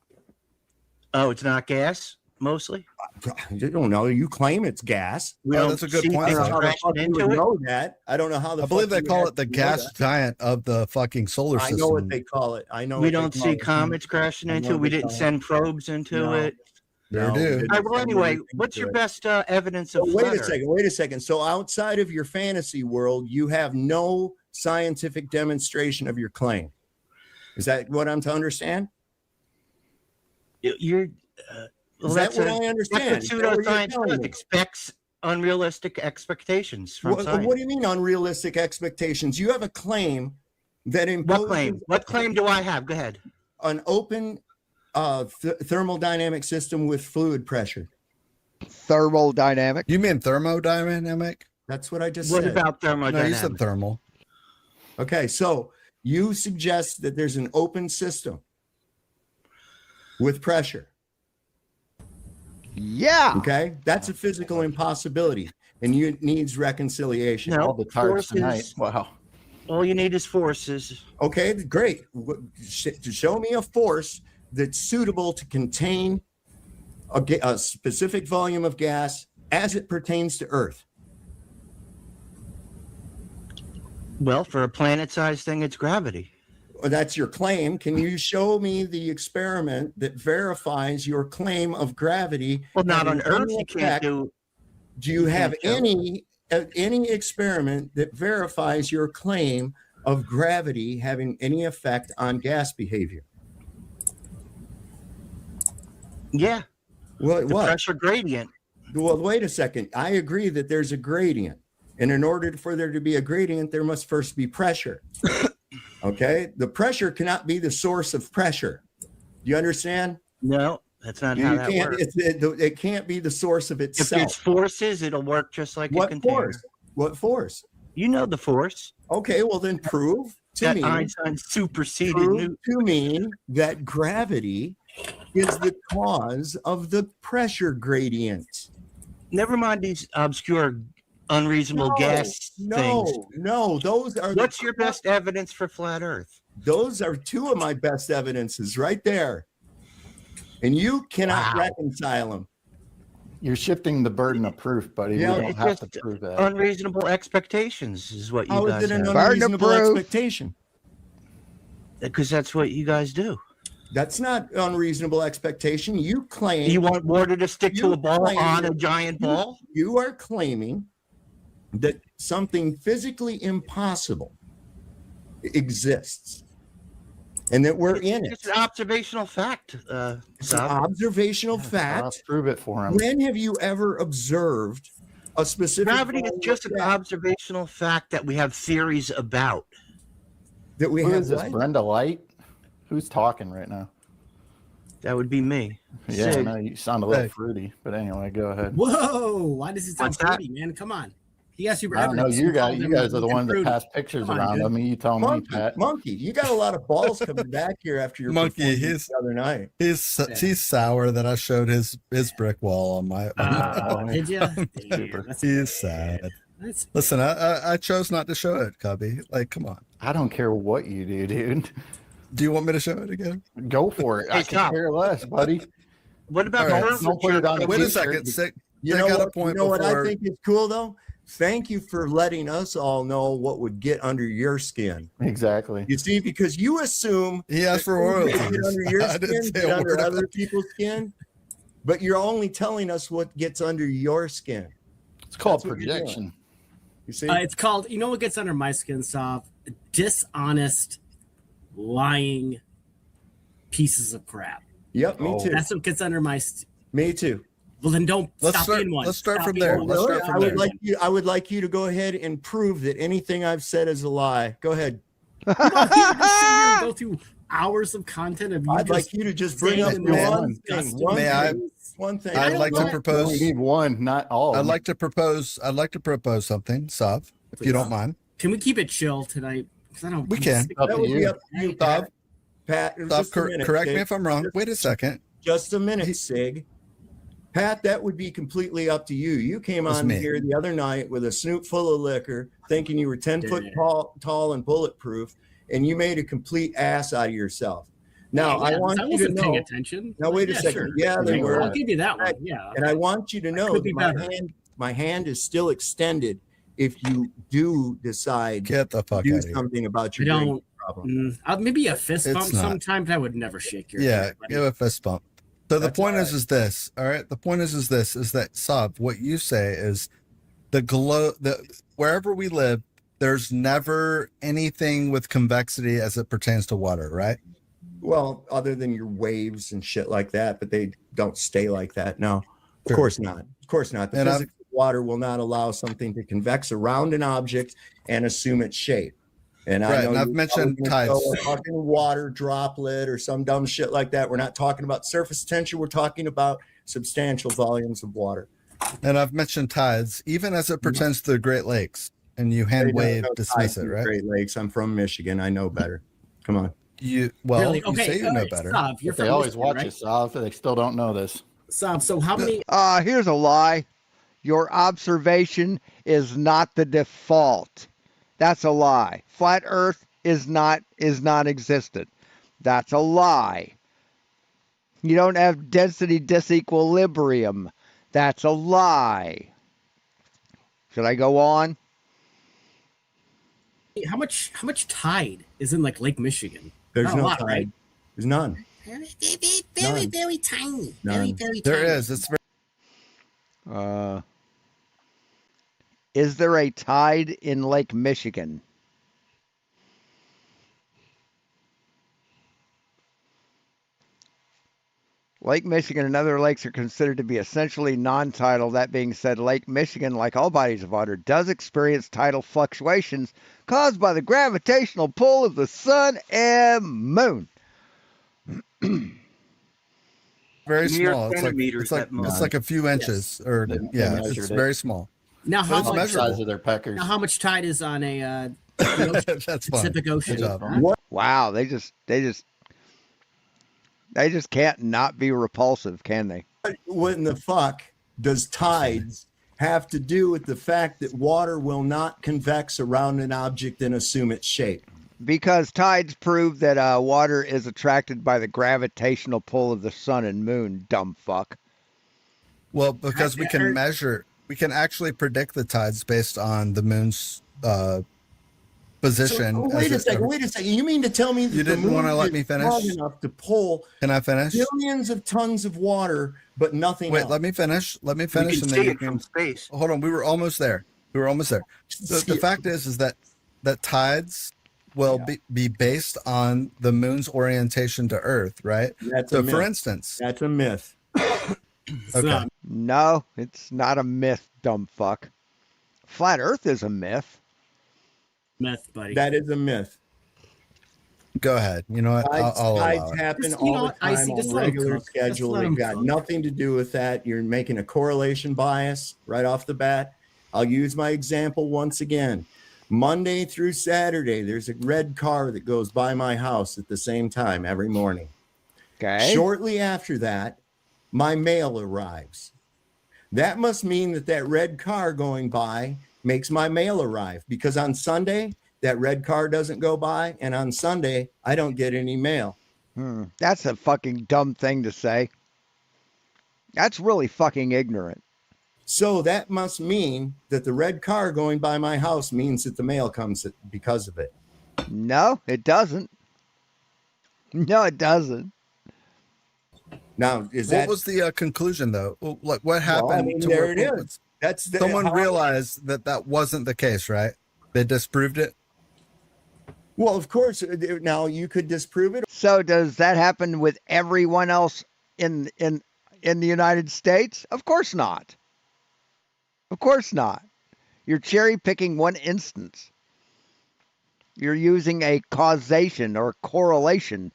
Oh, it's not gas mostly? I don't know. You claim it's gas. That's a good point. I don't know how the fuck you would know that. I don't know how the I believe they call it the gas giant of the fucking solar system. I know what they call it. I know. We don't see comets crashing into it. We didn't send probes into it. They do. Well, anyway, what's your best evidence of Wait a second. So outside of your fantasy world, you have no scientific demonstration of your claim. Is that what I'm to understand? You're is that what I understand? That's what pseudoscience expects unrealistic expectations from science. What do you mean unrealistic expectations? You have a claim that imposes... What claim do I have? Go ahead. An open thermodynamic system with fluid pressure. Thermodynamic? You mean thermodynamic? That's what I just said. What about thermodynamic? No, you said thermal. Okay, so you suggest that there's an open system with pressure. Yeah. Okay, that's a physical impossibility, and it needs reconciliation. No, All the cards tonight. Wow. All you need is forces. Okay, great. Show me a force that's suitable to contain a specific volume of gas as it pertains to Earth. Well, for a planet-sized thing, it's gravity. Well, that's your claim. Can you show me the experiment that verifies your claim of gravity? Well, not on Earth. You can't do. Do you have any experiment that verifies your claim of gravity having any effect on gas behavior? Yeah. What? Pressure gradient. Well, wait a second. I agree that there's a gradient. And in order for there to be a gradient, there must first be pressure. Okay, the pressure cannot be the source of pressure. Do you understand? No, that's not how that works. It can't be the source of If itself. it's forces, it'll work just like a What container. force? What force? You know the force. Okay, well then prove to That me. Einstein superseded Prove Newton. to me that gravity is the cause of the pressure gradient. Never mind these obscure, unreasonable guess things. No, those are. What's your best evidence for flat Earth? Those are two of my best evidences right there, and you cannot reconcile them. You're shifting the burden of proof, buddy. Yeah, we don't It's have just to prove that. unreasonable expectations is what you How guys is it an have. unreasonable proof. expectation? Because that's what you guys do. That's not unreasonable expectation. You claim You want water to stick to You a ball claim on a that giant ball? you are claiming that something physically impossible exists, and that we're in it. It's an observational fact. It's an Sal. observational I'll fact. prove it for him. When have you ever observed a specific Gravity is ball just an like that observational fact that we have theories about. that we Who have? is this, what? Brenda Light? Who's talking right now? That would be me. Yeah, Sig. no, you sound a little Hey. fruity, but anyway, go ahead. Whoa! Why does it sound What's that? pretty, man? Come on. He asked you for I don't know. evidence. You called guys, him you guys are the looking ones that fruity. pass pictures Come on, around dude. of me. You tell me, Monkey, Pat. monkey, you got a lot of balls coming back here after your Monkey, performance he's- the other night. He's sour that I showed his brick wall on my. Did you? He's sad. That's Listen, I chose not to show it, Cubby. Like, come on. I don't care what you do, dude. Do you want me to show it again? Go for it. Hey, I can stop. care less, buddy. What about All right, curvature? don't put it on the Wait a t-shirt. second. Sick. You They know got a what? point You know what I before- think is cool though? Thank you for letting us all know what would get under your skin. Exactly. You see, because you assume He asked for that things that royalties. get under your I didn't skin, say get a under word other about- people's skin, but you're only telling us what gets under your skin. It's called That's what you're doing. projection. You see? it's called. You know what gets under my skin, Sav? Dishonest, lying pieces of crap. Yep, me too. That's what gets under my. Me too. Well, then don't Let's stop start- being one. let's start Stop from being there. one. Let's Really? start from I would there. like you. I would like you to go ahead and prove that anything I've said is a lie. Go ahead. You want me to just sit here and go through hours of content of you I'd just like you to just bring up saying Man, one thing. disgusting One May I- thing. One thing. I'd like to want- We propose. need one, not all. I'd like to propose something, Sav, if you don't mind. Can we keep it chill tonight? 'Cause I don't. We can. Up That to would be you. up to you, Hey, Pat. Pat, Sav, just a minute, correct me Sig. if I'm wrong. Wait a second. Just a minute, Sig. Pat, that would be completely up to you. You came That's on me. here the other night with a snoot full of liquor, thinking you were 10 foot tall and bulletproof, and you made a complete ass out of yourself. Now, I want you to wasn't paying know. attention. Now, wait a Yeah, second. sure. Yeah, they Okay, were. I'll give you that one. Yeah. And I want you to know could be that better. my hand is still extended if you do decide Get the to fuck do out of here. something about I your don't. drinking problem. Maybe a fist It's bump not. sometimes. I would never shake your Yeah, hand, buddy. give a fist bump. So the That's point all is this. All right. The point is this: is that Sav, what you say is the glow. The wherever we live, there's never anything with convexity as it pertains to water, right? Well, other than your waves and shit like that, but they don't stay like that. No, of Sure. course not. Of course not. The And physics of water will not allow something to convex around an object and assume its shape. And Right, I know and I've you're mentioned probably gonna tides. throw a fucking water droplet or some dumb shit like that. We're not talking about surface tension. We're talking about substantial volumes of water. And I've mentioned tides, even as it pertains to the Great Lakes, and you hand They don't wave know dismiss tides it, in the right? Great Lakes. I'm from Michigan. I know better. Come on. You well, Really? you Okay. say you know alright, better. Sav, you're If they from always Michigan, watch right? it, Sav. They still don't know this. Sav, so how many? Here's a lie. Your observation is not the default. That's a lie. Flat Earth is not existent. That's a lie. You don't have density disequilibrium. That's a lie. Should I go on? How much tide is in like Lake Michigan? There's Not a no lot, tide. right? There's none. Very, very tiny. None. Very There tiny. is. It's very Is there a tide in Lake Michigan? Lake Michigan and other lakes are considered to be essentially non-tidal. That being said, Lake Michigan, like all bodies of water, does experience tidal fluctuations caused by the gravitational pull of the sun and moon. Very Mere small. centimeters at It's most. like a few inches, or They yeah, measured it's it. very small. Now, But how it's much measurable. Size of their peckers. Now, how much tide is on a the ocean, That's fun. Pacific Ocean? Good job. Huh? Wow, they just can't not be repulsive, can they? What in the fuck does tides have to do with the fact that water will not convex around an object and assume its shape? Because tides prove that water is attracted by the gravitational pull of the sun and moon, dumb fuck. Well, because we can measure, we can actually predict the tides based on the moon's position. Wait a second. You mean to tell me that You didn't want to let me is strong finish? enough to pull Can I finish? billions of tons of water, but nothing Wait, else? let me finish. Let me You finish, can and see then you it can. from space. Hold on, we were almost there. The fact is that tides will be based on the moon's orientation to Earth, right? That's So, a for myth. instance, That's a myth. okay, No, it's not a myth, dumb fuck. Flat Earth is a myth. Myth, buddy. That is a myth. go ahead. You know what? Tides, I'll allow tides it. happen Just, you know all the what, Icy, time just on let 'em regular cook. Just schedule. let They've 'em got cook. nothing to do with that. You're making a correlation bias right off the bat. I'll use my example once again. Monday through Saturday, there's a red car that goes by my house at the same time every morning. Okay. Shortly after that, my mail arrives. That must mean that that red car going by makes my mail arrive, because on Sunday, that red car doesn't go by, and on Sunday, I don't get any mail. That's a fucking dumb thing to say. That's really fucking ignorant. So that must mean that the red car going by my house means that the mail comes because of it. No, it doesn't. No, it doesn't. Now, is What that was the conclusion, though? Well, like, what happened? Well, I mean, to there what- it what- is. That's the, Someone how- realized that that wasn't the case, right? They disproved it. Well, of course. Now you could disprove it. So does that happen with everyone else in the United States? Of course not. Of course not. You're cherry picking one instance. You're using a causation or correlation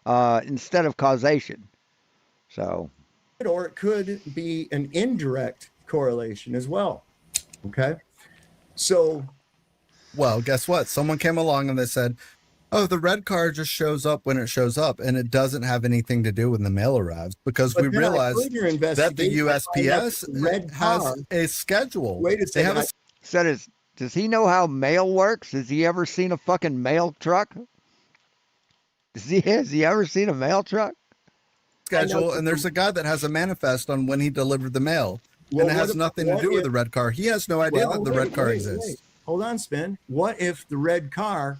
instead of causation. So, Or it could be an indirect correlation as well. Okay. So, Well, guess what? Someone came along and they said, "Oh, the red car just shows up when it shows up, and it doesn't have anything to do when the mail arrives." Because but we then I realized further that the investigated, I found out USPS that the red has car. a schedule. Wait a They have second. a so does he know how mail works? Has he ever seen a fucking mail truck? Has he ever seen a mail truck? schedule, and there's a guy that has a manifest on when he delivered the mail, Well, and it has what if- nothing to what do with if- the red car. He has no idea Well, that the wait, red car wait, exists. wait. Hold on, Spin. What if the red car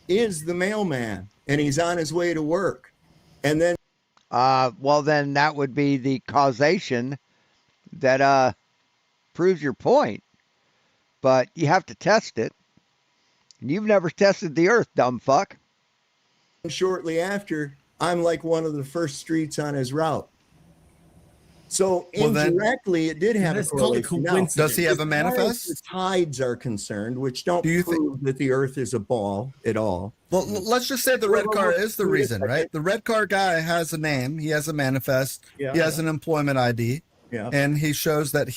is the mailman and he's on his way to work? And then Well, then that would be the causation that proves your point. But you have to test it. And you've never tested the Earth, dumb fuck. shortly after, I'm like one of the first streets on his route. So Well, then- indirectly, it did have a That's called a correlation. Now, coincidence. Does he have a as far as manifest? the tides are concerned, which don't Do you think- prove that the Earth is a ball at all. Well, let's just say the red Well, car well, is the wait a reason, second. right? The red car guy has a name. He has a manifest. Yeah, He has an employment ID. Yeah. And he shows that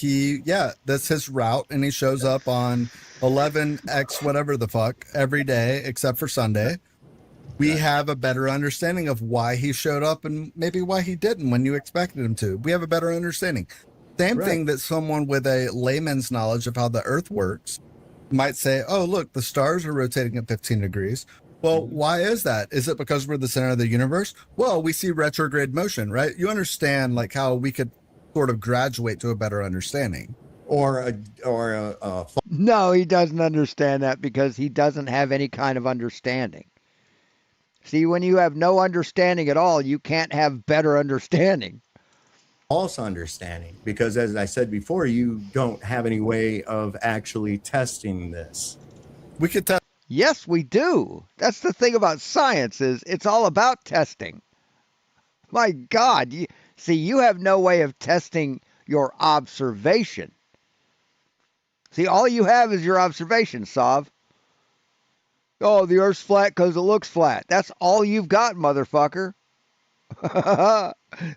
that's his route. And he shows up on 11X, whatever the fuck, every day except for Sunday. We have a better understanding of why he showed up and maybe why he didn't when you expected him to. We have a better understanding. Same Right. thing that someone with a layman's knowledge of how the earth works might say, oh, look, the stars are rotating at 15 degrees. Well, why is that? Is it because we're the center of the universe? Well, we see retrograde motion, right? You understand like how we could sort of graduate to a better understanding. Or a No, he doesn't understand that because he doesn't have any kind of understanding. See, when you have no understanding at all, you can't have better understanding. false understanding, because as I said before, you don't have any way of actually testing this. We could test. Yes, we do. That's the thing about science is it's all about testing. My God, See, you have no way of testing your observation. See, all you have is your observation, Sav. Oh, the Earth's flat because it looks flat. That's all you've got, motherfucker.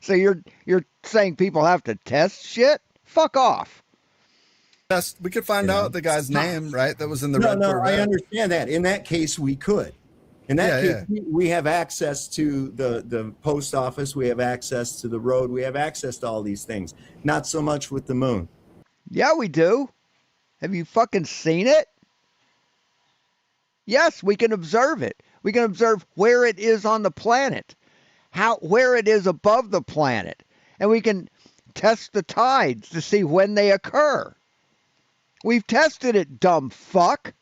So you're saying people have to test shit? Fuck off. We could find out the guy's name, right? That was in the red No, Corvette. I understand that. In that case, we could. In that case, we have access to the post office. We have access to the road. We have access to all these things. Not so much with the moon. Yeah, we do. Have you fucking seen it? Yes, we can observe it. We can observe where it is on the planet, where it is above the planet, and we can test the tides to see when they occur. We've tested it, dumb fuck.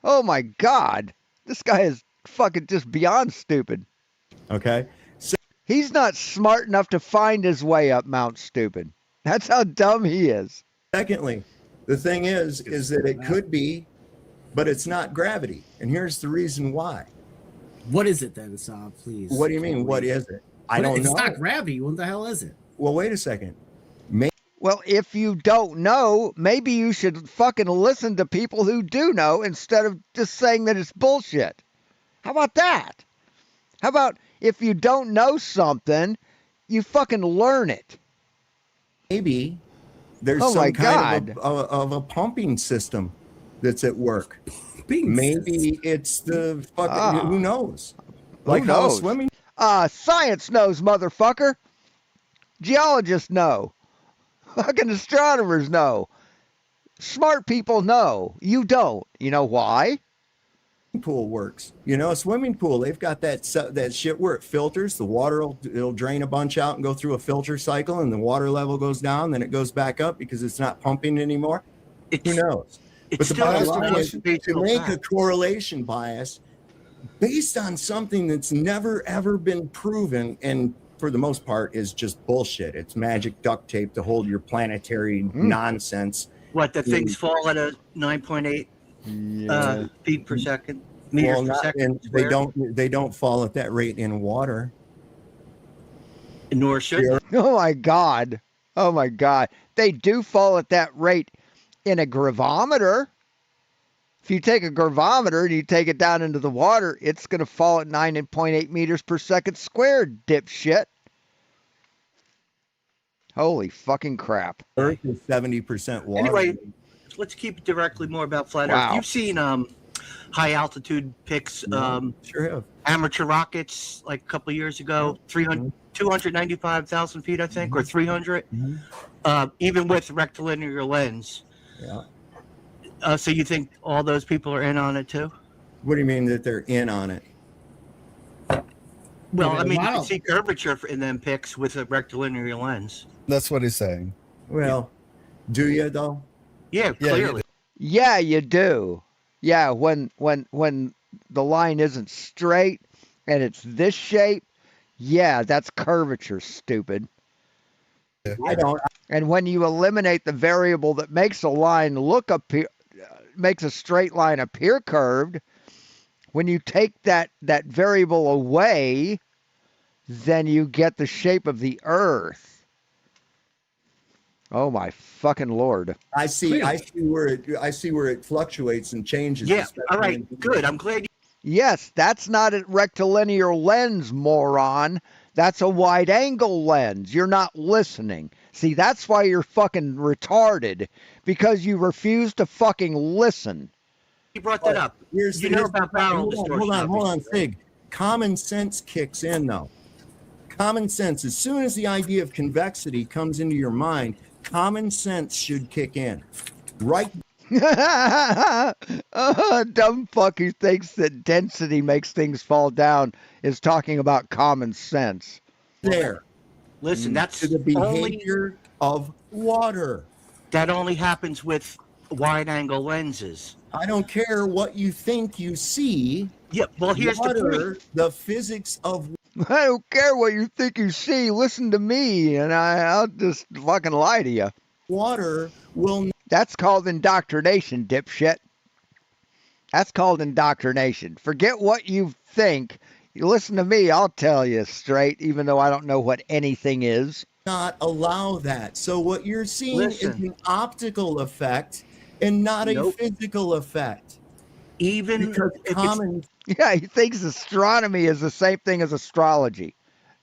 Oh my God. This guy is fucking just beyond stupid. Okay. So he's not smart enough to find his way up Mount Stupid. That's how dumb he is. Secondly, the thing is that it could be, but it's not gravity. And here's the reason why. What is it then, Saab, please? What do you mean, what is it? I don't know. It's not gravity. What the hell is it? Well, wait a second. Well, if you don't know, maybe you should fucking listen to people who do know instead of just saying that it's bullshit. How about that? How about if you don't know something, you fucking learn it? Maybe there's some kind of a pumping system that's at work. Maybe it's the fucking, who knows? Like how swimming. Science knows, motherfucker. Geologists know. Fucking astronomers know. Smart people know. You don't. You know why? Pool works. You know, a swimming pool, they've got that shit where it filters. The water it'll drain a bunch out and go through a filter cycle, and the water level goes down, then it goes back up because it's not pumping anymore. Who knows? But the bottom line is to make a correlation bias based on something that's never ever been proven, and for the most part is just bullshit. It's magic duct tape to hold your planetary nonsense. What, the things fall at a 9.8 feet per second, meters per second? And they don't fall at that rate in water. Nor should they. Oh my God. Oh my God. They do fall at that rate in a gravimeter. If you take a gravimeter and you take it down into the water, it's going to fall at 9.8 meters per second squared, dipshit. Holy fucking crap. Earth is 70% water. Anyway, let's keep it directly more about flat Earth. You've seen high altitude pics, sure have. Amateur rockets like a couple of years ago, 295,000 feet, I think, or 300, even with rectilinear lens. Yeah. So you think all those people are in on it too? What do you mean that they're in on it? Well, I mean, you can see curvature in them pics with a rectilinear lens. That's what he's saying. Well, do you though? Yeah, clearly. Yeah, you do. Yeah, when the line isn't straight and it's this shape, yeah, that's curvature, stupid. I don't. And when you eliminate the variable that makes a line look makes a straight line appear curved, when you take that variable away, then you get the shape of the Earth. Oh my fucking Lord! I see where it fluctuates and changes. Yeah. All right. Good. I'm glad. Yes, that's not a rectilinear lens, moron. That's a wide angle lens. You're not listening. See, that's why you're fucking retarded, because you refuse to fucking listen. You brought that up. You know about barrel distortion. Hold on, Fig. Common sense kicks in, though. Common sense. As soon as the idea of convexity comes into your mind, common sense should kick in. Right. Dumb fuck who thinks that density makes things fall down is talking about common sense. There. Listen, that's the behavior of water. That only happens with wide angle lenses. I don't care what you think you see. Yeah, well, here's water, the physics of. I don't care what you think you see. Listen to me, and I'll just fucking lie to you. Water will. That's called indoctrination, dipshit. That's called indoctrination. Forget what you think. You listen to me, I'll tell you straight, even though I don't know what anything is. Not allow that. So what you're seeing is Listen. an optical effect and not a Nope. physical effect. Even Because if common Yeah, he thinks astronomy is the same thing as astrology.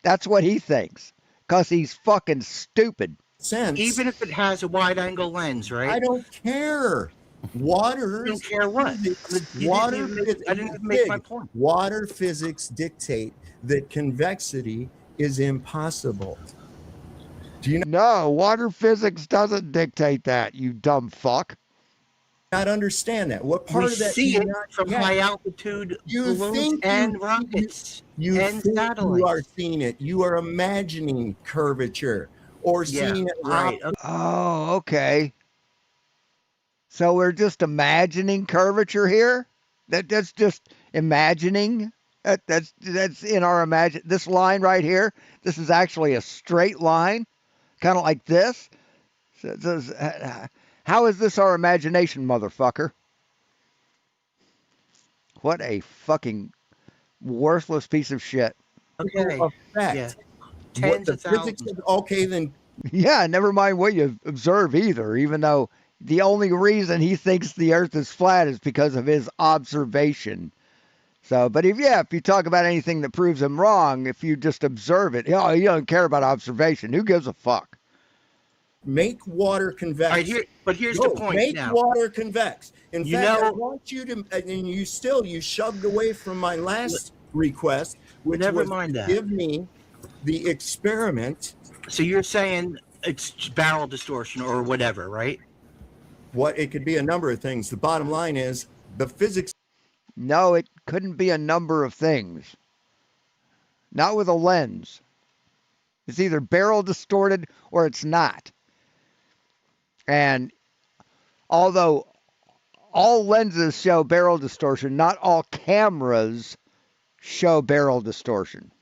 That's what he thinks. Because he's fucking stupid. sense, even if it has a wide angle lens, right? I don't care. Water. You don't care what. Water. I didn't even make my point. Water physics dictate that convexity is impossible. Do you No, water physics doesn't dictate that, you dumb fuck. not understand that? What part We of that see do you it not from get? high altitude You balloons think and rockets You and think satellites. you are seeing it. You are imagining curvature or Yeah, seeing it right. Oh, okay. So we're just imagining curvature here? That's just imagining? That's in our imagine. This line right here, this is actually a straight line, kind of like this. How is this our imagination, motherfucker? What a fucking worthless piece of shit. Okay. effect. Yeah. What Tens the of physics thousands. okay, then Yeah, never mind what you observe either, even though the only reason he thinks the earth is flat is because of his observation. So, but if you talk about anything that proves him wrong, if you just observe it, oh, you don't care about observation. Who gives a fuck? make water convex. All right, but here's the point make now. water convex. In You fact, I know- want you to, and you shoved away from my last request, which Never was mind to that. give me the experiment. So you're saying it's barrel distortion or whatever, right? What it could be a number of things. The bottom line is the physics. No, it couldn't be a number of things. Not with a lens. It's either barrel distorted or it's not. And although all lenses show barrel distortion, not all cameras show barrel distortion.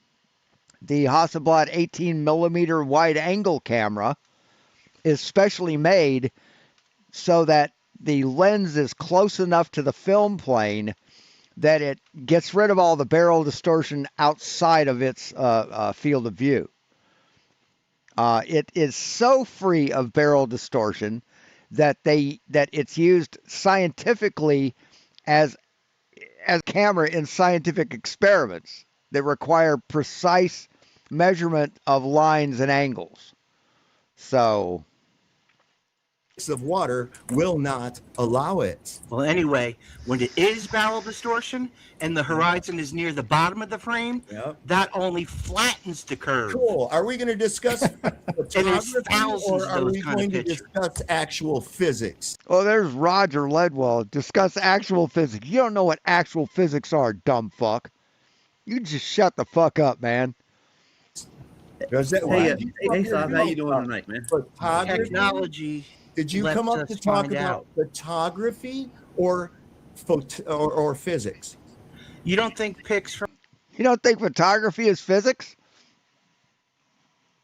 The Hasselblad 18 millimeter wide angle camera is specially made so that the lens is close enough to the film plane that it gets rid of all the barrel distortion outside of its field of view. It is so free of barrel distortion that it's used scientifically as a camera in scientific experiments that require precise measurement of lines and angles. So Of water will not allow it. Well, anyway, when it is barrel distortion and the horizon is near the bottom of the frame, that only flattens the curve. Cool. Are we going to discuss photography thousands or of are those we kind of going to pictures. discuss actual physics? Oh, there's Roger Ledwell. Discuss actual physics. You don't know what actual physics are, dumb fuck. You just shut the fuck up, man. Hey, Sav, how you doing tonight, man? Photography? Technology. Did you lets come up us to talk find about out. photography or physics? You don't think pics from You don't think photography is physics?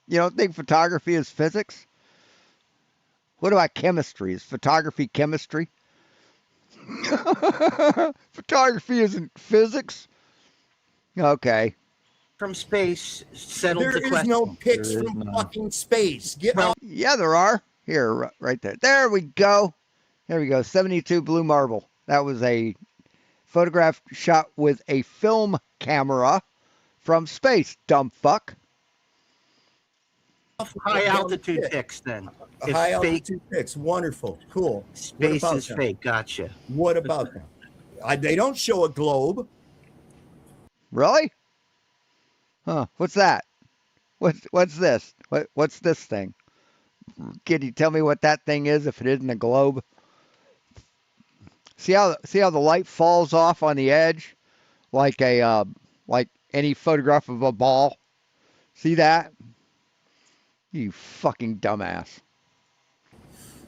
You don't think photography is physics? What about chemistry? Is photography chemistry? Photography isn't physics? Okay. from space settled There the is question. no pics There is from none. fucking space. Get Well, off. Yeah, there are. Here, right there. There we go. There we go. 72 Blue Marble. That was a photograph shot with a film camera from space, dumb fuck. high altitude pics then. If High fake altitude pics. Wonderful. Cool. What space about is them? fake. Gotcha. What about them? They don't show a globe. Really? Huh. What's that? What's this? What's this thing? Can you tell me what that thing is if it isn't a globe? See how the light falls off on the edge like like any photograph of a ball? See that? You fucking dumbass.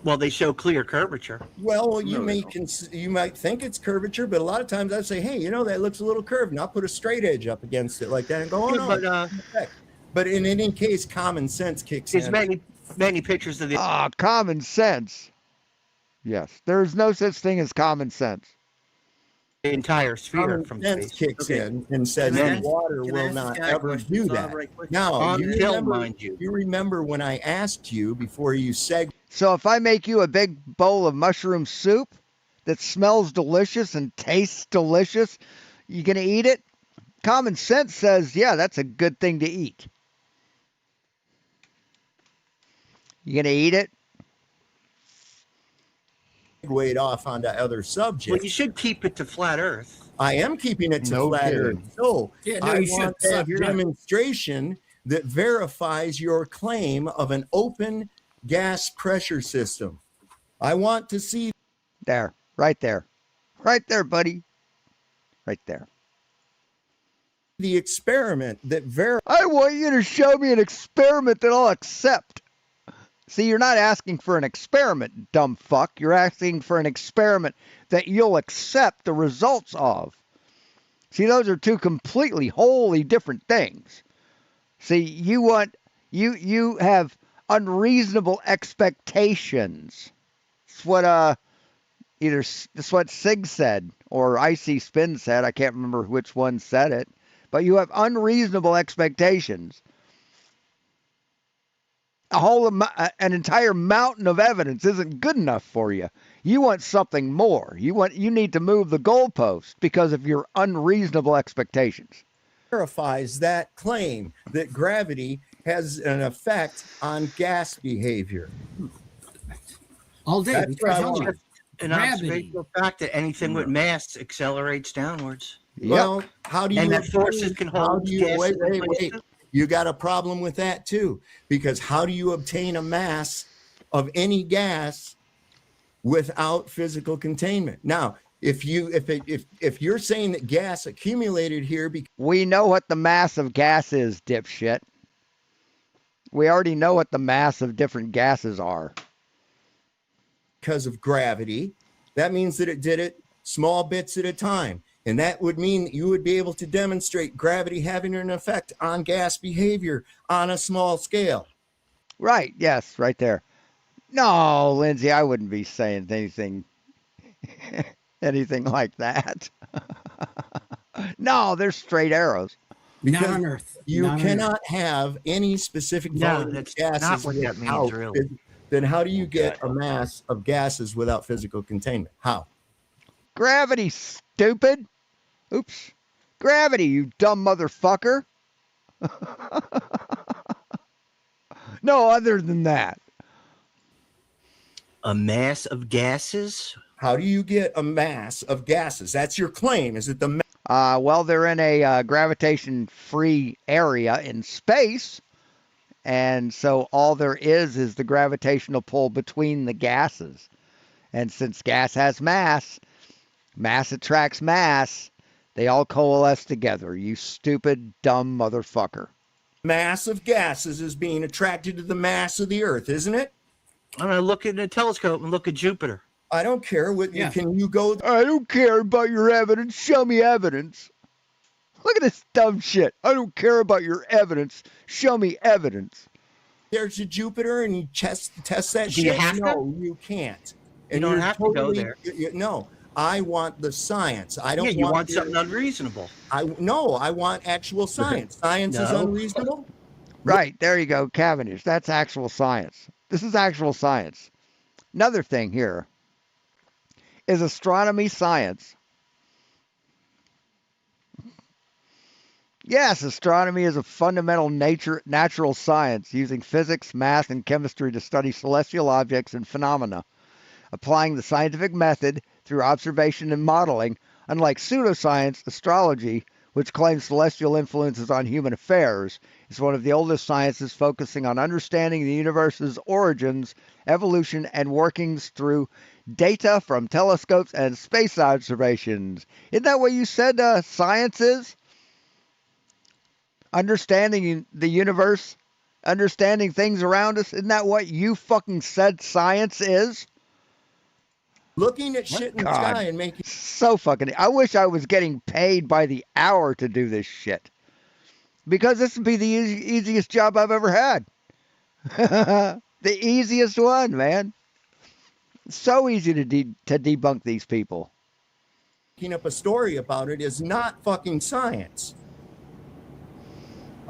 Well, they show clear curvature. Well, you No, they you might think it's curvature, but a lot of times I say, hey, that looks a little curved, and I'll put a straight edge up against it like that and go, oh Yeah, no. But in any case, common sense kicks There's in. many pictures of the Common sense. Yes, there is no such thing as common sense. the entire sphere common from sense space. kicks in and says Can I that ask- water can I will ask this not guy a ever question, do Sav, that. right quick? Now, On you tilt, remember, mind you. you remember when I asked you before you said, So if I make you a big bowl of mushroom soup that smells delicious and tastes delicious, you going to eat it? Common sense says, yeah, that's a good thing to eat. You going to eat it? segued off onto other subjects. Well, you should keep it to flat Earth. I am keeping it to No flat kidding. Earth. So Yeah, no, I you should. want Stop, that you're not- demonstration that verifies your claim of an open gas pressure system. I want to see There, right there. Right there, buddy. Right there. the experiment that verifies. I want you to show me an experiment that I'll accept. See, you're not asking for an experiment, dumb fuck. You're asking for an experiment that you'll accept the results of. See, those are two completely, wholly different things. See, you have unreasonable expectations. It's what that's what Sig said or Icy Spin said. I can't remember which one said it, but you have unreasonable expectations. An entire mountain of evidence isn't good enough for you. You want something more. You need to move the goalpost because of your unreasonable expectations. Verifies that claim that gravity has an effect on gas behavior. All day. That's We what I tell want. you. An Gravity. observational fact that anything with mass accelerates downwards. Well, how do you And that forces can how hold do you gases wait, in wait, place wait. too? You got a problem with that too, because how do you obtain a mass of any gas without physical containment? Now, if you're saying that gas accumulated here We know what the mass of gas is, dipshit. We already know what the mass of different gases are. because of gravity, that means that it did it small bits at a time. And that would mean that you would be able to demonstrate gravity having an effect on gas behavior on a small scale. Right, yes, right there. No, Lindsay, I wouldn't be saying anything anything like that. No, they're straight arrows. Because Not on Earth. you Not on cannot have any specific No, volume of that's gases not what that means, without really. then how do you get a mass of gases without physical containment? How? Gravity, stupid. Oops. Gravity, you dumb motherfucker. No, other than that. A mass of gases? How do you get a mass of gases? That's your claim. Is it the Well, they're in a gravitation-free area in space, and so all there is the gravitational pull between the gases. And since gas has mass, mass attracts mass, they all coalesce together. You stupid, dumb motherfucker. mass of gases is being attracted to the mass of the Earth, isn't it? I'm going to look in a telescope and look at Jupiter. I don't care. Yeah. Can you go? I don't care about your evidence. Show me evidence. Look at this dumb shit. I don't care about your evidence. Show me evidence. there to Jupiter and you test that Do shit? you have no, you can't. You don't you're have to go there. No, I want the science. I don't. Yeah, you want your- something unreasonable. I want actual science. Science is No. unreasonable. Right, there you go, Cavendish. That's actual science. This is actual science. Another thing here is astronomy science. Yes, astronomy is a fundamental natural science using physics, math, and chemistry to study celestial objects and phenomena. Applying the scientific method through observation and modeling, unlike pseudoscience, astrology, which claims celestial influences on human affairs, is one of the oldest sciences focusing on understanding the universe's origins, evolution, and workings through data from telescopes and space observations. Isn't that what you said science is? Understanding the universe, understanding things around us. Isn't that what you fucking said science is? Looking at shit in the God. sky and making. So fucking. I wish I was getting paid by the hour to do this shit. Because this would be the easiest job I've ever had. The easiest one, man. So easy to debunk these people. making up a story about it is not fucking science.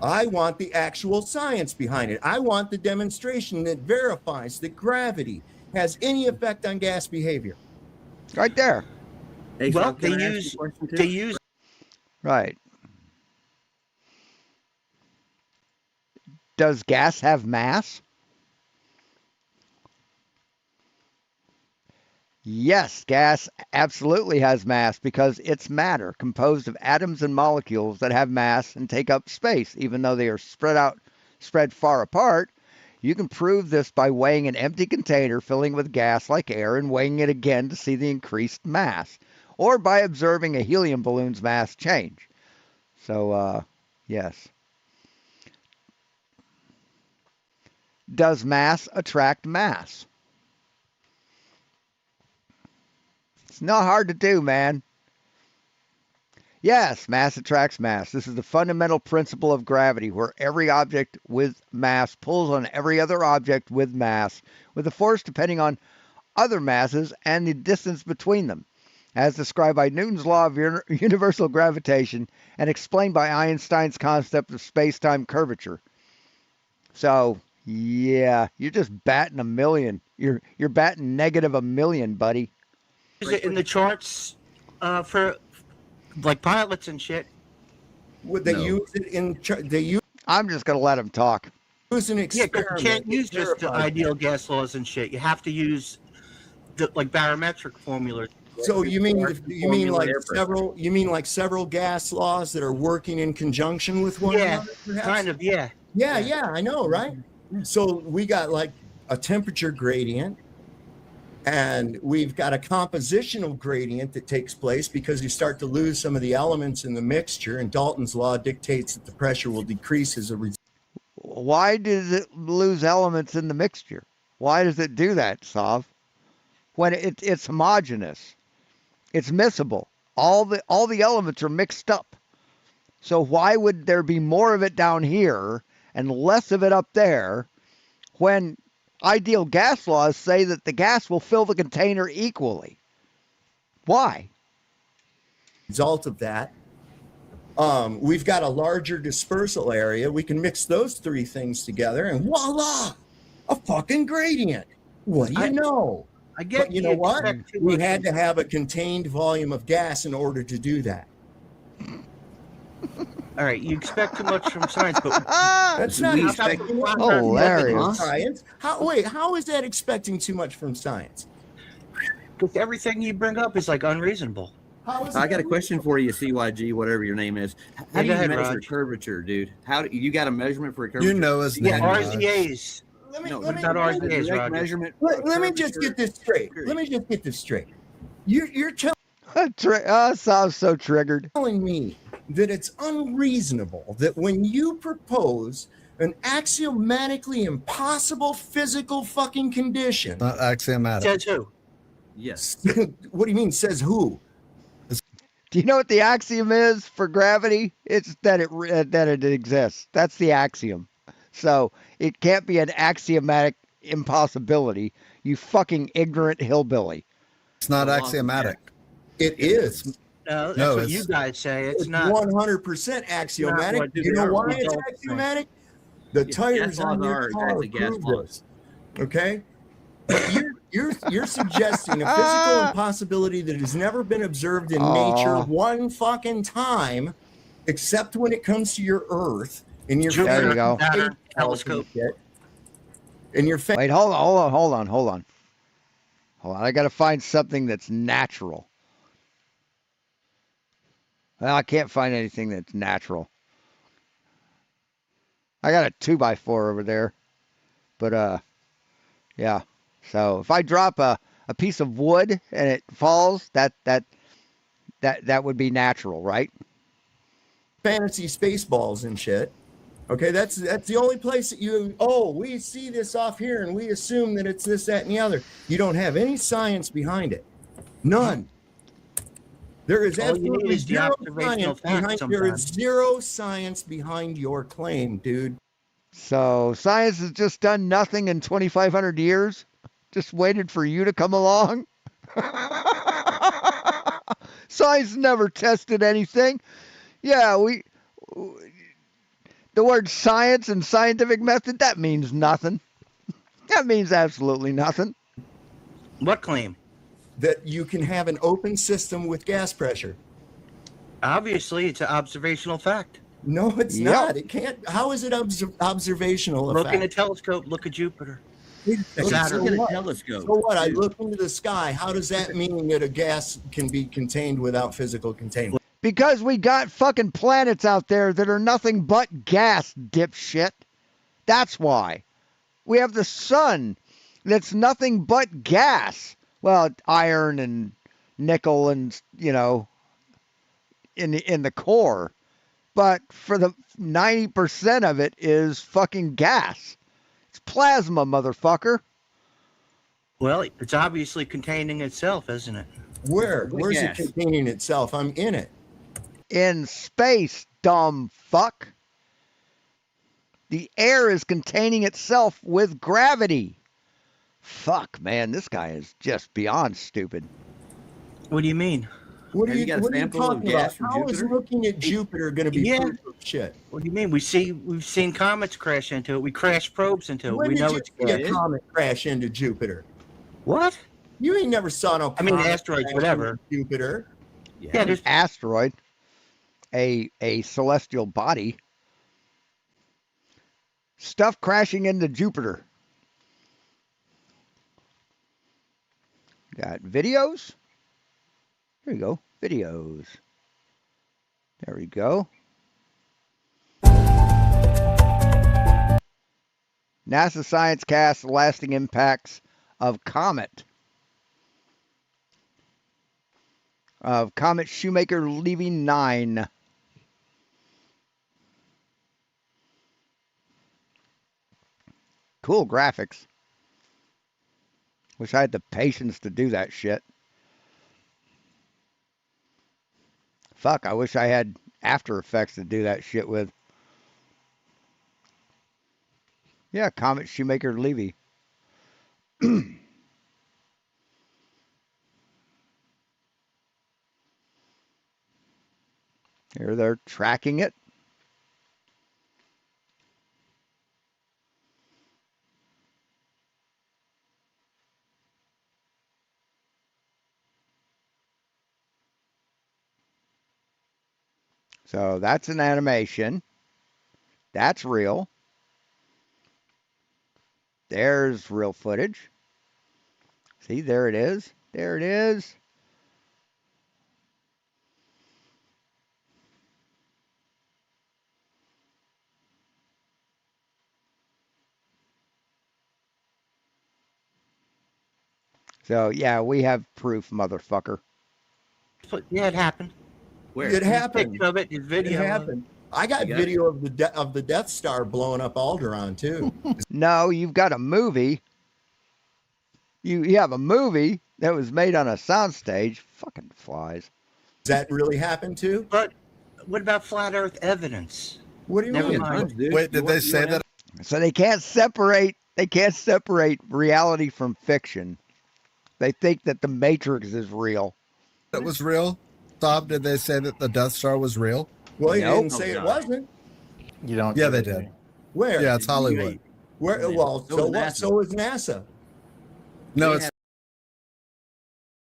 I want the actual science behind it. I want the demonstration that verifies that gravity has any effect on gas behavior. Right there. Hey, Well, Sob, can I ask you a question too? they use. Right. Does gas have mass? Yes, gas absolutely has mass because it's matter composed of atoms and molecules that have mass and take up space, even though they are spread far apart. You can prove this by weighing an empty container filling with gas like air and weighing it again to see the increased mass, or by observing a helium balloon's mass change. So, yes. Does mass attract mass? It's not hard to do, man. Yes, mass attracts mass. This is the fundamental principle of gravity, where every object with mass pulls on every other object with mass, with a force depending on other masses and the distance between them, as described by Newton's law of universal gravitation and explained by Einstein's concept of space-time curvature. So, yeah, you're just batting a million. You're batting negative a million, buddy. Is it in the charts for like pilots and shit? Would they use it in? They use. I'm just gonna let them talk. Use an Yeah, 'cause experiment. you can't use just the ideal gas laws and shit. You have to use the like barometric formulas. So you mean like several gas laws that are working in conjunction with one another? Perhaps? Kind of, yeah. Yeah, I know, right? So we got like a temperature gradient, and we've got a compositional gradient that takes place because you start to lose some of the elements in the mixture, and Dalton's law dictates that the pressure will decrease as a result. Why does it lose elements in the mixture? Why does it do that, Sav? When it's homogeneous, it's miscible. All the elements are mixed up. So why would there be more of it down here and less of it up there when ideal gas laws say that the gas will fill the container equally? Why? Result of that, we've got a larger dispersal area. We can mix those three things together and voila, a fucking gradient. What do you know? I get. But you know what? We had to have a contained volume of gas in order to do that. All right, you expect too much from science, but that's not expecting hilarious. Science. How is that expecting too much from science? Because everything you bring up is like unreasonable. I got a question for you, CYG, whatever your name is. How do you measure curvature, dude? How do you got a measurement for a curvature? You know his name. RZAs. Let me just get this straight. You're telling Sav's so triggered. Me that it's unreasonable that when you propose an axiomatically impossible physical fucking condition. Not axiomatic. Says who? Yes. What do you mean, says who? Do you know what the axiom is for gravity? It's that it exists. That's the axiom. So it can't be an axiomatic impossibility, you fucking ignorant hillbilly. It's not axiomatic. It is. No, that's what you guys say. It's not 100% axiomatic. You know why it's axiomatic? The tires on your car prove this. Okay? You're suggesting a physical impossibility that has never been observed in nature one fucking time, except when it comes to your Earth and your there you go. Telescope. And your wait, hold on. I got to find something that's natural. Well, I can't find anything that's natural. I got a 2x4 over there, but yeah. So if I drop a piece of wood and it falls, that would be natural, right? Fantasy Spaceballs and shit. Okay, that's the only place that we see this off here and we assume that it's this, that, and the other. You don't have any science behind it. None. There is absolutely zero science behind your claim, dude. So science has just done nothing in 2,500 years? Just waited for you to come along? Science never tested anything. Yeah, the word science and scientific method, that means nothing. That means absolutely nothing. What claim? That you can have an open system with gas pressure. Obviously, it's an observational fact. No, it's not. It can't. How is it observational? Look in a telescope. Look at Jupiter. Look at Saturn. a telescope. So what? I look into the sky. How does that mean that a gas can be contained without physical containment? Because we got fucking planets out there that are nothing but gas, dipshit. That's why. We have the sun that's nothing but gas. Well, iron and nickel and, in the core. But for the 90% of it is fucking gas. It's plasma, motherfucker. Well, it's obviously containing itself, isn't it? Where? Where's it containing itself? I'm in it. In space, dumb fuck. The air is containing itself with gravity. Fuck, man, this guy is just beyond stupid. What do you mean? What are you talking about? How is looking at Jupiter going to be proof of shit? What do you mean? We've seen comets crash into it. We crash probes into it. When We did know you it's see a comet crash into Jupiter? What? You ain't never saw no. I mean, comet asteroids, crash whatever. into Jupiter. Yeah, there's asteroid, a celestial body. Stuff crashing into Jupiter. Got videos. There you go. Videos. There we go. NASA science cast lasting impacts of comet. Of Comet Shoemaker leaving 9. Cool graphics. Wish I had the patience to do that shit. Fuck, I wish I had After Effects to do that shit with. Yeah, Comet Shoemaker Levy. Here they're tracking it. So that's an animation. That's real. There's real footage. See, there it is. There it is. So, yeah, we have proof, motherfucker. Yeah, it happened. Where? It happened. Picture of it, his video. It happened. I got video of the Death Star blowing up Alderaan too. No, you've got a movie. You have a movie that was made on a soundstage. Fucking flies. Does that really happen too? But what about flat Earth evidence? What do you Never mean? mind. Wait, did they say that? So they can't separate. They can't separate reality from fiction. They think that the Matrix is real. That was real. Bob, did they say that the Death Star was real? Well, you didn't say it wasn't. You don't. Yeah, they did. Where? Yeah, it's Hollywood. Where? Well, so what? So is NASA. No, it's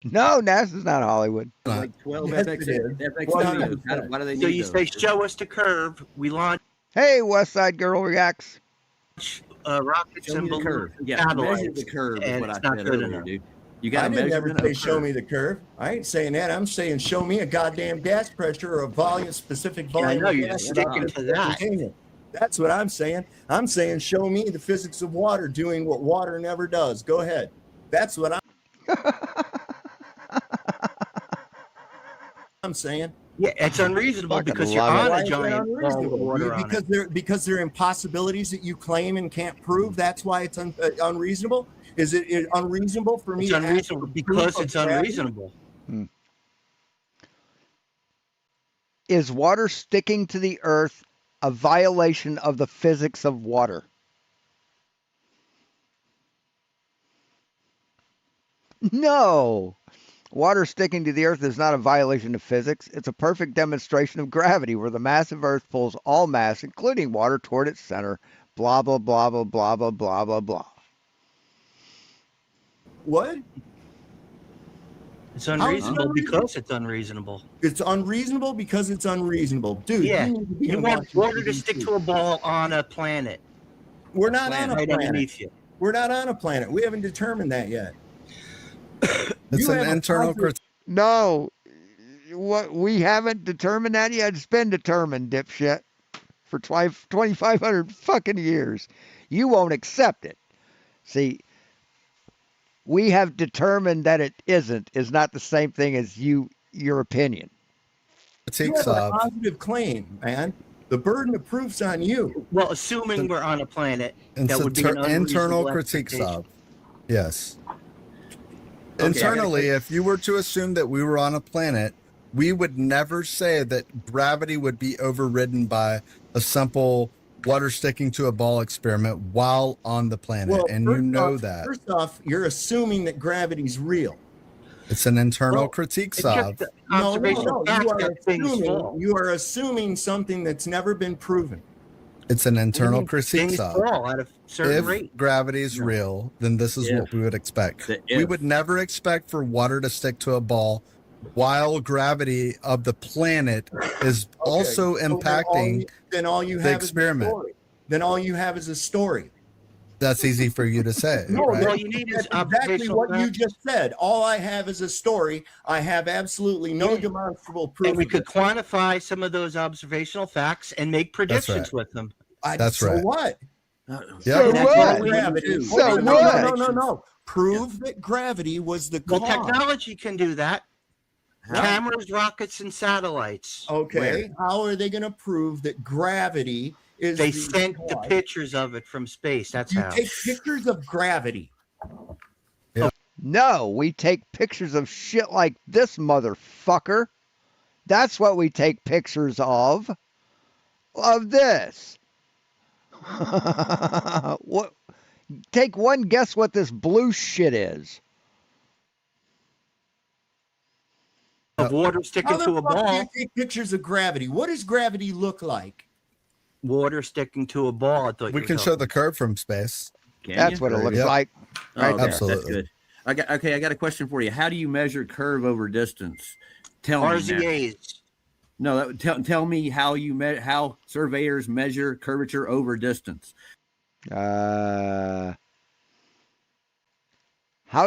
No, NASA's not Hollywood. Like 12 Yes, FX, it is. FX Well, videos. Why do they So need you those? say, show us the curve. We launch Hey, West Side Girl reacts. rockets Show and me the balloons curve. and Yeah, measure satellites, the curve is and what I it's not said good earlier, enough. dude. You got I to didn't measure ever the say show curve. me the curve. I ain't saying that. I'm saying show me a goddamn gas pressure or a volume, specific Yeah, I volume. know, of you're gas sticking without to that. containment. That's what I'm saying. I'm saying show me the physics of water doing what water never does. Go ahead. That's what I'm saying. Yeah, it's unreasonable Fucking because you're love it. on Why a is it giant ball of unreasonable? water on it. Because they're impossibilities that you claim and can't prove. That's why it's unreasonable. Is it unreasonable for me? It's to ask unreasonable for because proof of it's gravity? unreasonable. Is water sticking to the earth a violation of the physics of water? No. Water sticking to the Earth is not a violation of physics. It's a perfect demonstration of gravity, where the massive Earth pulls all mass, including water, toward its center. Blah, blah, blah, blah, blah, blah, blah, blah, blah. What? It's unreasonable because it's unreasonable. It's unreasonable because it's unreasonable. Dude, Yeah. you want water to stick to a ball on a planet. We're not on a right planet. underneath you. We're not on a planet. We haven't determined that yet. It's an internal critique. No. What, we haven't determined that yet? It's been determined, dipshit, for 2,500 fucking years. You won't accept it. See, we have determined that it isn't is not the same thing as your opinion. You have a positive claim, man. The burden of proof's on you. Well, assuming we're on a planet, It's that would be an internal unreasonable critique, expectation. Sob. Yes. Okay, Internally, if you were to assume that we were on a planet, we would never say that gravity would be overridden by a simple water sticking to a ball experiment while on the planet. Well, and you know off, that. First off, you're assuming that gravity's real. It's an internal critique, Sob. No. You are assuming something that's never been proven. It's an internal critique, Things Sob. fall at a certain If rate. gravity is real, then this is what we would expect. We would never expect for water to stick to a ball while gravity of the planet is also impacting then all you the have experiment. Is a story. Then all you have is a story. That's easy for you to say. No, right? all you need is exactly what you just said. All I have is a story. I have absolutely no demonstrable proof. And we could quantify some of those observational facts and make predictions with them. That's so right. what? So Prove what? gravity. So no, what? No. Prove that gravity was the cause. Well, technology can do that. Cameras, rockets, and satellites. Okay. How are they going to prove that gravity is They the sent the cause? pictures of it from space. That's You how. take pictures of gravity. No, we take pictures of shit like this motherfucker. That's what we take pictures of. Of this. What? Take one guess what this blue shit is. Of water sticking How the to a fuck do ball. you take pictures of gravity? What does gravity look like? Water sticking to a ball. I thought We can show the curve from space. That's what it looks like. Right there. That's good. I got a question for you. How do you measure curve over distance? Tell me. RZAs. No, tell me how how surveyors measure curvature over distance. How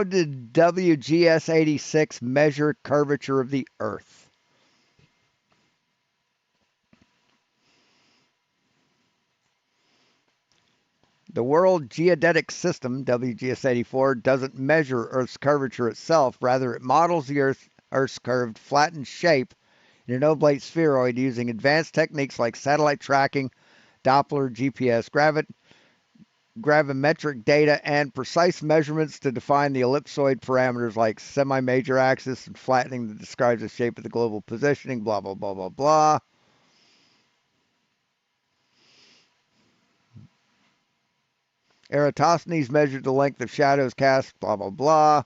did WGS 86 measure curvature of the Earth? The World Geodetic System, WGS 84, doesn't measure Earth's curvature itself. Rather, it models the Earth's curved, flattened shape in an oblate spheroid using advanced techniques like satellite tracking, Doppler, GPS, gravimetric data, and precise measurements to define the ellipsoid parameters like semi-major axis and flattening that describes the shape of the global positioning, blah, blah, blah, blah, blah. Eratosthenes measured the length of shadows cast, blah, blah, blah.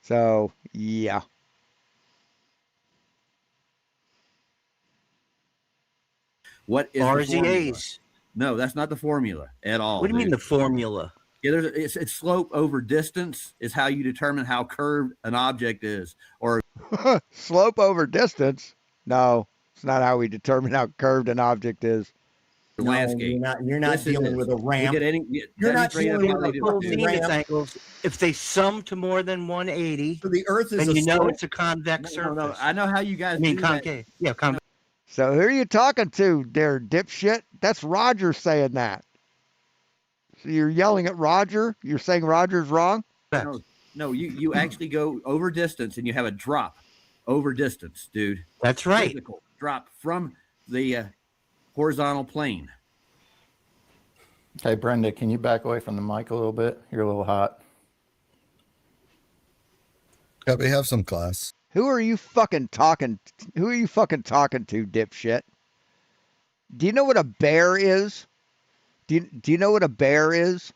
So, yeah. What is RZAs? No, that's not the formula at all. What do you mean the formula? Yeah, it's slope over distance is how you determine how curved an object is. Or slope over distance? No, it's not how we determine how curved an object is. Landscape. You're not dealing with a ramp. You're not dealing with a fucking ramp. Angles. If they sum to more than 180, So the Earth is then a you know slope? it's a convex surface. No, I know how you guys I mean do that. concave. Yeah, convex. So who are you talking to, there, dipshit? That's Roger saying that. So you're yelling at Roger? You're saying Roger's wrong? No, you actually go over distance and you have a drop over distance, dude. That's right. Physical drop from the horizontal plane. Okay, Brenda, can you back away from the mic a little bit? You're a little hot. Yeah, we have some class. Who are you fucking talking to, dipshit? Do you know what a bear is? Do you know what a bear is?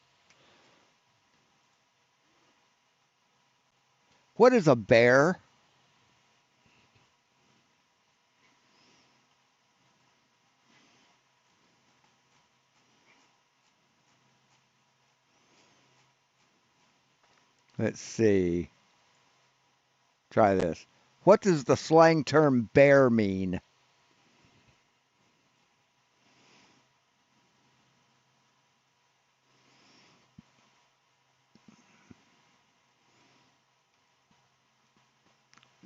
What is a bear? Let's see. Try this. What does the slang term bear mean?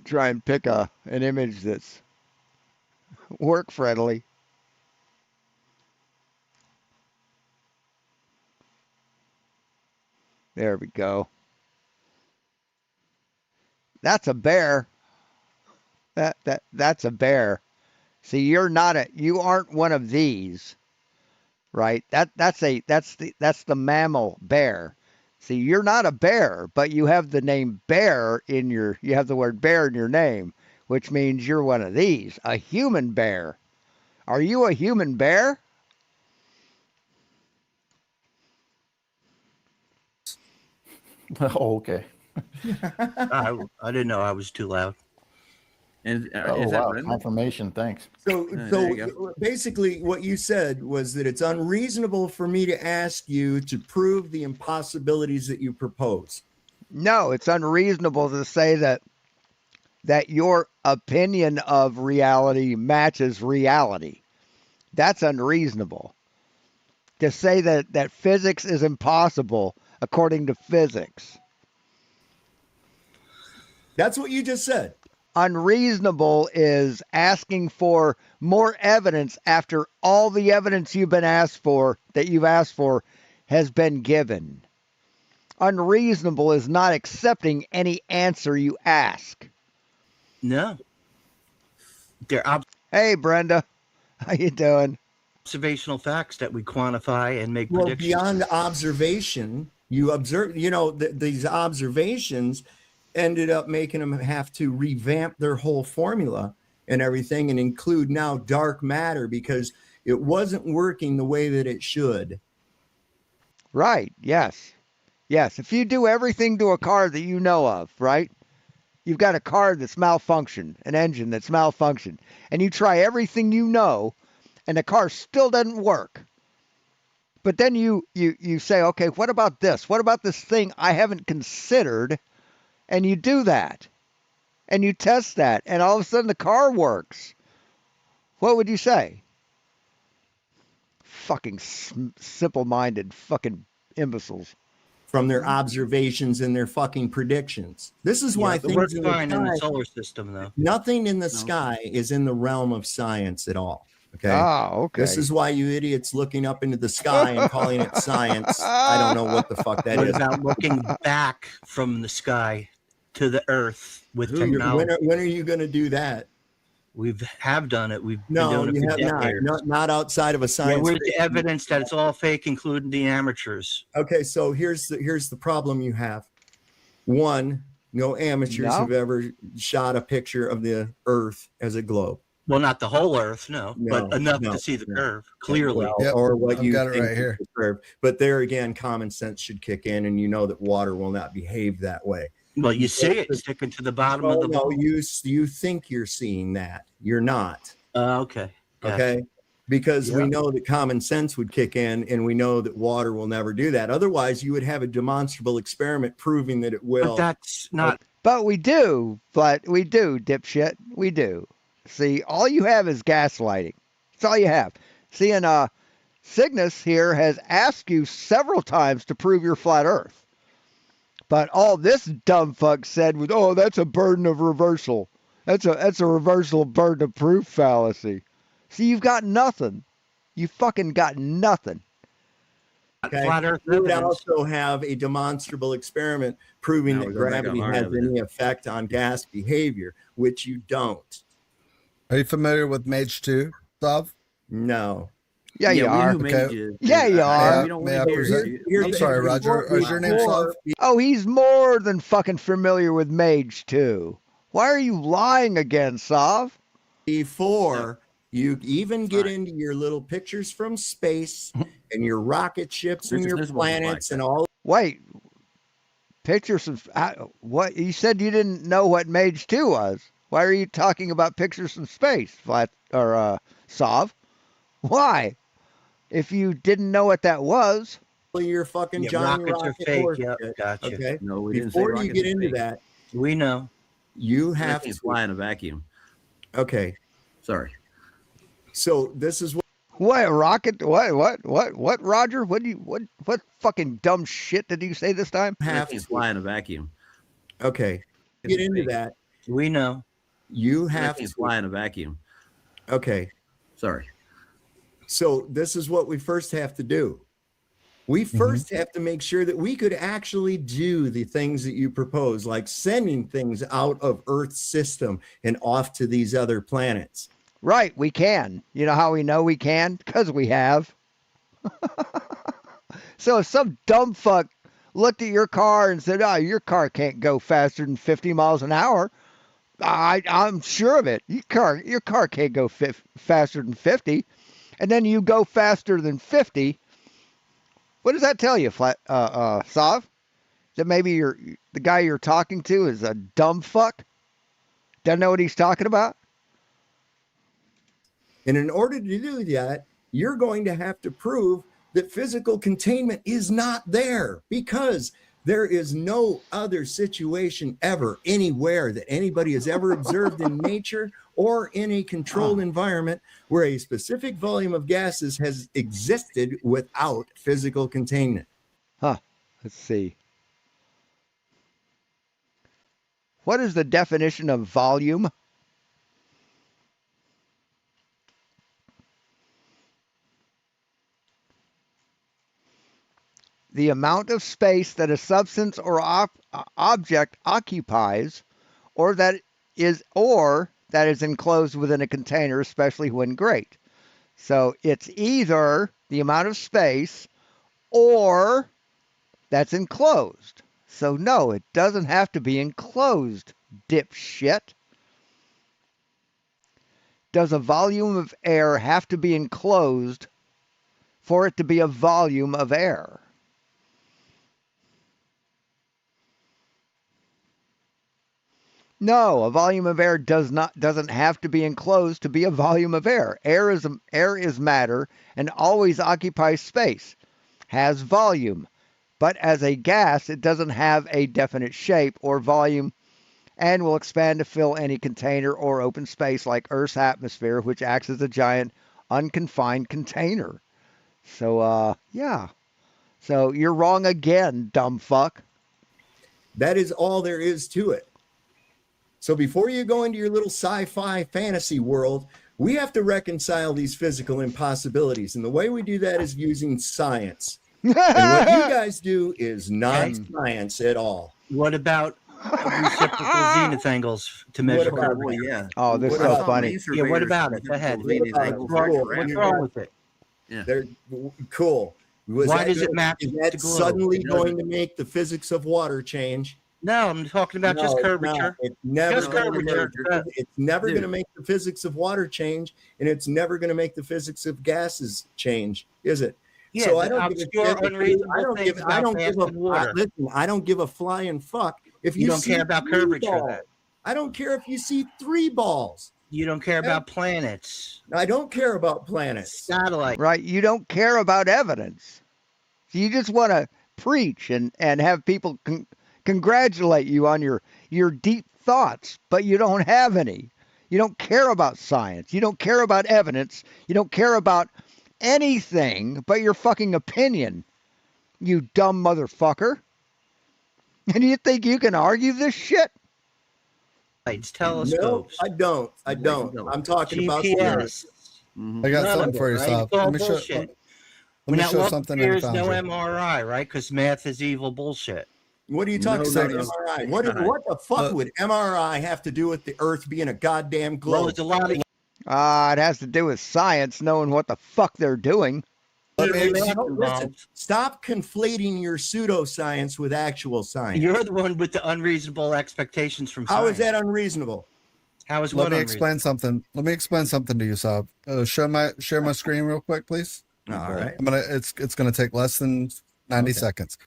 Try and pick an image that's work friendly. There we go. That's a bear. That's a bear. See, you aren't one of these, right? That's the mammal bear. See, you're not a bear, but you have the name bear you have the word bear in your name, which means you're one of these, a human bear. Are you a human bear? Oh, okay. I didn't know I was too loud. And Oh, is that wow. Brenda? Confirmation. Thanks. So basically what you said was that it's unreasonable for me to ask you to prove the impossibilities that you propose. No, it's unreasonable to say that your opinion of reality matches reality. That's unreasonable. To say that physics is impossible according to physics. That's what you just said. Unreasonable is asking for more evidence after all the evidence you've asked for has been given. Unreasonable is not accepting any answer you ask. No. Hey, Brenda. How you doing? Observational facts that we quantify and make Well, predictions. beyond observation, you observe, these observations ended up making them have to revamp their whole formula and everything and include now dark matter because it wasn't working the way that it should. Right. Yes. Yes. If you do everything to a car that you know of, right? You've got a car that's malfunctioned, an engine that's malfunctioned, and you try everything you know, and the car still doesn't work. But then you say, okay, what about this? What about this thing I haven't considered? And you do that. And you test that, and all of a sudden the car works. What would you say? Fucking simple-minded fucking imbeciles. From their observations and their fucking predictions. This is why it works things in fine in the the solar system, though. nothing in the sky is in the realm of science at all. Okay. Ah, okay. This is why you idiots looking up into the sky and calling it science. I don't know what the fuck that What is. about looking back from the sky to the earth with technology? When are you going to do that? We have done it. We've No, been doing you it have for decades. not outside of a science. With the evidence that it's all fake, including the amateurs. Okay, so here's the problem you have. One, no amateurs have ever shot a picture of the Earth as a globe. Well, not the whole Earth, but enough to see the curve clearly. Well, or what you think right here. The curve. But there again, common sense should kick in, and you know that water will not behave that way. Well, you see it sticking to the bottom of the bowl. You think you're seeing that. You're not. Okay. Okay. Because we know that common sense would kick in, and we know that water will never do that. Otherwise, you would have a demonstrable experiment proving that it will. But that's not. But we do, dipshit. We do. See, all you have is gaslighting. That's all you have. See, and Cygnus here has asked you several times to prove you're flat Earth. But all this dumb fuck said was, "Oh, that's a burden of reversal. That's a reversal burden of proof fallacy." See, you've got nothing. You fucking got nothing. Okay. Flat Earth you would also have a demonstrable experiment proving that gravity has any effect on gas behavior, which you don't. Are you familiar with Mage 2, Sav? No. Yeah, you are. Okay. Yeah, you are. May I present? I'm sorry, Roger. Is your name Sav? Oh, he's more than fucking familiar with Mage 2. Why are you lying again, Sav? Before you even get into your little pictures from space and your rocket ships and your planets and all. Wait. Pictures of what you said you didn't know what Mage 2 was. Why are you talking about pictures from space, Flat or Sov? Why? If you didn't know what that was, your fucking Yeah, Johnny rockets are Rocket fake. horse Yep, shit, gotcha. okay? No, we didn't say Before you rockets get are into fake. that, We know. you have Everything's to fly in a vacuum. Okay. Sorry. So this is what rocket? What? Roger? What fucking dumb shit did you say this time? Everything's fly in a vacuum. Okay. Get into that. We know. You have Everything's to fly in a vacuum. Okay. Sorry. So this is what we first have to do. We first have to make sure that we could actually do the things that you propose, like sending things out of Earth's system and off to these other planets. Right, we can. You know how we know we can? Because we have. So if some dumb fuck looked at your car and said, "Oh, your car can't go faster than 50 miles an hour," I'm sure of it. Your car can't go faster than 50, and then you go faster than 50. What does that tell you, Sav? That maybe the guy you're talking to is a dumb fuck? Doesn't know what he's talking about? And in order to do that, you're going to have to prove that physical containment is not there, because there is no other situation ever anywhere that anybody has ever observed in nature or in a controlled environment where a specific volume of gases has existed without physical containment. Huh. Let's see. What is the definition of volume? The amount of space that a substance or object occupies, or that is enclosed within a container, especially when great. So it's either the amount of space or that's enclosed. So no, it doesn't have to be enclosed, dipshit. Does a volume of air have to be enclosed for it to be a volume of air? No, a volume of air doesn't have to be enclosed to be a volume of air. Air is matter and always occupies space, has volume, but as a gas, it doesn't have a definite shape or volume and will expand to fill any container or open space like Earth's atmosphere, which acts as a giant unconfined container. So, yeah. So you're wrong again, dumb fuck. That is all there is to it. So before you go into your little sci-fi fantasy world, we have to reconcile these physical impossibilities. And the way we do that is using science. And what you guys do is not science at all. What about reciprocal zenith angles to measure? Oh, this is so funny. Yeah, what about it? Go ahead. What's wrong with it? Yeah. They're cool. Why does it match? Is that suddenly going to make the physics of water change? No, I'm talking about just curvature. It's never Just curvature. It's never going to make the physics of water change, and it's never going to make the physics of gases change, is it? Yeah, so I don't give a flying fuck if you don't care about curvature. Then I don't care if you see 3 balls. You don't care about planets. I don't care about planets. Satellite. Right. You don't care about evidence. So you just want to preach and have people congratulate you on your deep thoughts, but you don't have any. You don't care about science. You don't care about evidence. You don't care about anything but your fucking opinion, you dumb motherfucker. And you think you can argue this shit? Telescopes. No, I don't. I'm talking about GPS. I got something for you, Sal. Let me show something. There's no MRI, right? Because math is evil bullshit. What are you talking about? MRI. What the fuck would MRI have to do with the Earth being a goddamn globe? Well, there's a lot of. It has to do with science, knowing what the fuck they're doing. Listen, stop conflating your pseudoscience with actual science. You're the one with the unreasonable expectations from science. How is that unreasonable? How is Let me explain something. Let me explain something to you, Sab. Share my screen real quick, please. All right. It's gonna take less than 90 seconds.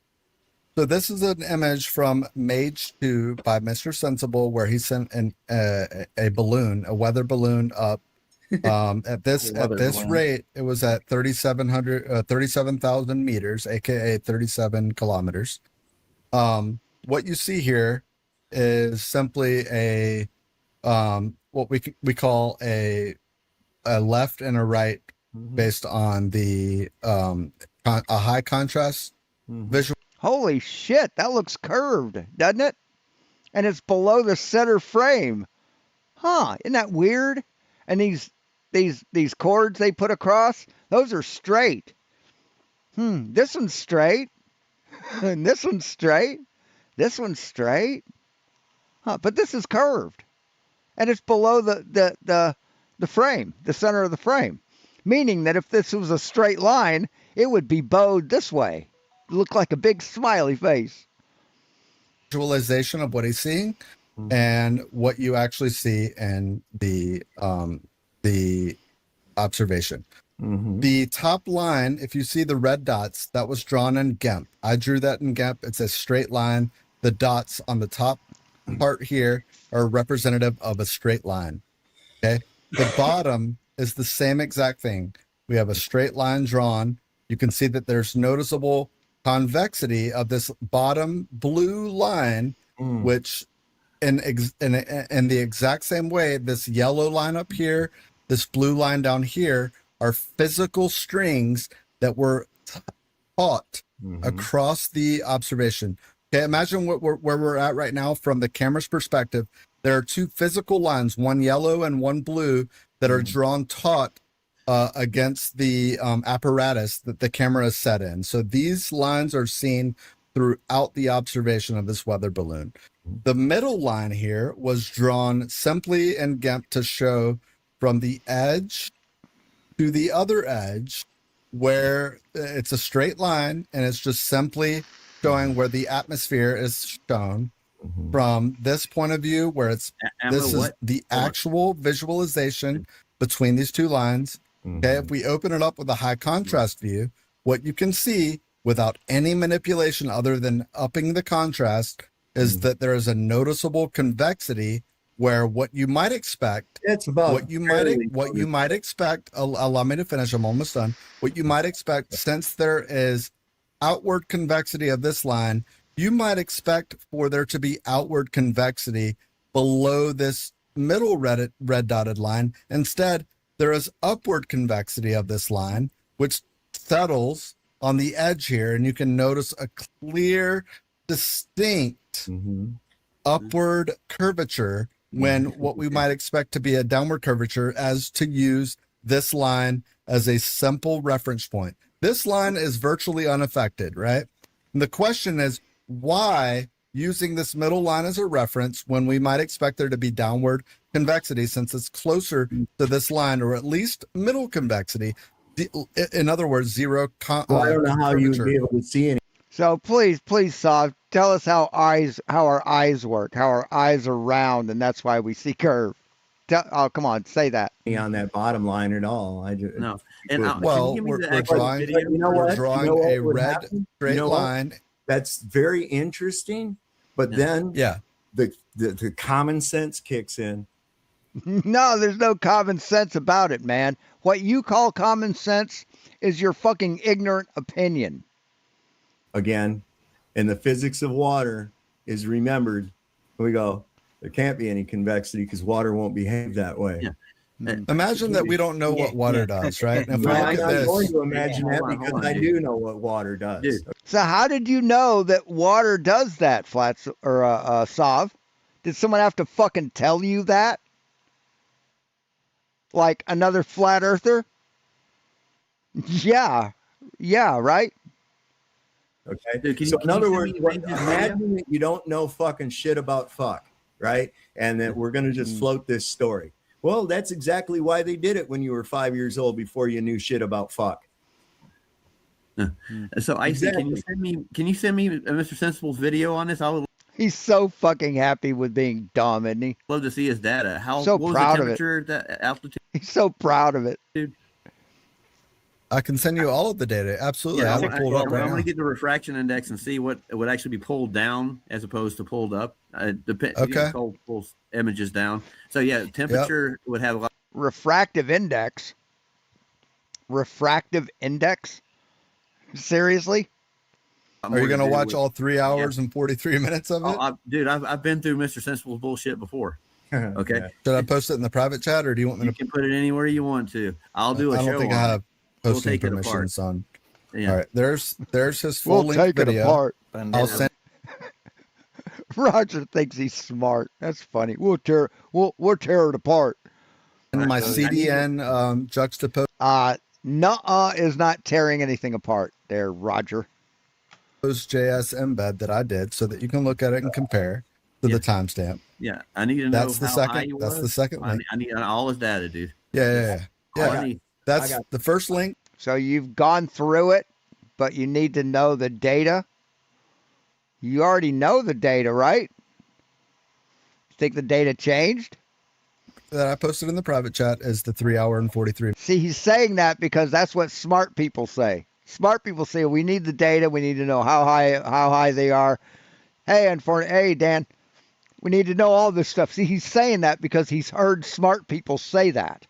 So this is an image from Mage 2 by Mr. Sensible, where he sent a balloon, a weather balloon up. At this rate, it was at 37,000 meters, aka 37 kilometers. What you see here is simply a what we call a left and a right, based on the a high contrast visual. Holy shit, that looks curved, doesn't it? And it's below the center frame. Huh, isn't that weird? And these chords they put across, those are straight. This one's straight. And this one's straight. This one's straight. Huh, but this is curved. And it's below the frame, the center of the frame. Meaning that if this was a straight line, it would be bowed this way. Look like a big smiley face. Visualization of what he's seeing and what you actually see in the observation. The top line, if you see the red dots, that was drawn in GIMP. I drew that in GIMP. It's a straight line. The dots on the top part here are representative of a straight line. Okay. The bottom is the same exact thing. We have a straight line drawn. You can see that there's noticeable convexity of this bottom blue line, which in the exact same way, this yellow line up here, this blue line down here are physical strings that were taught across the observation. Okay, imagine where we're at right now from the camera's perspective. There are two physical lines, one yellow and one blue, that are drawn taut against the apparatus that the camera is set in. So these lines are seen throughout the observation of this weather balloon. The middle line here was drawn simply in GIMP to show from the edge to the other edge, where it's a straight line, and it's just simply showing where the atmosphere is shown. From this point of view, where this is the actual visualization between these two lines. Okay, if we open it up with a high contrast view, what you can see without any manipulation other than upping the contrast is that there is a noticeable convexity, where what you might expect, what you might expect, allow me to finish, I'm almost done. What you might expect, since there is outward convexity of this line, you might expect for there to be outward convexity below this middle red dotted line. Instead, there is upward convexity of this line, which settles on the edge here, and you can notice a clear, distinct upward curvature when what we might expect to be a downward curvature, as to use this line as a simple reference point. This line is virtually unaffected, right? And the question is, why using this middle line as a reference when we might expect there to be downward convexity, since it's closer to this line, or at least middle convexity? In other words, zero. I don't know how you would be able to see any. So please, Sav, tell us how our eyes work, how our eyes are round, and that's why we see curve. Oh, come on, say that. On that bottom line at all. I just no. And well, we're drawing, you know what? We're drawing a red straight line. That's very interesting, but then the common sense kicks in. No, there's no common sense about it, man. What you call common sense is your fucking ignorant opinion. Again, and the physics of water is remembered. We go, there can't be any convexity because water won't behave that way. Yeah. Imagine that we don't know what water does, right? And if we look I'm at not this, going to imagine that because I do know what water does. Dude. So how did you know that water does that, Flats or Sav? Did someone have to fucking tell you that? Like another flat earther? Yeah, right? Okay. Dude, so in other words, imagine that you don't know fucking shit about fuck, right? And that we're going to just float this story. Well, that's exactly why they did it when you were 5 years old, before you knew shit about fuck. So Icy, Exactly. can you send me Mr. Sensible's video on this? I would He's so fucking happy with being dumb, isn't he? love to see his data. How So what was proud the of it. temperature, that altitude? He's so proud of it. Dude. I can send you all of the data. Absolutely. I have it pulled up right I'm now. going to get the refraction index and see what would actually be pulled down as opposed to pulled up. Okay. Pulls images down. So yeah, temperature would have a lot. Refractive index. Refractive index? Seriously? Are you going to watch all 3 hours and 43 minutes of it? Dude, I've been through Mr. Sensible's bullshit before. Okay. Should I post it in the private chat, or do you want me You can put it anywhere you want to. I'll do a show. I don't think I have posting permissions on. All right. There's his full length video. It apart. I'll send. Roger thinks he's smart. That's funny. We'll tear it apart. And my CDN juxtapose. Nuh-uh is not tearing anything apart there, Roger. JS embed that I did so that you can look at it and compare to the timestamp. Yeah, I need to know that's the how second. high you That's was. the second link. I need all his data, dude. Yeah. That's the first link. So you've gone through it, but you need to know the data. You already know the data, right? Think the data changed? That I posted in the private chat is the 3 hour and 43. See, he's saying that because that's what smart people say. Smart people say we need the data. We need to know how high they are. Hey, Dan, we need to know all this stuff. See, he's saying that because he's heard smart people say that.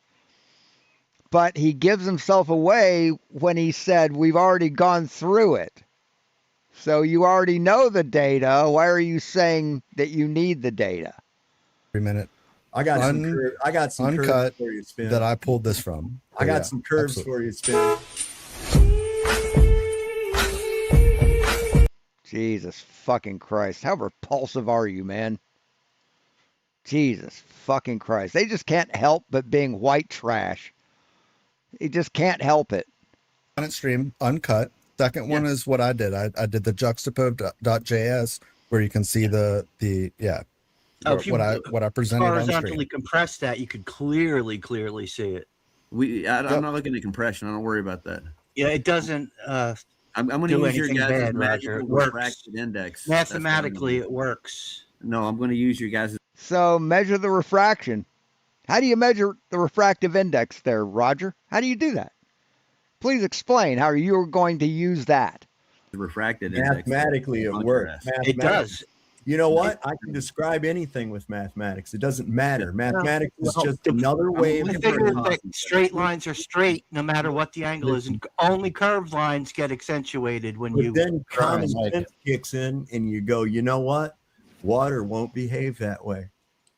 But he gives himself away when he said we've already gone through it. So you already know the data. Why are you saying that you need the data? 3 minute. I got some uncut curves for you to spin. that I pulled this from. I got some curves for you to spin. Jesus fucking Christ. How repulsive are you, man? Jesus fucking Christ. They just can't help but being white trash. They just can't help it. On it stream, uncut. Second one is what I did. I did the juxtapose.js where you can see the what I presented on stream. Horizontally compress that, you could clearly see it. I'm not looking at compression. I don't worry about that. Yeah, it doesn't. I'm going to use your guys' magical refracted index. Mathematically, it works. No, I'm going to use your guys'. So measure the refraction. How do you measure the refractive index there, Roger? How do you do that? Please explain how you're going to use that. The refracted index. Mathematically, it works. It does. You know what? I can describe anything with mathematics. It doesn't matter. Mathematics is just another way of figure that straight lines are straight no matter what the angle is, and only curved lines get accentuated when you. Then common sense kicks in, and you go, you know what? Water won't behave that way.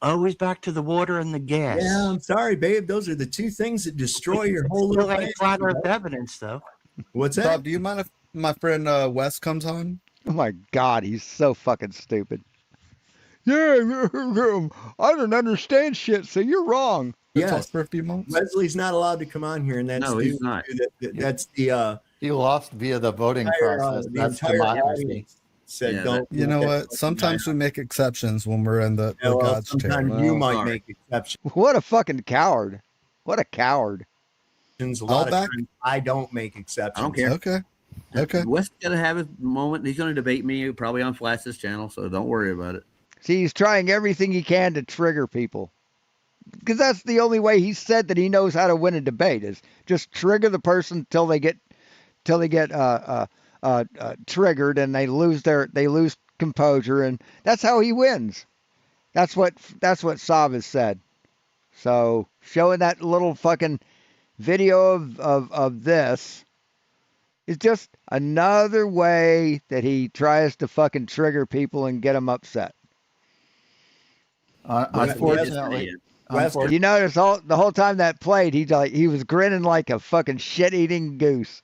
Always back to the water and the gas. Yeah, I'm sorry, babe. Those are the two things that destroy your whole little thing. Flat Earth evidence, though. What's that? Bob, do you mind if my friend Wes comes on? Oh my God, he's so fucking stupid. Yeah, I don't understand shit, so you're wrong. Yes, for a few months. Leslie's not allowed to come on here, and that's No, he's not. That's the he lost via the voting process. That's democracy. Said don't. You know what? Sometimes we make exceptions when we're in the God's chair. Sometimes you might make exceptions. What a fucking coward! What a coward! A lot of times I don't make exceptions. I don't care. Okay. Wes got to have his moment. He's going to debate me probably on Flash's channel, so don't worry about it. See, he's trying everything he can to trigger people. Because that's the only way he said that he knows how to win a debate is just trigger the person till they get triggered and they lose composure, and that's how he wins. That's what Sav has said. So showing that little fucking video of this is just another way that he tries to fucking trigger people and get them upset. Unfortunately, you notice the whole time that played, he was grinning like a fucking shit-eating goose.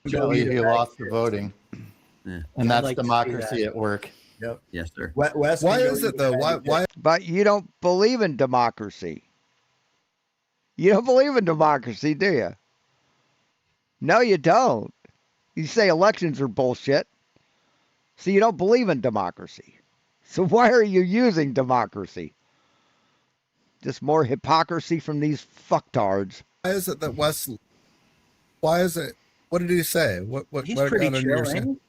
He lost the voting, and that's like democracy at work. Yep. Yes, sir. Wes, Why is it though? Why? But you don't believe in democracy. You don't believe in democracy, do you? No, you don't. You say elections are bullshit. So you don't believe in democracy. So why are you using democracy? Just more hypocrisy from these fucktards. Why is it that Wes? Why is it? What did he say? What He's what pretty got under chill, your ain't skin?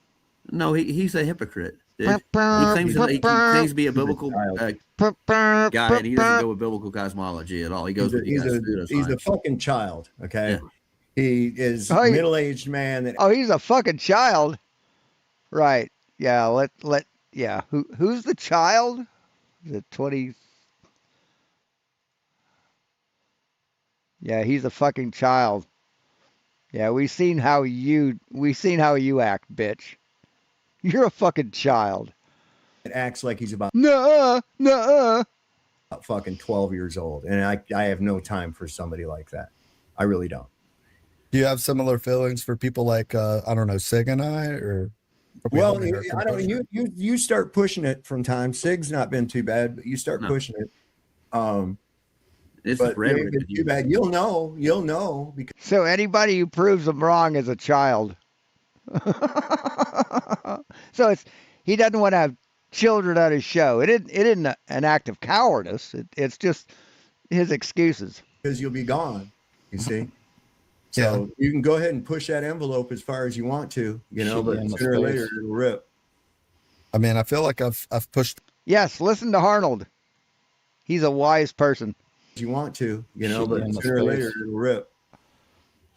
he? No, he's a hypocrite. Dude. He claims to be a biblical guy, and he doesn't go with biblical cosmology at all. He goes with he's a fucking child. Okay. Yeah. He is middle-aged man. That he's a fucking child. Right. Yeah. Yeah. Who's the child? Is it 20? Yeah, he's a fucking child. Yeah, we seen how you act, bitch. You're a fucking child. It acts like he's about fucking 12 years old, and I have no time for somebody like that. I really don't. Do you have similar feelings for people like I don't know, Sig and I, or? Well, I don't. You start pushing it from time. Sig's not been too bad, but you start pushing it. It's but too bad. You'll know because. So anybody who proves them wrong is a child. So he doesn't want to have children on his show. It isn't an act of cowardice. It's just his excuses. Because you'll be gone, you see. So you can go ahead and push that envelope as far as you want to, but sooner or later it'll rip. I mean, I feel like I've pushed. Yes, listen to Arnold. He's a wise person. You want to, but sooner or later it'll rip.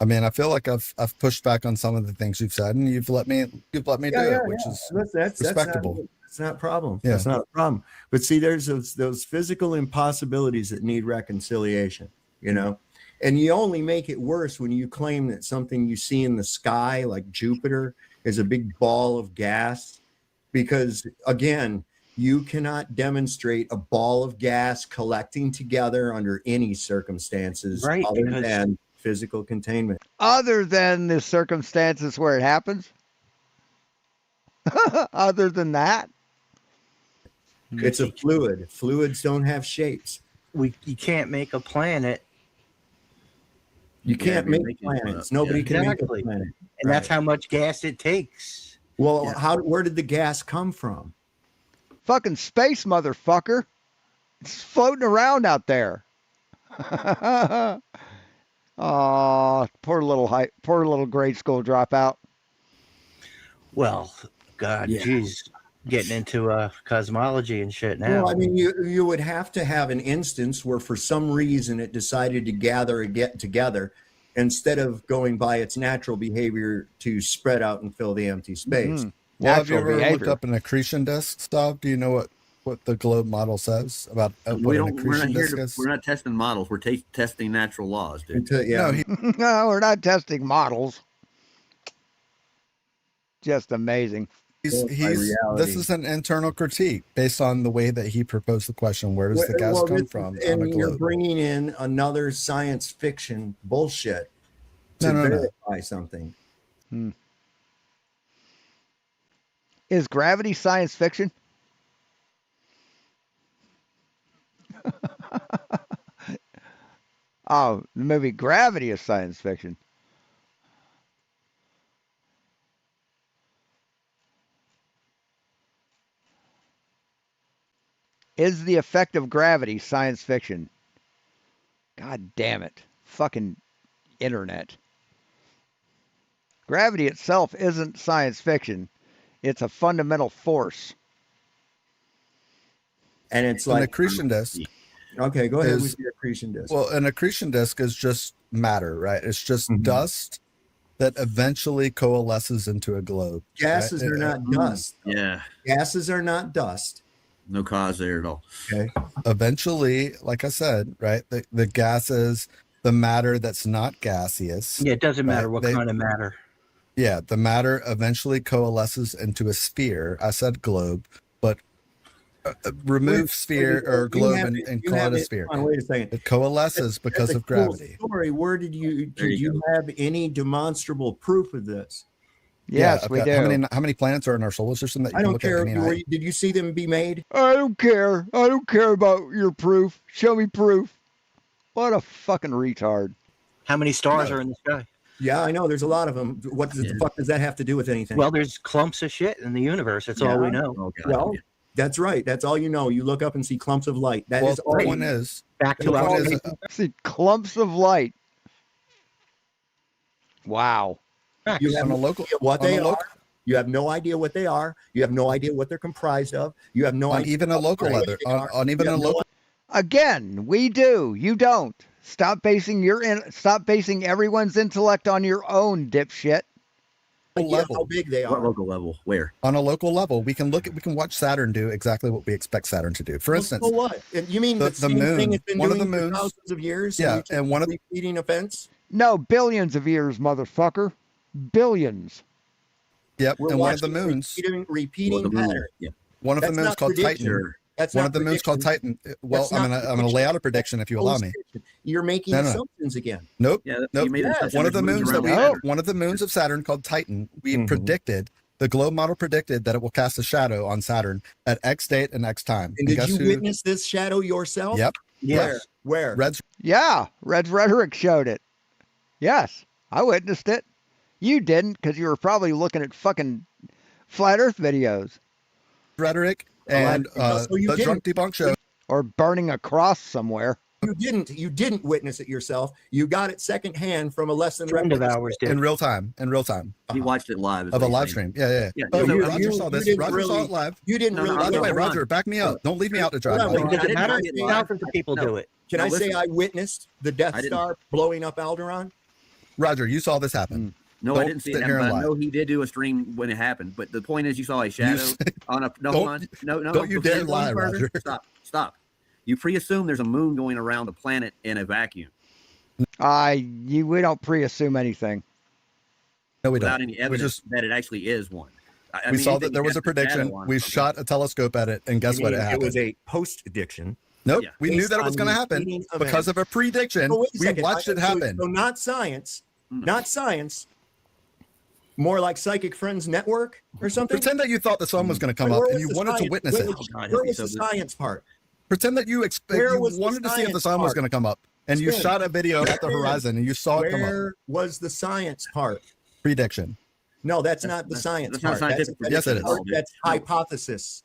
I mean, I feel like I've pushed back on some of the things you've said, and you've let me do it, which is respectable. That's not a problem. Yeah. That's not a problem. But see, there's those physical impossibilities that need reconciliation, and you only make it worse when you claim that something you see in the sky, like Jupiter, is a big ball of gas, because again, you cannot demonstrate a ball of gas collecting together under any circumstances other than physical containment. Other than the circumstances where it happens? Other than that? It's a fluid. Fluids don't have shapes. You can't make a planet. You can't make planets. Nobody can make a planet. And that's how much gas it takes. Well, where did the gas come from? Fucking space, motherfucker. It's floating around out there. Oh, poor little grade school dropout. Well, God, geez, getting into cosmology and shit now. Well, I mean, you would have to have an instance where for some reason it decided to gather and get together instead of going by its natural behavior to spread out and fill the empty space. Mm-hmm. Well, have you ever looked up an accretion disk, Stav? Do you know what the globe model says about what an accretion disk is? We're not testing models. We're testing natural laws, dude. No, we're not testing models. Just amazing. This is an internal critique based on the way that he proposed the question. Where does the gas come from? And you're bringing in another science fiction bullshit to verify something. Is gravity science fiction? Oh, the movie Gravity is science fiction. Is the effect of gravity science fiction? God damn it. Fucking internet. Gravity itself isn't science fiction. It's a fundamental force. And it's an accretion disk. Okay, go ahead with your accretion disk. Well, an accretion disk is just matter, right? It's just dust that eventually coalesces into a globe. Gases are not dust. Yeah. Gases are not dust. No cause there at all. Okay. Eventually, like I said, right, the gases, the matter that's not gaseous. Yeah, it doesn't matter what kind of matter. Yeah, the matter eventually coalesces into a sphere. I said globe, but remove sphere or globe and call it a sphere. Wait a second. It coalesces because of gravity. Story. Where did you have any demonstrable proof of this? Yes, we do. How many planets are in our solar system that you I can don't look care. at? Did you see them be made? I don't care. I don't care about your proof. Show me proof. What a fucking retard. How many stars are in the sky? Yeah, I know. There's a lot of them. What the fuck does that have to do with anything? Well, there's clumps of shit in the universe. That's all we know. Oh, well, that's right. That's all you know. You look up and see clumps of light. That is all. The one is back to our see clumps of light. Wow. You have no idea what they are. You have no idea what they are. You have no idea what they're comprised of. You have no idea. Even a local level. On even a local. Again, we do. You don't. Stop basing everyone's intellect on your own, dipshit. How big they What are. local level? Where? On a local level, we can watch Saturn do exactly what we expect Saturn to do. For instance, So what? You mean the same moon, thing it's been one of doing the for moons, thousands of years? yeah, and one of repeating offense. No, billions of years, motherfucker. Billions. Yep, We're and one of the watching moons, repeating pattern. Yeah. one of the That's moons not called prediction. Titan. That's One not of the moons called prediction. Titan. Well, That's not I'm gonna lay out a prediction if you allow me. You're making No. assumptions again. Nope. Yeah, Nope. you made an assumption One of the there's moons moons that around one of the moons of Saturn called Titan, we predicted, the globe model predicted that it will cast a shadow on Saturn at X date and X time. And did you witness this shadow yourself? Yep. Yes. Where? Red's rhetoric showed it. Yes, I witnessed it. You didn't, because you were probably looking at fucking flat Earth videos. Rhetoric and the Drunk Debunk Show. Or burning a cross somewhere. You didn't witness it yourself. You got it secondhand from a lesson Friend of ours did. In real time. He watched it live. is Of what a he's live saying. stream. Yeah. Yeah, Oh, so Roger saw this. Roger saw it live. You didn't really. By the way, hold on. Roger, back me up. Don't leave me out to dry. Hold on, by the way. wait, Does it matter? watch it live. Thousands of people do it. Can No, I say listen. I witnessed the Death I didn't. Star blowing up Alderaan? Roger, you saw this happen. No, Don't I didn't see it sit happen, here and but I lie. know he did do a stream when it happened. But the point is, you saw a shadow on a. No, don't- hold on. No. don't you before dare go lie, any further, Roger. Stop. You pre-assume there's a moon going around a planet in a vacuum We don't pre-assume anything. No, we without don't. any We evidence just that it actually is one. we saw that there was a prediction. We shot a telescope at it, and guess what? It It happened. was a post-addiction. Nope. Yeah. We knew Based that it was on going to happen repeating because of a prediction. So wait a We second. watched it So- happen. So not science, not science. More like Psychic Friends Network or something. Pretend that you thought the sun was going to come Where up was and you the wanted to science? witness Where it. was- God, Where he's was so the good. science part? Pretend that you Where was the wanted to see if the science sun was part? going to come up, and you Spin. shot a video at the horizon and you saw it come up. Where was the science part? Prediction. No, that's not the science that's not part. scientific Yes, it is. That's hypothesis.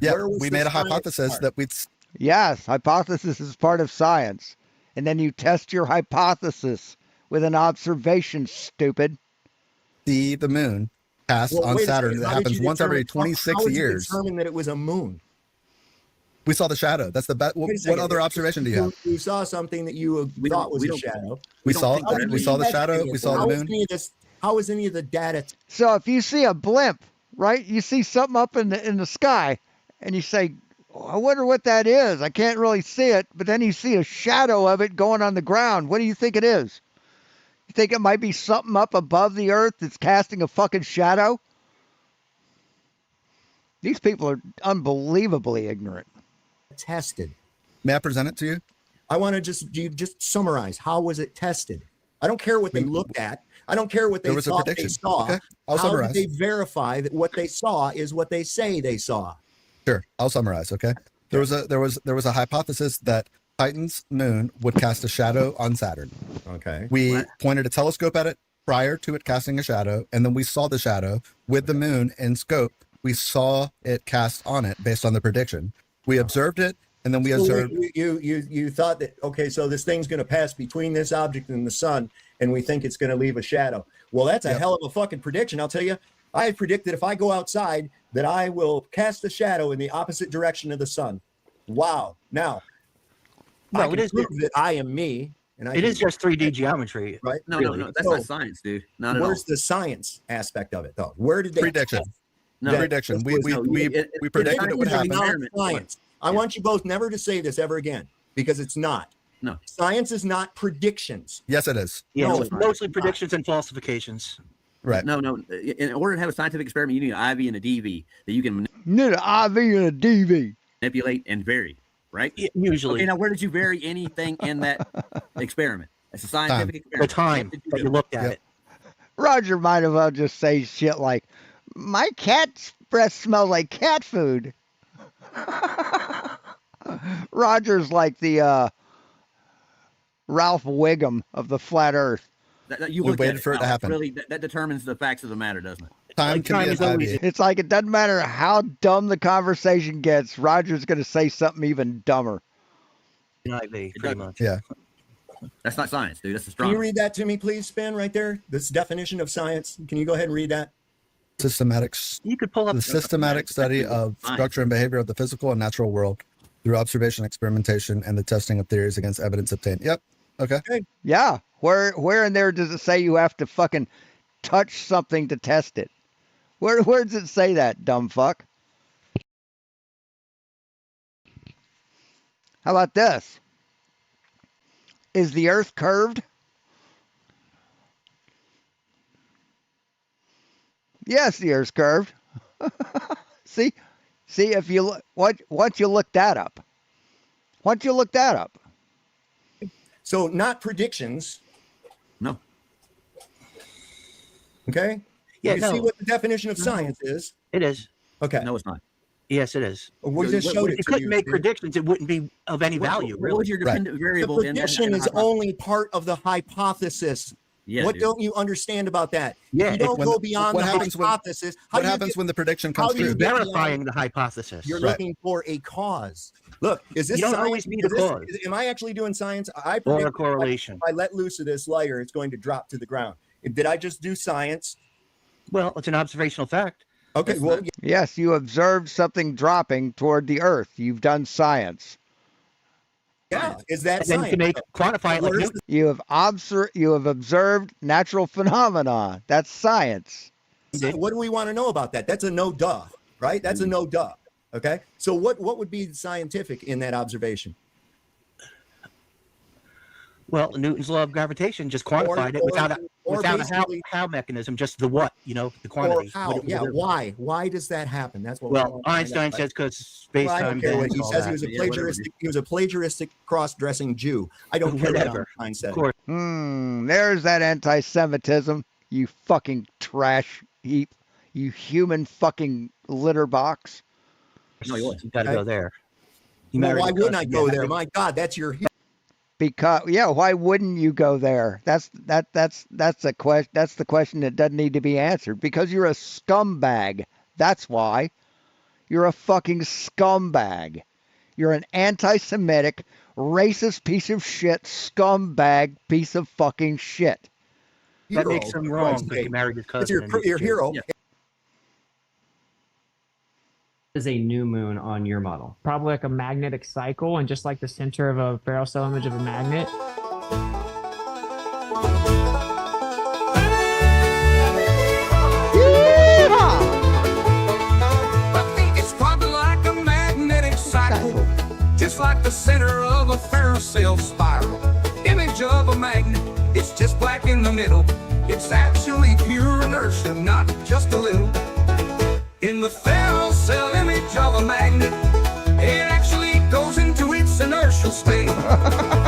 Yeah, Where was we the made a science hypothesis part? that we'd Yes, hypothesis is part of science. And then you test your hypothesis with an observation, stupid. see the moon pass Well, on wait a Saturn. second. It How did happens you once every determine- 26 how did you years. determine that it was a moon? We saw the shadow. That's the best. Wait a What second. other observation do you have? You saw something that you We thought don't- was we a don't- shadow. We don't saw think that we saw the That's shadow. any of We this. saw the How is moon. any of this? How is any of the data? So if you see a blimp, right, you see something up in the sky, and you say, oh, I wonder what that is. I can't really see it, but then you see a shadow of it going on the ground. What do you think it is? You think it might be something up above the earth that's casting a fucking shadow? These people are unbelievably ignorant. Tested. May I present it to you? I want to just summarize. How was it tested? I don't care what they looked at. I don't care what they There was a thought they prediction. saw. Okay, I'll How summarize. did they verify that what they saw is what they say they saw? Sure, I'll summarize. Okay, there was a hypothesis that Titan's moon would cast a shadow on Saturn. Okay. We pointed a telescope at it prior to it casting a shadow, and then we saw the shadow with the moon in scope. We saw it cast on it based on the prediction. We observed it, and then we So observed. you thought that, okay, so this thing's going to pass between this object and the sun, and we think it's going to leave a shadow. Well, that's a hell of a fucking prediction. I'll tell you, I predicted if I go outside that I will cast a shadow in the opposite direction of the sun. Wow. Now, I No, can it is. prove that I am me. And It is just 3D geometry. right. No, Really. no, that's So not science, dude. Not at all. where's the science aspect of it, though? Where did they Prediction. No, Prediction. We no, we predicted it would Science is happen. not Experiment. science. I want you both never to say this ever again because it's not. No. Science is not predictions. Yes, it is. Yeah, No, it's mostly predictions and falsifications. Right. No. In order to have a scientific experiment, you need an IV and a DV that you can Need an IV and a DV. manipulate and vary, right? Usually. Okay, now where did you vary anything in that experiment? It's a scientific The experiment. time What did that do? you looked at Yep. it. Roger might as well just say shit like, my cat's breath smells like cat food. Roger's like the Ralph Wiggum of the flat earth. You We looked waited at for it to Alex. happen. Really, that determines the facts of the matter, doesn't it? Time Like, can time be is an always- IV. It's like it doesn't matter how dumb the conversation gets, Roger's going to say something even dumber. Pretty does. much. Yeah. That's not science, dude. That's Can you astronomy. read that to me, please, Spin, right there? This definition of science. Can you go ahead and read that? Systematic You could pull up the systematic study of structure and behavior of the physical and natural world through observation, experimentation, and the testing of theories against evidence obtained. Yep. Okay. Yeah. Where in there does it say you have to fucking touch something to test it? Where does it say that, dumb fuck? How about this? Is the Earth curved? Yes, the Earth's curved. See, if you look, once you look that up, So not predictions. No. Okay. Yeah, You no. see what the definition of science is? It is. Okay. No, it's not. Yes, it is. We just showed it If you to couldn't you. make predictions, it wouldn't be of any value, really. What was your dependent variable The prediction is only part of the hypothesis. Yeah, what dude. don't you understand about that? Yeah, If you don't go beyond the hypothesis. What happens when the prediction comes true? Verifying the hypothesis. You're looking for a cause. Look, is this You don't science? always need a cause. Am I actually doing science? I Or predict a correlation. if I let loose of this layer, it's going to drop to the ground. Did I just do science? Well, it's an observational fact. Okay, well, yes, you observed something dropping toward the Earth. You've done science. yeah, is that And then you science? can quantify it like Newton. You have observed natural phenomena. That's science. What do we want to know about that? That's a no duh, right? That's a no duh. Okay. So what would be scientific in that observation? Well, Newton's law of gravitation just quantified it without a how mechanism, just the what, the quantity. Or how? Yeah. Why? Why does that happen? That's what. Well, Einstein says because space I time. don't care what he says. He was a plagiaristic. He was a plagiaristic cross-dressing Jew. I don't care what Einstein said. Of course. There's that anti-Semitism. You fucking trash heap. You human fucking litter box. No, you got to go there. Well, why wouldn't I go there? My God, that's your. Because why wouldn't you go there? That's a question. That's the question that doesn't need to be answered. Because you're a scumbag. That's why. You're a fucking scumbag. You're an anti-Semitic, racist piece of shit, scumbag piece of fucking shit. That makes him wrong because he married his cousin. It's your hero. Yeah. Is a new moon on your model. Probably like a magnetic cycle, and just like the center of a barrel cell image of a magnet. I think it's probably like a magnetic cycle, just like the center of a ferrocell cell spiral. Image of a magnet, it's just black in the middle. It's actually pure inertia, not just a little. In the ferrocell cell image of a magnet, it actually goes into its inertial state,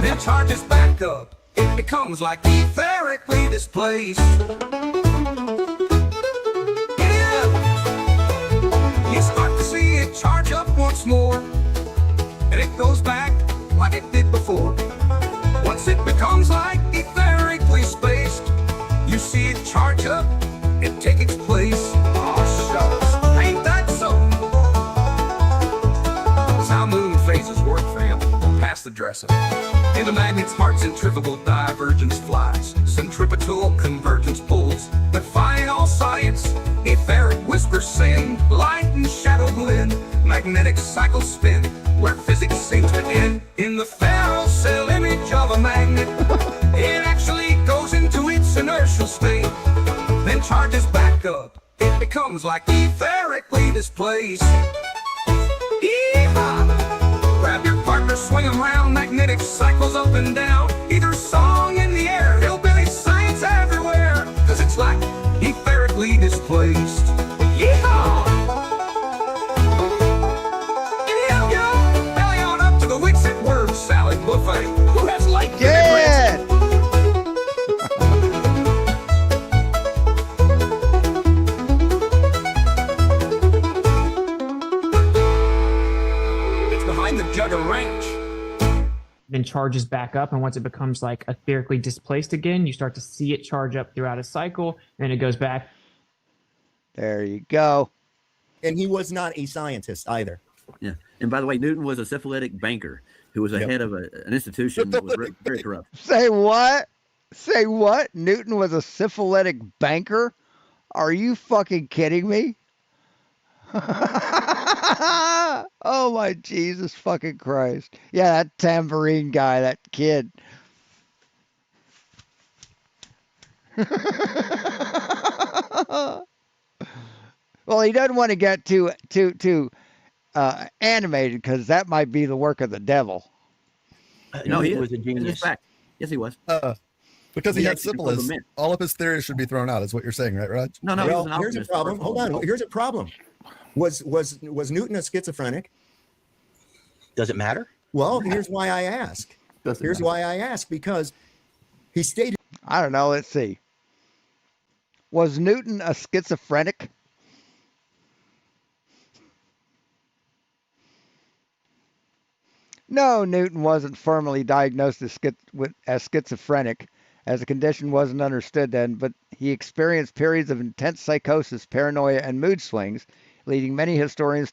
then charges back up. It becomes like etherically displaced. You start to see it charge up once more, and it goes back like it did before. Once it becomes like etherically spaced, you see it charge up and take its place. Oh, shucks, ain't that so? That's how moon phases work, fam. Pass the dresser. In the magnet's heart, centrifugal divergence flies, centripetal convergence pulls, defying all science. Etheric whispers sing, light and shadow blend, magnetic cycles spin, where physics seems to end. In the ferrocell cell image of a magnet, it actually goes into its inertial state, then charges back up. It becomes like etherically displaced. Yeehaw! Grab your partner, swing 'em round, magnetic cycles up and down. Either song in the air, hillbilly science everywhere, 'cause it's like etherically displaced. Yeehaw! Yo, belly on up to the Wixit word salad buffet. Who has light? Yeah! It's behind the Jugger Ranch. Then charges back up, and once it becomes like etherically displaced again, you start to see it charge up throughout a cycle, and it goes back. There you go. And he was not a scientist either. Yeah. And by the way, Newton was a syphilitic banker who was a head of an institution that was very corrupt. Say what? Say what? Newton was a syphilitic banker? Are you fucking kidding me? Oh my Jesus fucking Christ. Yeah, that tambourine guy, that kid. Well, he doesn't want to get too animated because that might be the work of the devil. No, he was a It's genius. fact. Yes, he was. Because he He had actually syphilis, pulled them in. all of his theories should be thrown out, is what you're saying, right, Raj? No, he Well, was an here's a alchemist. problem. Hold on. Here's a problem. Was Newton a schizophrenic? Does it matter? Well, here's why I ask. Here's why I ask, because he stated. I don't know. Let's see. Was Newton a schizophrenic? No, Newton wasn't formally diagnosed as schizophrenic, as the condition wasn't understood then, but he experienced periods of intense psychosis, paranoia, and mood swings, leading many historians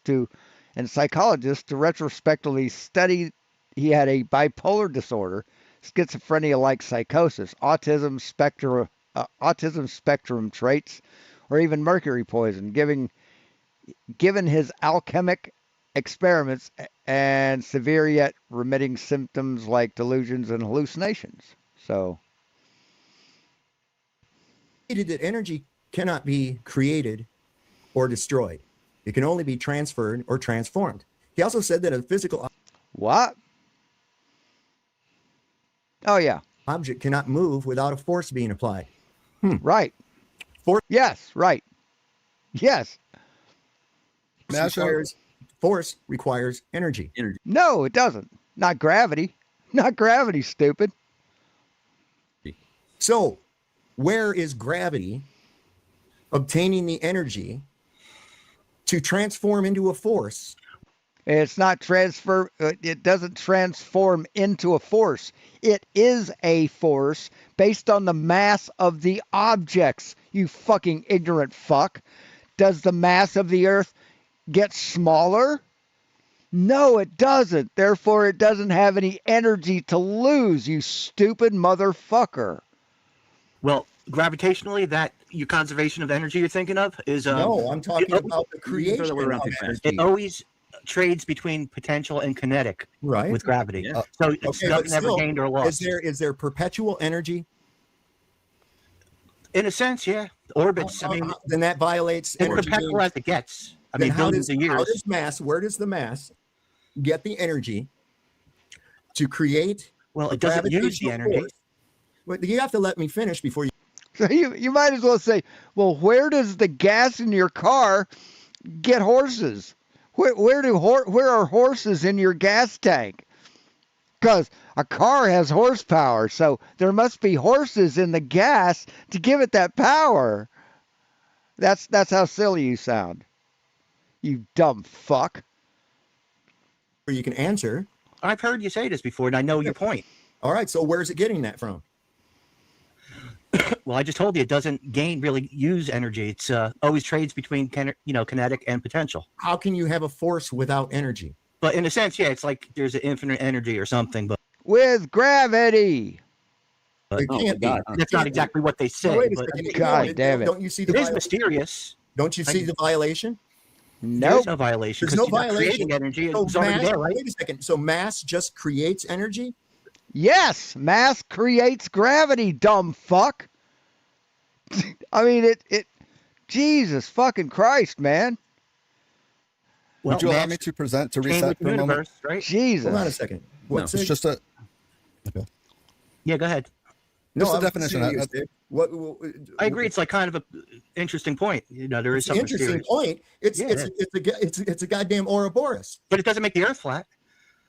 and psychologists to retrospectively study he had a bipolar disorder, schizophrenia-like psychosis, autism spectrum traits, or even mercury poison, given his alchemic experiments and severe yet remitting symptoms like delusions and hallucinations. So, That energy cannot be created or destroyed. It can only be transferred or transformed. He also said that a physical what? Oh yeah. Object cannot move without a force being applied. Right. Yes. Right. Yes. Force requires energy. No, it doesn't. Not gravity. Not gravity, stupid. So, where is gravity obtaining the energy to transform into a force? It's not transfer. It doesn't transform into a force. It is a force based on the mass of the objects. You fucking ignorant fuck. Does the mass of the Earth get smaller? No, it doesn't. Therefore, it doesn't have any energy to lose. You stupid motherfucker. Well, gravitationally, that your conservation of energy you're thinking of is no. I'm talking about the creation of energy. It always trades between potential and kinetic, right, with gravity. Yeah. So it's nothing ever gained or lost. Is there perpetual energy? In a sense, yeah. Orbits. I mean, then that violates it's perpetual as it gets. I mean, billions of years. How does mass? Where does the mass get the energy to create? Well, it doesn't use the energy. But you have to let me finish before you. So you might as well say, well, where does the gas in your car get horses? Where are horses in your gas tank? Because a car has horsepower, so there must be horses in the gas to give it that power. That's how silly you sound. You dumb fuck. You can answer. I've heard you say this before, and I know your point. All right, so where's it getting that from? Well, I just told you it doesn't really use energy. It's always trades between kinetic and potential. How can you have a force without energy? But in a sense, yeah, it's like there's an infinite energy or something. But with gravity. It can't be. That's not exactly what they say. God damn it! Don't you see it is mysterious? Don't you see the violation? No, there's no violation. There's no violation. Creating energy. So it's already there, right? Wait a second. So mass just creates energy? Yes, mass creates gravity, dumb fuck. I mean, it. Jesus fucking Christ, man. Would you allow me to present to reset for a moment? Right? Jesus. Hold on a second. It's just a. Okay. Yeah, go ahead. Just the definition. I agree. It's like kind of an interesting point. You know, there is some interesting point. It's a goddamn Ouroboros. But it doesn't make the Earth flat.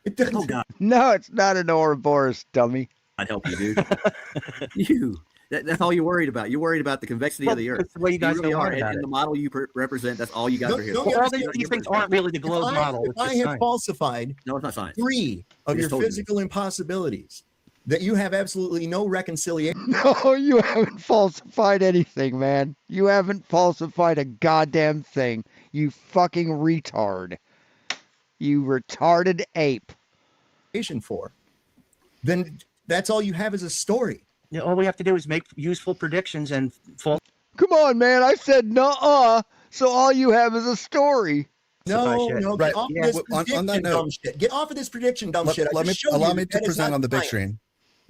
It doesn't. Oh God. No, it's not an Ouroboros, dummy. I'd help you, dude. That's all you're worried about. You're worried about the convexity of the Earth. That's the way you guys really are. And the model you represent, that's all you guys are here for. All these things aren't really the globe model. If I have falsified no, it's not science. 3 of your physical impossibilities, that you have absolutely no reconciliation. No, you haven't falsified anything, man. You haven't falsified a goddamn thing. You fucking retard. You retarded ape. For, then that's all you have is a story. Yeah, all we have to do is make useful predictions and fall. Come on, man. I said nuh-uh, so all you have is a story. No, right. Get off this prediction, dumb shit. Get off of this prediction, dumb shit. Allow me to present on the big screen.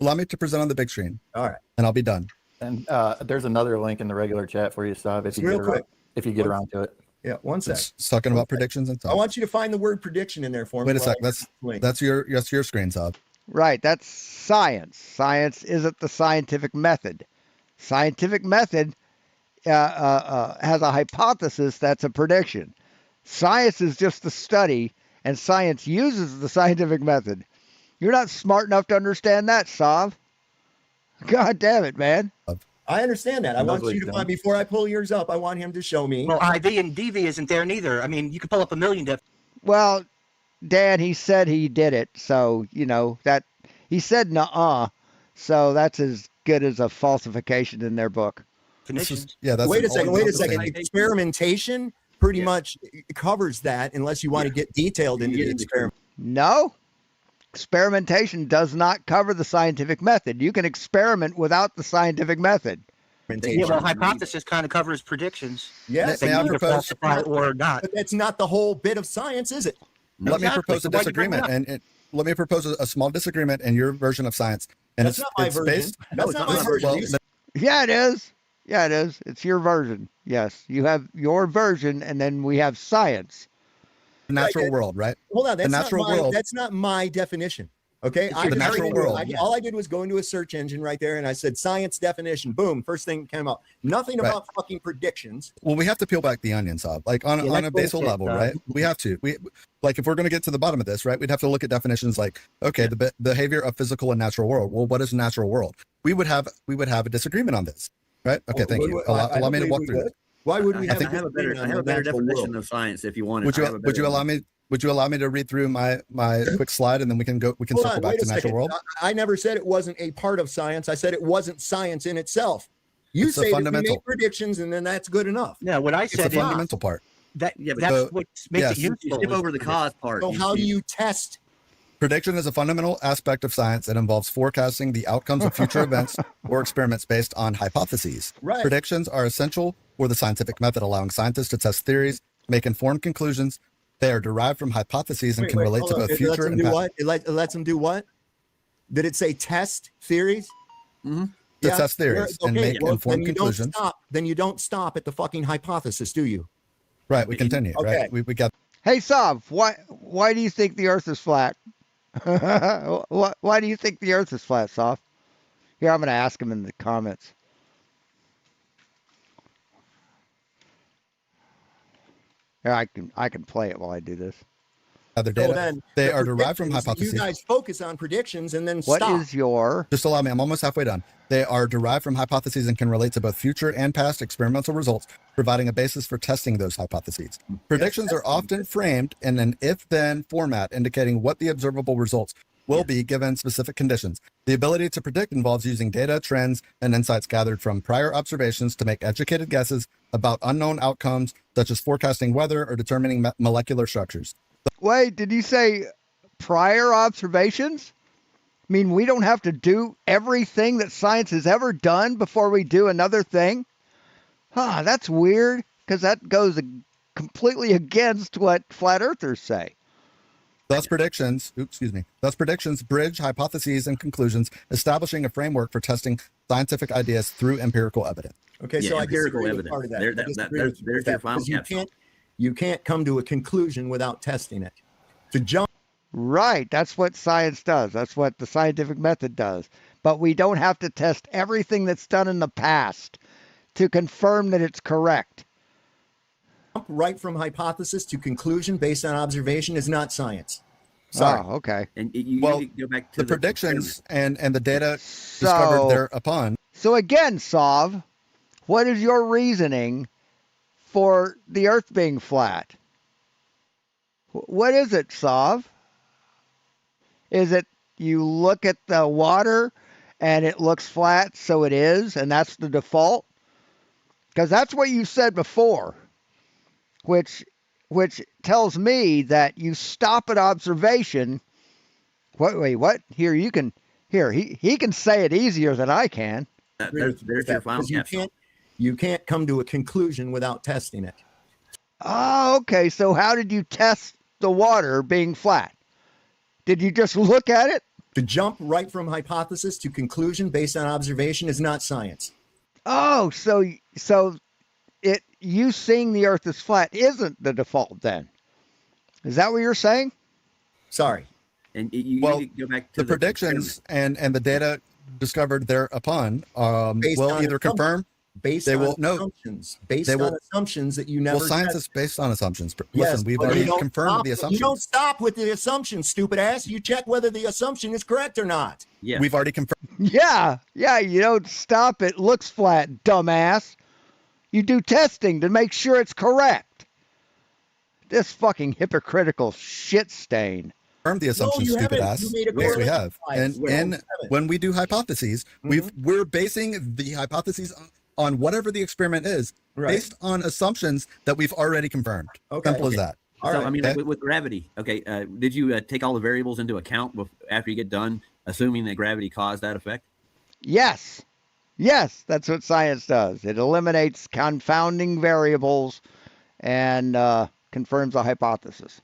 Allow me to present on the big screen. All right. And I'll be done. And there's another link in the regular chat for you, Sav, if you Real get quick. around, if you get around to it. Yeah, one sec. It's talking about predictions and stuff. I want you to find the word prediction in there for me. Wait a sec. That's your screen, Sav. Right, that's science. Science isn't the scientific method. Scientific method has a hypothesis that's a prediction. Science is just the study, and science uses the scientific method. You're not smart enough to understand that, Sav. God damn it, man. I understand that. I want you to find, before I pull yours up, I want him to show me. Well, IV and DV isn't there neither. I mean, you can pull up a million different. Well, Dan, he said he did it, so, you know, that he said nuh-uh, so that's as good as a falsification in their book. Wait a second. Experimentation pretty much covers that unless you want to get detailed into the experiment. No. Experimentation does not cover the scientific method. You can experiment without the scientific method. Yeah, well, hypothesis kind of covers predictions. Yes, They either falsify or not. But that's not the whole bit of science, is it? Let me propose a disagreement, and let me propose a small disagreement in your version of science. And That's not my version. That's not my version. Yeah, it is. Yeah, it is. It's your version. Yes, you have your version, and then we have science. Natural world, right? Hold on, the natural world. That's not my definition. Okay, The natural world. All I did was go into a search engine right there, and I said science definition. Boom, first thing came up. Nothing about fucking predictions. Well, we have to peel back the onion, Saab. Like on a basal level, right? We have to. Like if we're going to get to the bottom of this, right? We'd have to look at definitions like, okay, the behavior of physical and natural world. Well, what is natural world? We would have a disagreement on this, right? Okay, thank you. Allow me to walk through it. Why would we I have a better definition of science if you wanted. Would you allow me? Would you allow me to read through my quick slide and then we can circle back to natural world? I never said it wasn't a part of science. I said it wasn't science in itself. You say that we make predictions and then that's good enough. Yeah, what I said is the fundamental part. That's what makes it useful. You skip over the cause part. So how do you test? Prediction is a fundamental aspect of science that involves forecasting the outcomes of future events or experiments based on hypotheses. Right. Predictions are essential for the scientific method, allowing scientists to test theories, make informed conclusions. They are derived from hypotheses and can relate to both future and past. It lets them do what? Did it say test theories? To test theories and make informed conclusions. Then you don't stop at the fucking hypothesis, do you? Right, we continue. Okay. Right, we got. Hey, Sav, why do you think the Earth is flat? Why do you think the Earth is flat, Sav? Here, I'm going to ask him in the comments. Here, I can play it while I do this. Other data. They are derived from hypotheses. You guys focus on predictions and then What stop. is your... Just allow me. I'm almost halfway done. They are derived from hypotheses and can relate to both future and past experimental results, providing a basis for testing those hypotheses. Predictions are often framed in an if-then format, indicating what the observable results will be given specific conditions. The ability to predict involves using data, trends, and insights gathered from prior observations to make educated guesses about unknown outcomes, such as forecasting weather or determining molecular structures. Wait, did you say prior observations? I mean, we don't have to do everything that science has ever done before we do another thing? That's weird, because that goes completely against what flat earthers say. Thus predictions bridge hypotheses and conclusions, establishing a framework for testing scientific ideas through empirical evidence. Okay, so empirical I evidence. part of that. There's your final capsule. You can't come to a conclusion without testing it. To jump. Right, that's what science does. That's what the scientific method does. But we don't have to test everything that's done in the past to confirm that it's correct. Right from hypothesis to conclusion based on observation is not science. Sorry. Oh, okay. And you go back to the predictions and the data discovered thereupon. So again, Sav, what is your reasoning for the Earth being flat? What is it, Sav? Is it you look at the water and it looks flat, so it is, and that's the default? Because that's what you said before, which tells me that you stop at observation. Wait, what? Here, you can. Here, he can say it easier than I can. There's your final capsule. You can't come to a conclusion without testing it. Oh, okay. So how did you test the water being flat? Did you just look at it? To jump right from hypothesis to conclusion based on observation is not science. Oh, so you seeing the Earth is flat isn't the default then? Is that what you're saying? Sorry. And you need to go back to the predictions and the data discovered thereupon will either confirm. Based on assumptions. Based on assumptions that you never. Well, science is based on assumptions. Listen, we've already confirmed the assumptions. You don't stop with the assumptions, stupid ass. You check whether the assumption is correct or not. Yeah. We've already confirmed. Yeah. You don't stop. It looks flat, dumbass. You do testing to make sure it's correct. This fucking hypocritical shit stain. Confirmed the assumptions, stupid ass. Yes, we have. And when we do hypotheses, we're basing the hypotheses on whatever the experiment is, based on assumptions that we've already confirmed. Simple as that. So, I mean, like with gravity, did you take all the variables into account after you get done, assuming that gravity caused that effect? Yes, that's what science does. It eliminates confounding variables and confirms a hypothesis.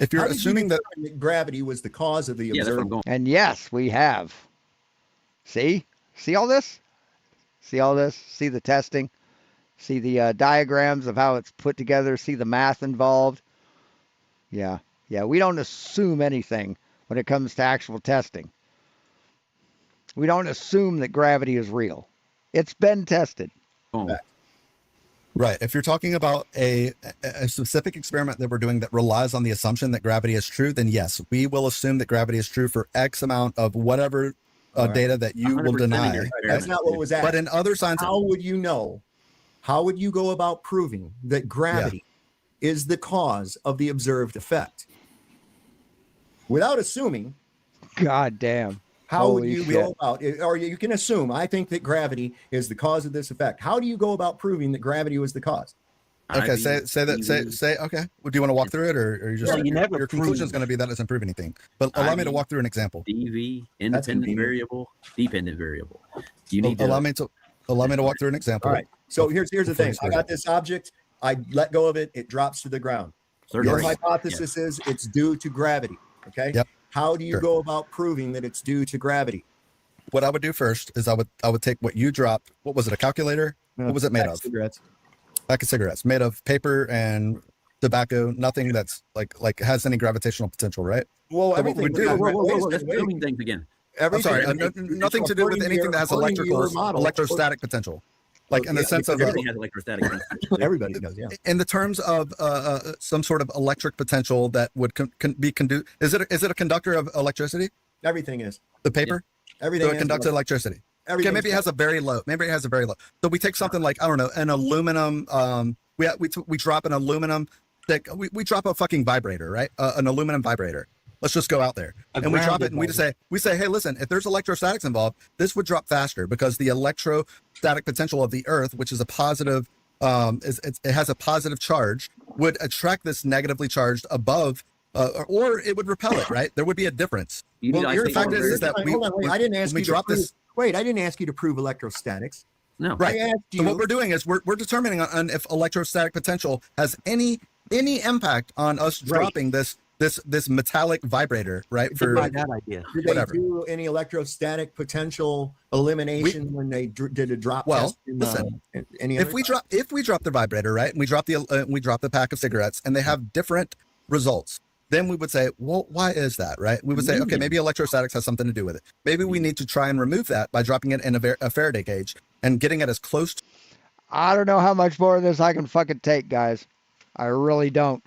If you're assuming that gravity was the cause of the observed, and yes, we have. See all this? See all this? See the testing? See the diagrams of how it's put together? See the math involved? Yeah. We don't assume anything when it comes to actual testing. We don't assume that gravity is real. It's been tested. Right. If you're talking about a specific experiment that we're doing that relies on the assumption that gravity is true, then yes, we will assume that gravity is true for X amount of whatever data that you will deny. That's not what was asked. But in other science, how would you know? How would you go about proving that gravity is the cause of the observed effect? Without assuming. God damn. How would you go about it? Or you can assume, I think that gravity is the cause of this effect. How do you go about proving that gravity was the cause? Okay, say okay. Well, do you want to walk through it, or you just your conclusion is going to be that it doesn't prove anything? But allow me to walk through an example. DV, independent variable, dependent variable. You need allow me to walk through an example. All right. So here's the thing. I got this object. I let go of it. It drops to the ground. Your hypothesis is it's due to gravity. Okay. Yep. How do you go about proving that it's due to gravity? What I would do first is I would take what you dropped. What was it? A calculator? What was it made of? Cigarettes. Pack of cigarettes made of paper and tobacco. Nothing that's like has any gravitational potential, right? Well, everything. Let's proving things again. I'm sorry. Nothing to do with anything that has electrostatic potential. Like in the sense of everything has electrostatic potential. Everybody does, yeah. In the terms of some sort of electric potential that would be is it a conductor of electricity? Everything is. The paper? Yeah. Everything. So it conducts electricity. Okay, maybe it has a very low. So we take something like, I don't know, an aluminum. We drop an aluminum. We drop a fucking vibrator, right? An aluminum vibrator. Let's just go out there and we drop it, and we say, hey, listen, if there's electrostatics involved, this would drop faster because the electrostatic potential of the Earth, which is a positive, it has a positive charge, would attract this negatively charged above, or it would repel it, right? There would be a difference. Well, the fact is that I didn't ask you to prove this. Wait, I didn't ask you to prove electrostatics. No, right. So what we're doing is we're determining on if electrostatic potential has any impact on us dropping this metallic vibrator, right? For that idea. Did they do any electrostatic potential elimination when they did a drop test? Listen, if we drop the vibrator, right, and we drop the pack of cigarettes, and they have different results, then we would say, well, why is that, right? We would say, okay, maybe electrostatics has something to do with it. Maybe we need to try and remove that by dropping it in a Faraday cage and getting it as close to. I don't know how much more of this I can fucking take, guys. I really don't.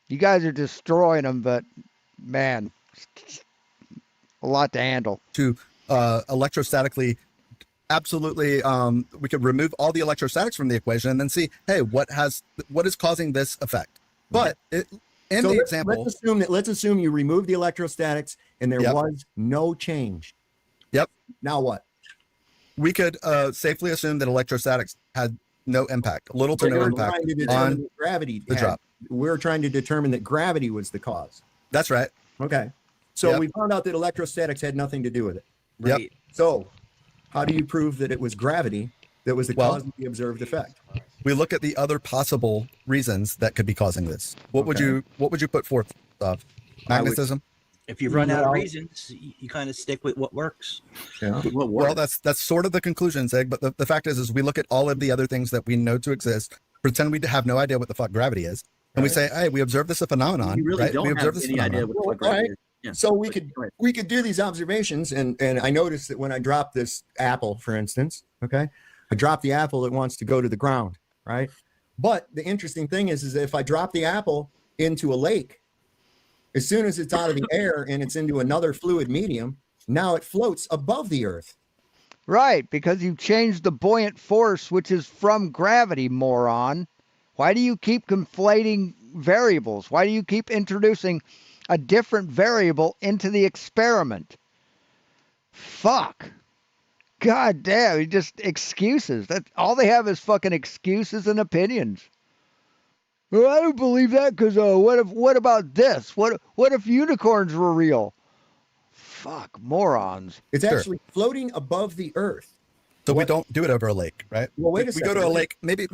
You guys are destroying them, but man, a lot to handle. To electrostatically, absolutely, we could remove all the electrostatics from the equation and then see, hey, what is causing this effect? But let's assume you remove the electrostatics and there was no change. Yep. Now what? We could safely assume that electrostatics had no impact, little to no impact on gravity. The drop. We're trying to determine that gravity was the cause. That's right. Okay. So we found out that electrostatics had nothing to do with it. Right. Yep. So how do you prove that it was gravity that was the cause of the observed effect? We look at the other possible reasons that could be causing this. What would you put forth? Magnetism? If you run out of reasons, you kind of stick with what works. Yeah. Well, that's sort of the conclusion, Zig. But the fact is we look at all of the other things that we know to exist, pretend we have no idea what the fuck gravity is, and we say, hey, we observe this phenomenon. You really right? don't we observe have this any phenomenon. idea what the fuck gravity is. Yeah. So we could do these observations, and I noticed that when I drop this apple, for instance, okay, I drop the apple, it wants to go to the ground, right? But the interesting thing is that if I drop the apple into a lake, as soon as it's out of the air and it's into another fluid medium, now it floats above the earth. Right, because you've changed the buoyant force, which is from gravity, moron. Why do you keep conflating variables? Why do you keep introducing a different variable into the experiment? Fuck. God damn, just excuses. That's all they have is fucking excuses and opinions. Well, I don't believe that because what about this? What if unicorns were real? Fuck, morons. It's actually floating above the earth. So we don't do it over a lake, right? Well, wait a We second. go to a lake. Maybe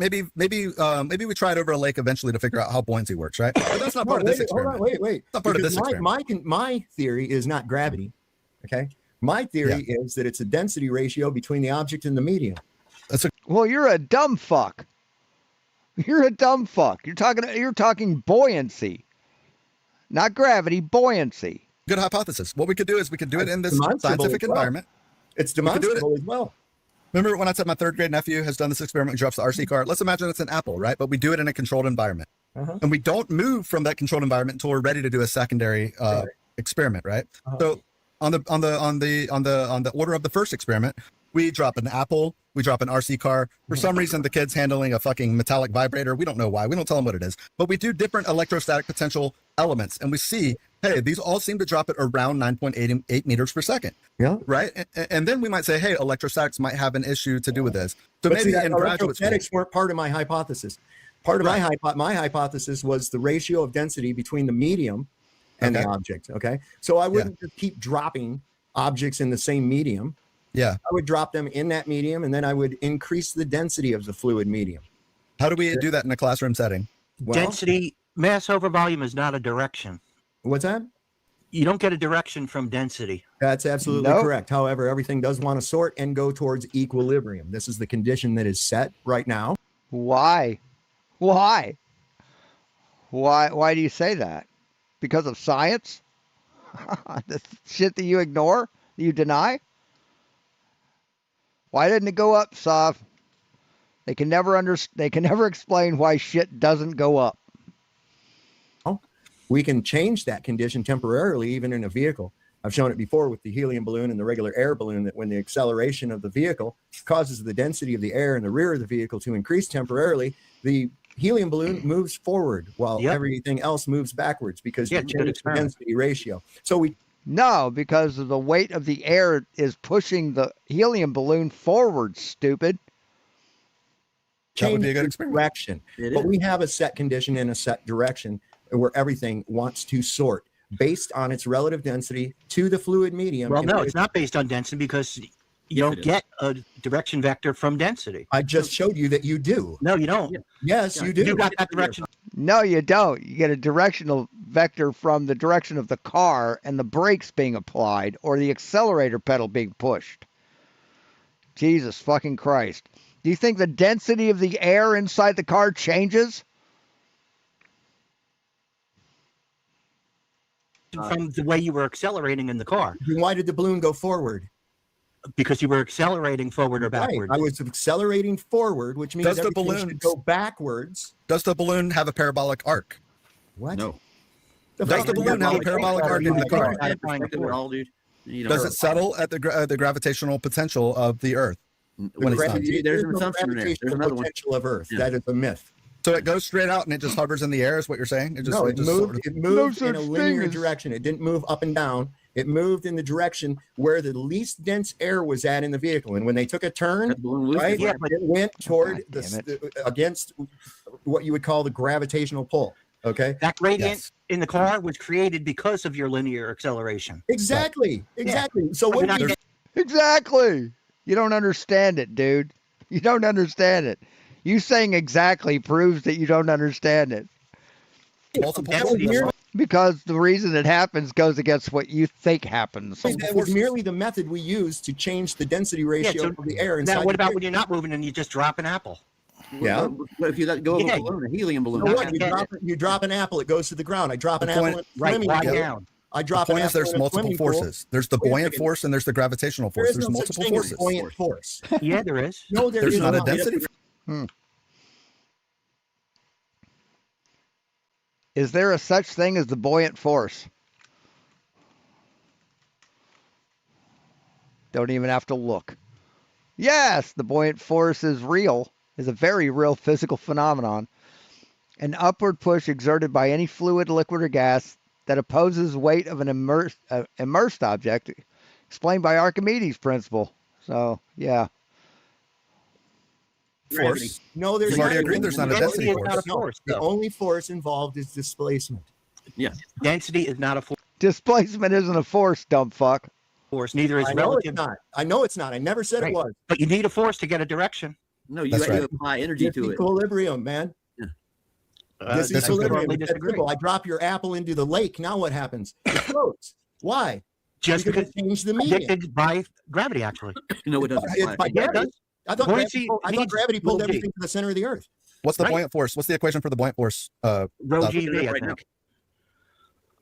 we try it over a lake eventually to figure out how buoyancy works, right? But that's not part of this experiment. Wait. Not part of this experiment. My theory is not gravity. Okay. My theory is that it's a density ratio between the object and the medium. Well, you're a dumb fuck. You're a dumb fuck. You're talking buoyancy, not gravity. Buoyancy. Good hypothesis. What we could do is we could do it in this scientific environment. It's demonstrable as well. Remember when I said my third grade nephew has done this experiment and drops the RC car? Let's imagine it's an apple, right? But we do it in a controlled environment. And we don't move from that controlled environment until we're ready to do a secondary experiment, right? So on the order of the first experiment, we drop an apple, we drop an RC car. For some reason, the kid's handling a fucking metallic vibrator. We don't know why. We don't tell them what it is. But we do different electrostatic potential elements, and we see, hey, these all seem to drop at around 9.88 meters per second. Yeah. Right? And then we might say, hey, electrostatics might have an issue to do with this. So But maybe see, in graduate school. electrostatics weren't part of my hypothesis. Part of my hypothesis was the ratio of density between the medium and the object. Okay. So I wouldn't just keep dropping objects in the same medium. Yeah. I would drop them in that medium, and then I would increase the density of the fluid medium. How do we do that in a classroom setting? Well, Density, mass over volume is not a direction. What's that? You don't get a direction from density. That's absolutely correct. However, everything does want to sort and go towards equilibrium. This is the condition that is set right now. Why? Why do you say that? Because of science? The shit that you ignore, that you deny? Why didn't it go up, Sav? They can never explain why shit doesn't go up. We can change that condition temporarily, even in a vehicle. I've shown it before with the helium balloon and the regular air balloon, that when the acceleration of the vehicle causes the density of the air in the rear of the vehicle to increase temporarily, the helium balloon moves forward while everything else moves backwards because you change the density ratio. No, because of the weight of the air is pushing the helium balloon forward, stupid. That would be a good direction. But we have a set condition and a set direction where everything wants to sort based on its relative density to the fluid medium. Well, no, it's not based on density because you don't get a direction vector from density. I just showed you that you do. No, you don't. Yes, you do. You got that direction. No, you don't. You get a directional vector from the direction of the car and the brakes being applied or the accelerator pedal being pushed. Jesus fucking Christ. Do you think the density of the air inside the car changes? From the way you were accelerating in the car. Why did the balloon go forward? Because you were accelerating forward or backwards. I was accelerating forward, which means the balloon should go backwards. Does the balloon have a parabolic arc? What? No. Does the balloon have a parabolic arc in the car? Does it settle at the gravitational potential of the Earth? When it's not? There's an assumption in there. There's another one. Potential of Earth. That is a myth. So it goes straight out and it just hovers in the air is what you're saying? It moved in a linear direction. It didn't move up and down. It moved in the direction where the least dense air was at in the vehicle. And when they took a turn, it went toward against what you would call the gravitational pull. Okay. That gradient in the car was created because of your linear acceleration. Exactly. So Exactly. You don't understand it, dude. You don't understand it. You saying exactly proves that you don't understand it. Because the reason it happens goes against what you think happens. It was merely the method we used to change the density ratio of the air inside. Now, what about when you're not moving and you just drop an apple? Yeah. What if you let go of a balloon, a helium balloon? You know what? You drop an apple, it goes to the ground. I drop an apple. I drop the point an is there's apple in a multiple swimming pool. forces. There's the buoyant force and there's the gravitational force. There is There's no such multiple thing as forces. buoyant force. Yeah, there is. No, There's is not a not. density. Is there a such thing as the buoyant force? Don't even have to look. Yes, the buoyant force is real, is a very real physical phenomenon. An upward push exerted by any fluid, liquid, or gas that opposes weight of an immersed object, explained by Archimedes' principle. So, yeah. Force. No, there's You've already agreed there's not a density force. The only force involved is displacement. Yeah. Density is not a force. Displacement isn't a force, dumb fuck. Force, neither is I know relative. it's not. I know it's not. I never said it was. But you need a force to get a direction. No, you apply energy to it. Equilibrium, man. This is equilibrium. It's simple. I drop your apple into the lake. Now what happens? It floats. Why? Just because it changed the medium. Predicted by gravity, actually. No, it doesn't. It's by gravity. I thought gravity pulled everything to the center of the earth. What's the buoyant force? What's the equation for the buoyant force? Rho GV, I think.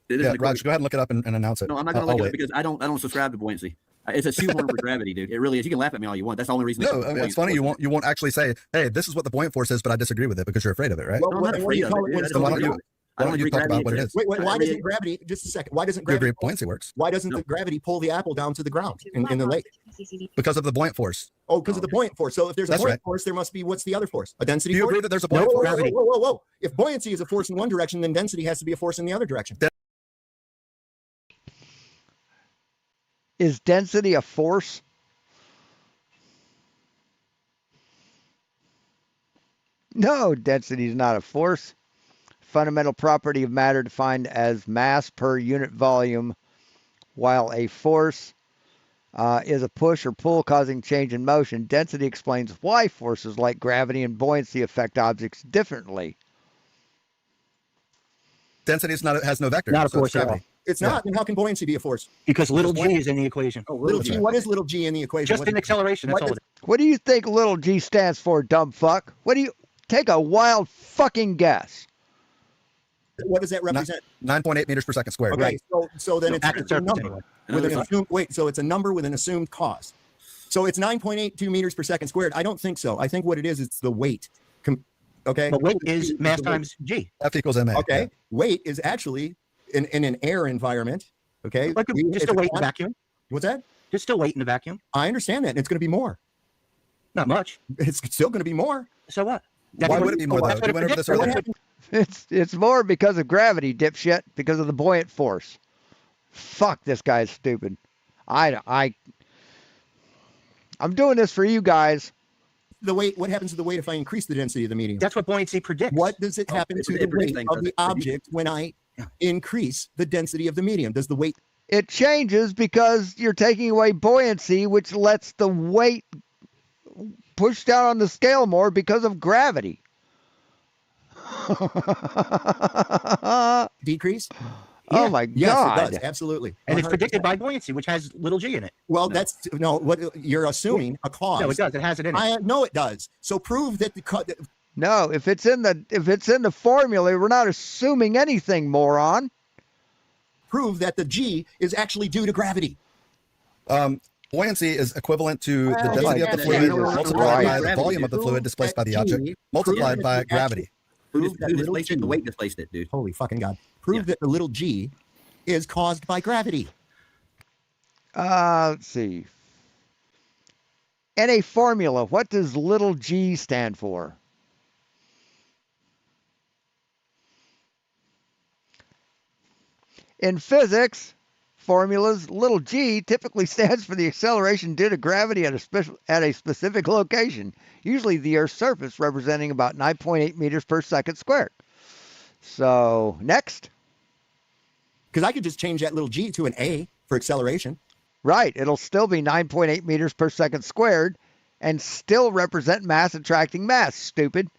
Yeah, Raj, go ahead and look it up and announce it. No, I'm not going to look it up because I don't subscribe to buoyancy. It's a shoehorn for gravity, dude. It really is. You can laugh at me all you want. That's the only reason. No, I mean, it's funny. You won't actually say, "Hey, this is what the buoyant force is," but I disagree with it because you're afraid of it, right? Well, no, I'm not afraid of it. So why don't you talk about what it is? Wait, why doesn't gravity? Just a second. Why doesn't gravity? Buoyancy works. Why doesn't the gravity pull the apple down to the ground in the lake? Because of the buoyant force. Oh, because of the buoyant force. So if there's a buoyant force, there must be what's the other force? A density force? Do you agree that there's a buoyant force? Whoa. If buoyancy is a force in one direction, then density has to be a force in the other direction. Is density a force? No, density is not a force. Fundamental property of matter defined as mass per unit volume, while a force is a push or pull causing change in motion. Density explains why forces like gravity and buoyancy affect objects differently. Density is has no vector. Not a force at all. It's not. Then how can buoyancy be a force? Because little g is in the equation. Oh, little g. What is little g in the equation? Just an acceleration. That's all it is. What do you think little g stands for, dumb fuck? What do you take a wild fucking guess? What does that represent? 9.8 meters per second squared. Okay, right. so then it's a number with an assumed so it's a number with an assumed cause. So it's 9.82 meters per second squared. I don't think so. I think what it is, it's the weight. Okay. But weight is mass times g. F equals ma. Okay. Yeah. Weight is actually in an air environment. Okay. Like just a weight in a vacuum. What's that? Just a weight in a vacuum. I understand that. And it's going to be more. Not much. It's still going to be more. So what? Why would it be more though? You went over this earlier. It's more because of gravity, dipshit, because of the buoyant force. Fuck, this guy's stupid. I'm doing this for you guys. The weight. What happens to the weight if I increase the density of the medium? That's what buoyancy predicts. What does it happen to the weight of the object when I increase the density of the medium? Does the weight? It changes because you're taking away buoyancy, which lets the weight push down on the scale more because of gravity. Decrease? Oh my yes, God. It does. Absolutely. And it's 100%. predicted by buoyancy, which has little g in it. Well, that's what you're assuming a cause. No, it does. It has it in it. No, it does. So prove that No, if it's in the formula, we're not assuming anything, moron. Prove that the G is actually due to gravity. Buoyancy is equivalent to the density of the fluid multiplied by the volume of the fluid displaced by the object multiplied by gravity. Who displaced it? The weight displaced it, dude. Holy fucking God. Prove that the little g is caused by gravity. Let's see. In a formula, what does little g stand for? In physics formulas, little g typically stands for the acceleration due to gravity at a specific location, usually the Earth's surface, representing about 9.8 meters per second squared. So, next. Because I could just change that little g to an a for acceleration. Right. It'll still be 9.8 meters per second squared and still represent mass attracting mass, stupid.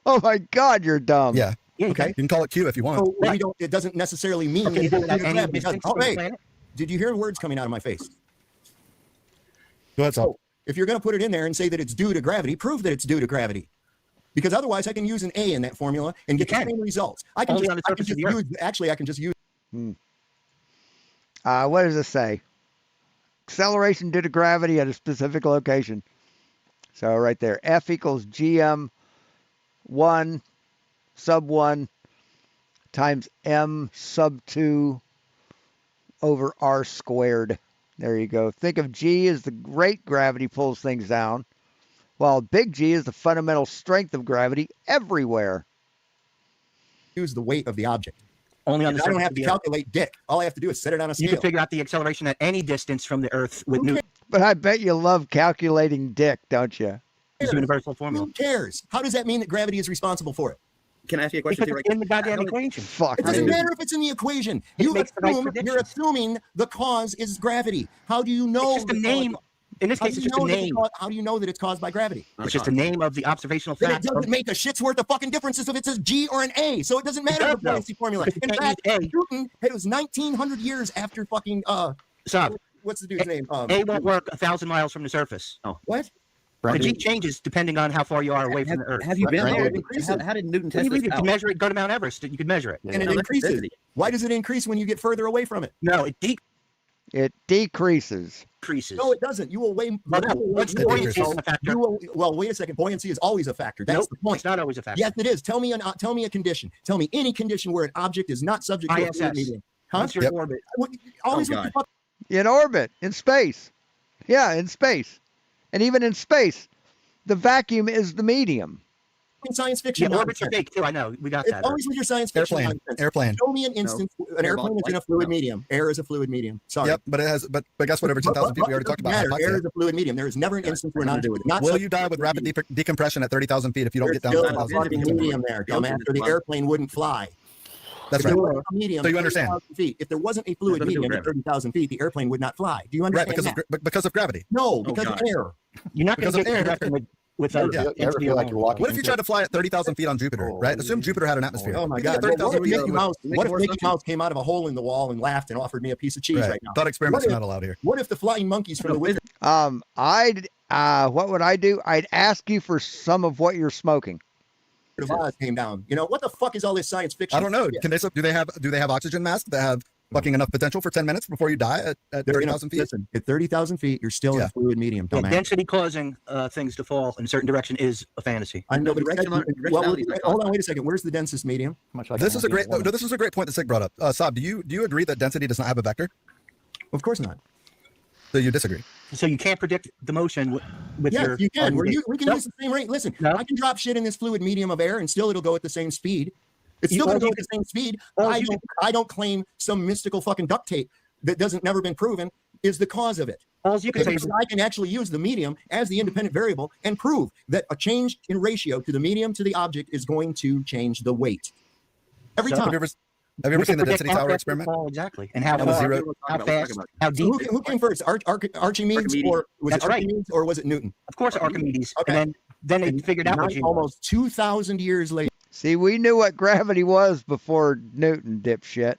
Oh my God, you're dumb. Yeah. Yeah, you can call it Q if you want. So we don't. It doesn't necessarily mean. Okay, It's due to any gravity. distance Oh, from the hey, planet? did you hear words coming out of my face? Go ahead, Sam. If you're going to put it in there and say that it's due to gravity, prove that it's due to gravity. Because otherwise, I can use an A in that formula and get the same results. I can just, use. Actually, I can just use. What does this say? Acceleration due to gravity at a specific location. So right there, F equals GM 1 sub 1 times M sub 2 over R squared. There you go. Think of G as the rate gravity pulls things down, while big G is the fundamental strength of gravity everywhere. Use the weight of the object. Only on the I don't surface have of to the calculate dick. All I have to do is set it on a You scale. can figure out the acceleration at any distance from the Earth with Newton. But I bet you love calculating dick, don't you? It's universal formula. Who cares? How does that mean that gravity is responsible for it? Can I ask you a question? Because it's in the goddamn equation. Fuck. It doesn't matter if it's in the equation. You're assuming the cause is gravity. How do you know? It's just a name. In this case, it's just a name. How do you know that it's caused by gravity? It's just a name of the observational Then fact. it doesn't make a shit's worth of fucking difference if it's a G or an A. So it doesn't matter It the does, though. buoyancy formula. Because In you can't fact, use Newton, it was 1900 years after fucking Stop. what's the dude's name? A won't work 1,000 miles from the surface. Oh, what? The G changes depending on how far you are away from the Earth. Have you been there? Increases. How did Newton What do test you mean? this You out? can measure it. Go to Mount Everest. You can measure it. And it increases. Why does it increase when you get further away from it? No, it It decreases. decreases. No, it doesn't. You will weigh. What's the buoyancy a factor? Well, wait a second. Buoyancy is always a factor. That's Nope, the point. it's not always a factor. Yes, it is. Tell me a condition. Tell me any condition where an object is not subject to a fluid ISS. medium. Huh? Once you're in orbit. Always Oh, what the God. fuck. In orbit, in space. Yeah, in space. And even in space, the vacuum is the medium. In science fiction. Yeah, orbits are fake too. I know. We got It's that. always with your science fiction. Airplane. nonsense. Airplane. Show me an instance. An airplane is in a fluid medium. Air is a fluid medium. Sorry. Yep, but it has. But guess what? Over 10,000 feet, we already talked about. Matter. Air hypoxia. is a fluid medium. There is never an instance where not Will you die with rapid decompression at 30,000 feet if you don't get down to There's still a 10,000 fucking feet? medium there, dumbass, or the airplane wouldn't fly. That's If there right. was a medium, So you understand? 30,000 feet. If there wasn't a fluid Nothing to do medium with at 30,000 feet, the airplane would not fly. Do you Right, understand because of gravity. No, because of God. air. You're not going Because to of get air. direction with You ever feel like you're walking What if you into tried to fly at 30,000 feet on Jupiter, right? Assume Jupiter had an atmosphere. Oh my You can God! get 30,000 feet. What if Mickey Mouse came out of a hole in the wall and laughed and offered me a piece of cheese right now? Thought experiments What are if- not allowed here. What if the flying monkeys from the Wizard? What would I do? I'd ask you for some of what you're smoking. of Oz came down? You know what the fuck is all this science fiction? I don't know. shit? Can they? Do they have oxygen masks that have fucking enough potential for 10 minutes before you die at They're 30,000 feet? Listen, at 30,000 feet, you're still in a fluid medium. Yeah, Dumbass. density causing things to fall in a certain direction is a fantasy. I know, but Directionality is not hold on, wait a second. Where's the densest medium? This is a great. No, this is a great point that Sig brought up. Saab, do you agree that density does not have a vector? Of course not. So you disagree? So you can't predict the motion with Yes, your. you can. We can No. use the same rate. Listen, No. I can drop shit in this fluid medium of air, and still it'll go at the same speed. It's still going to go at the same speed. I don't claim some mystical fucking duct tape that doesn't never been proven is the cause of it. All you can say is Because I can actually use the medium as the independent variable and prove that a change in ratio to the medium to the object is going to change the weight. Every time. Have you ever seen the density tower experiment? Exactly. And how That was far, zero. how fast, how deep. Who came first? Archimedes, or was That's it right. Archimedes or was it Newton? Of course, Archimedes. Okay. And then they figured out what you almost 2,000 years later. See, we knew what gravity was before Newton, dipshit.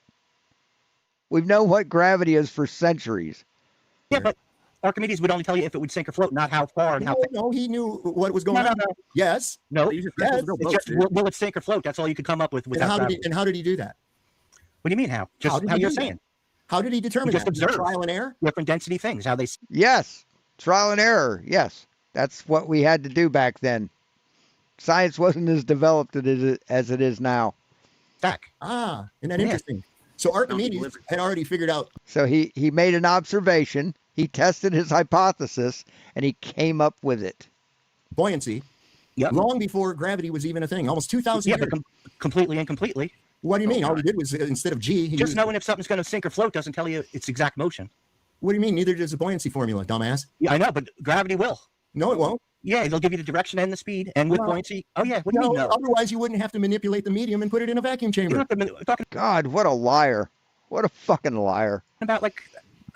We've known what gravity is for centuries. Yeah, but Archimedes would only tell you if it would sink or float, not how far and how fast. No, he knew what was going on. No. Yes. No. Yes. It's just, will it sink or float? That's all you could come up with. And Without gravity. how did he do that? What do you mean how? Just did how he you're do that? saying. How did he determine Just that? observe. Trial and error? Different density things, how they. Yes, trial and error. Yes, that's what we had to do back then. Science wasn't as developed as it is now. Back. Isn't that interesting? So Archimedes had already figured out. So he made an observation, he tested his hypothesis, and he came up with it. Buoyancy. Yep. Long before gravity was even a thing, almost 2,000 Yeah, years. but completely incompletely. What do you mean? All he did was instead of G, he Just used, knowing if something's going to sink or float doesn't tell you its exact motion. What do you mean? Neither does the buoyancy formula, dumbass. Yeah, I know, but gravity will. No, it won't. Yeah, they'll give you the direction and the speed, and with No. buoyancy. Oh yeah, what do you mean no? Otherwise, you wouldn't have to manipulate the medium and put it in a vacuum chamber. Talking God, what a liar. What a fucking liar. about like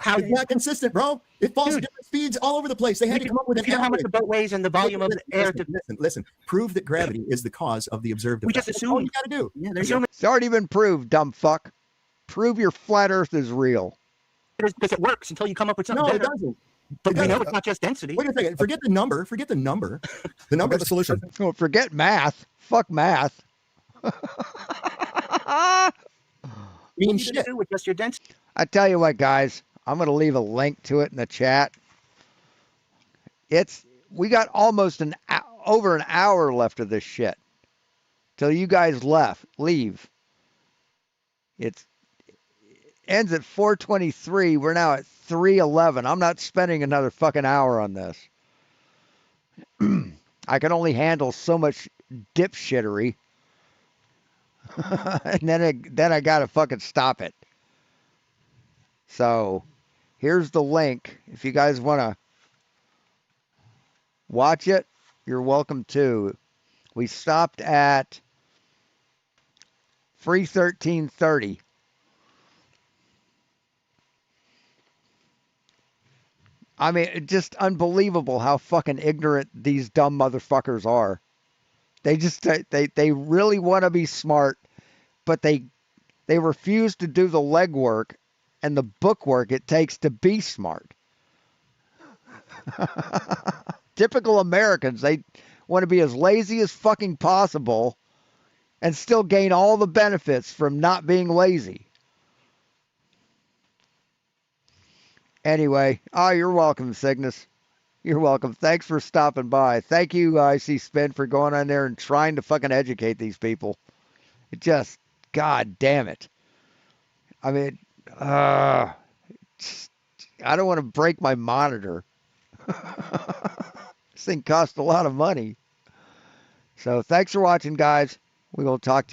It's not consistent, bro. It falls at different speeds all over the place. They had to come up with an you know how much the boat weighs and the volume of air. Listen. Prove that gravity is the cause of the observed effect. We just That's assume. all you got to do. Yeah, there's so It's already been proved, dumb fuck. Prove your flat Earth is real. because it works until you come up with something No, it better. doesn't. But we know it's not just density. Wait a second. Forget the number. The number is the solution. Oh, forget math. Fuck math. Mean shit. To do with just your density. I tell you what, guys. I'm going to leave a link to it in the chat. We got almost over an hour left of this shit till you guys leave. It ends at 4:23. We're now at 3:11. I'm not spending another fucking hour on this. I can only handle so much dipshittery. And then I gotta fucking stop it. So here's the link. If you guys want to watch it, you're welcome to. We stopped at 3:13:30. I mean, it's just unbelievable how fucking ignorant these dumb motherfuckers are. They really want to be smart, but they refuse to do the legwork and the bookwork it takes to be smart. Typical Americans, they want to be as lazy as fucking possible and still gain all the benefits from not being lazy. Anyway, you're welcome, Cygnus. You're welcome. Thanks for stopping by. Thank you, IC Spin, for going on there and trying to fucking educate these people. It just, god damn it. I mean, I don't want to break my monitor. This thing costs a lot of money. So thanks for watching, guys. We will talk to you.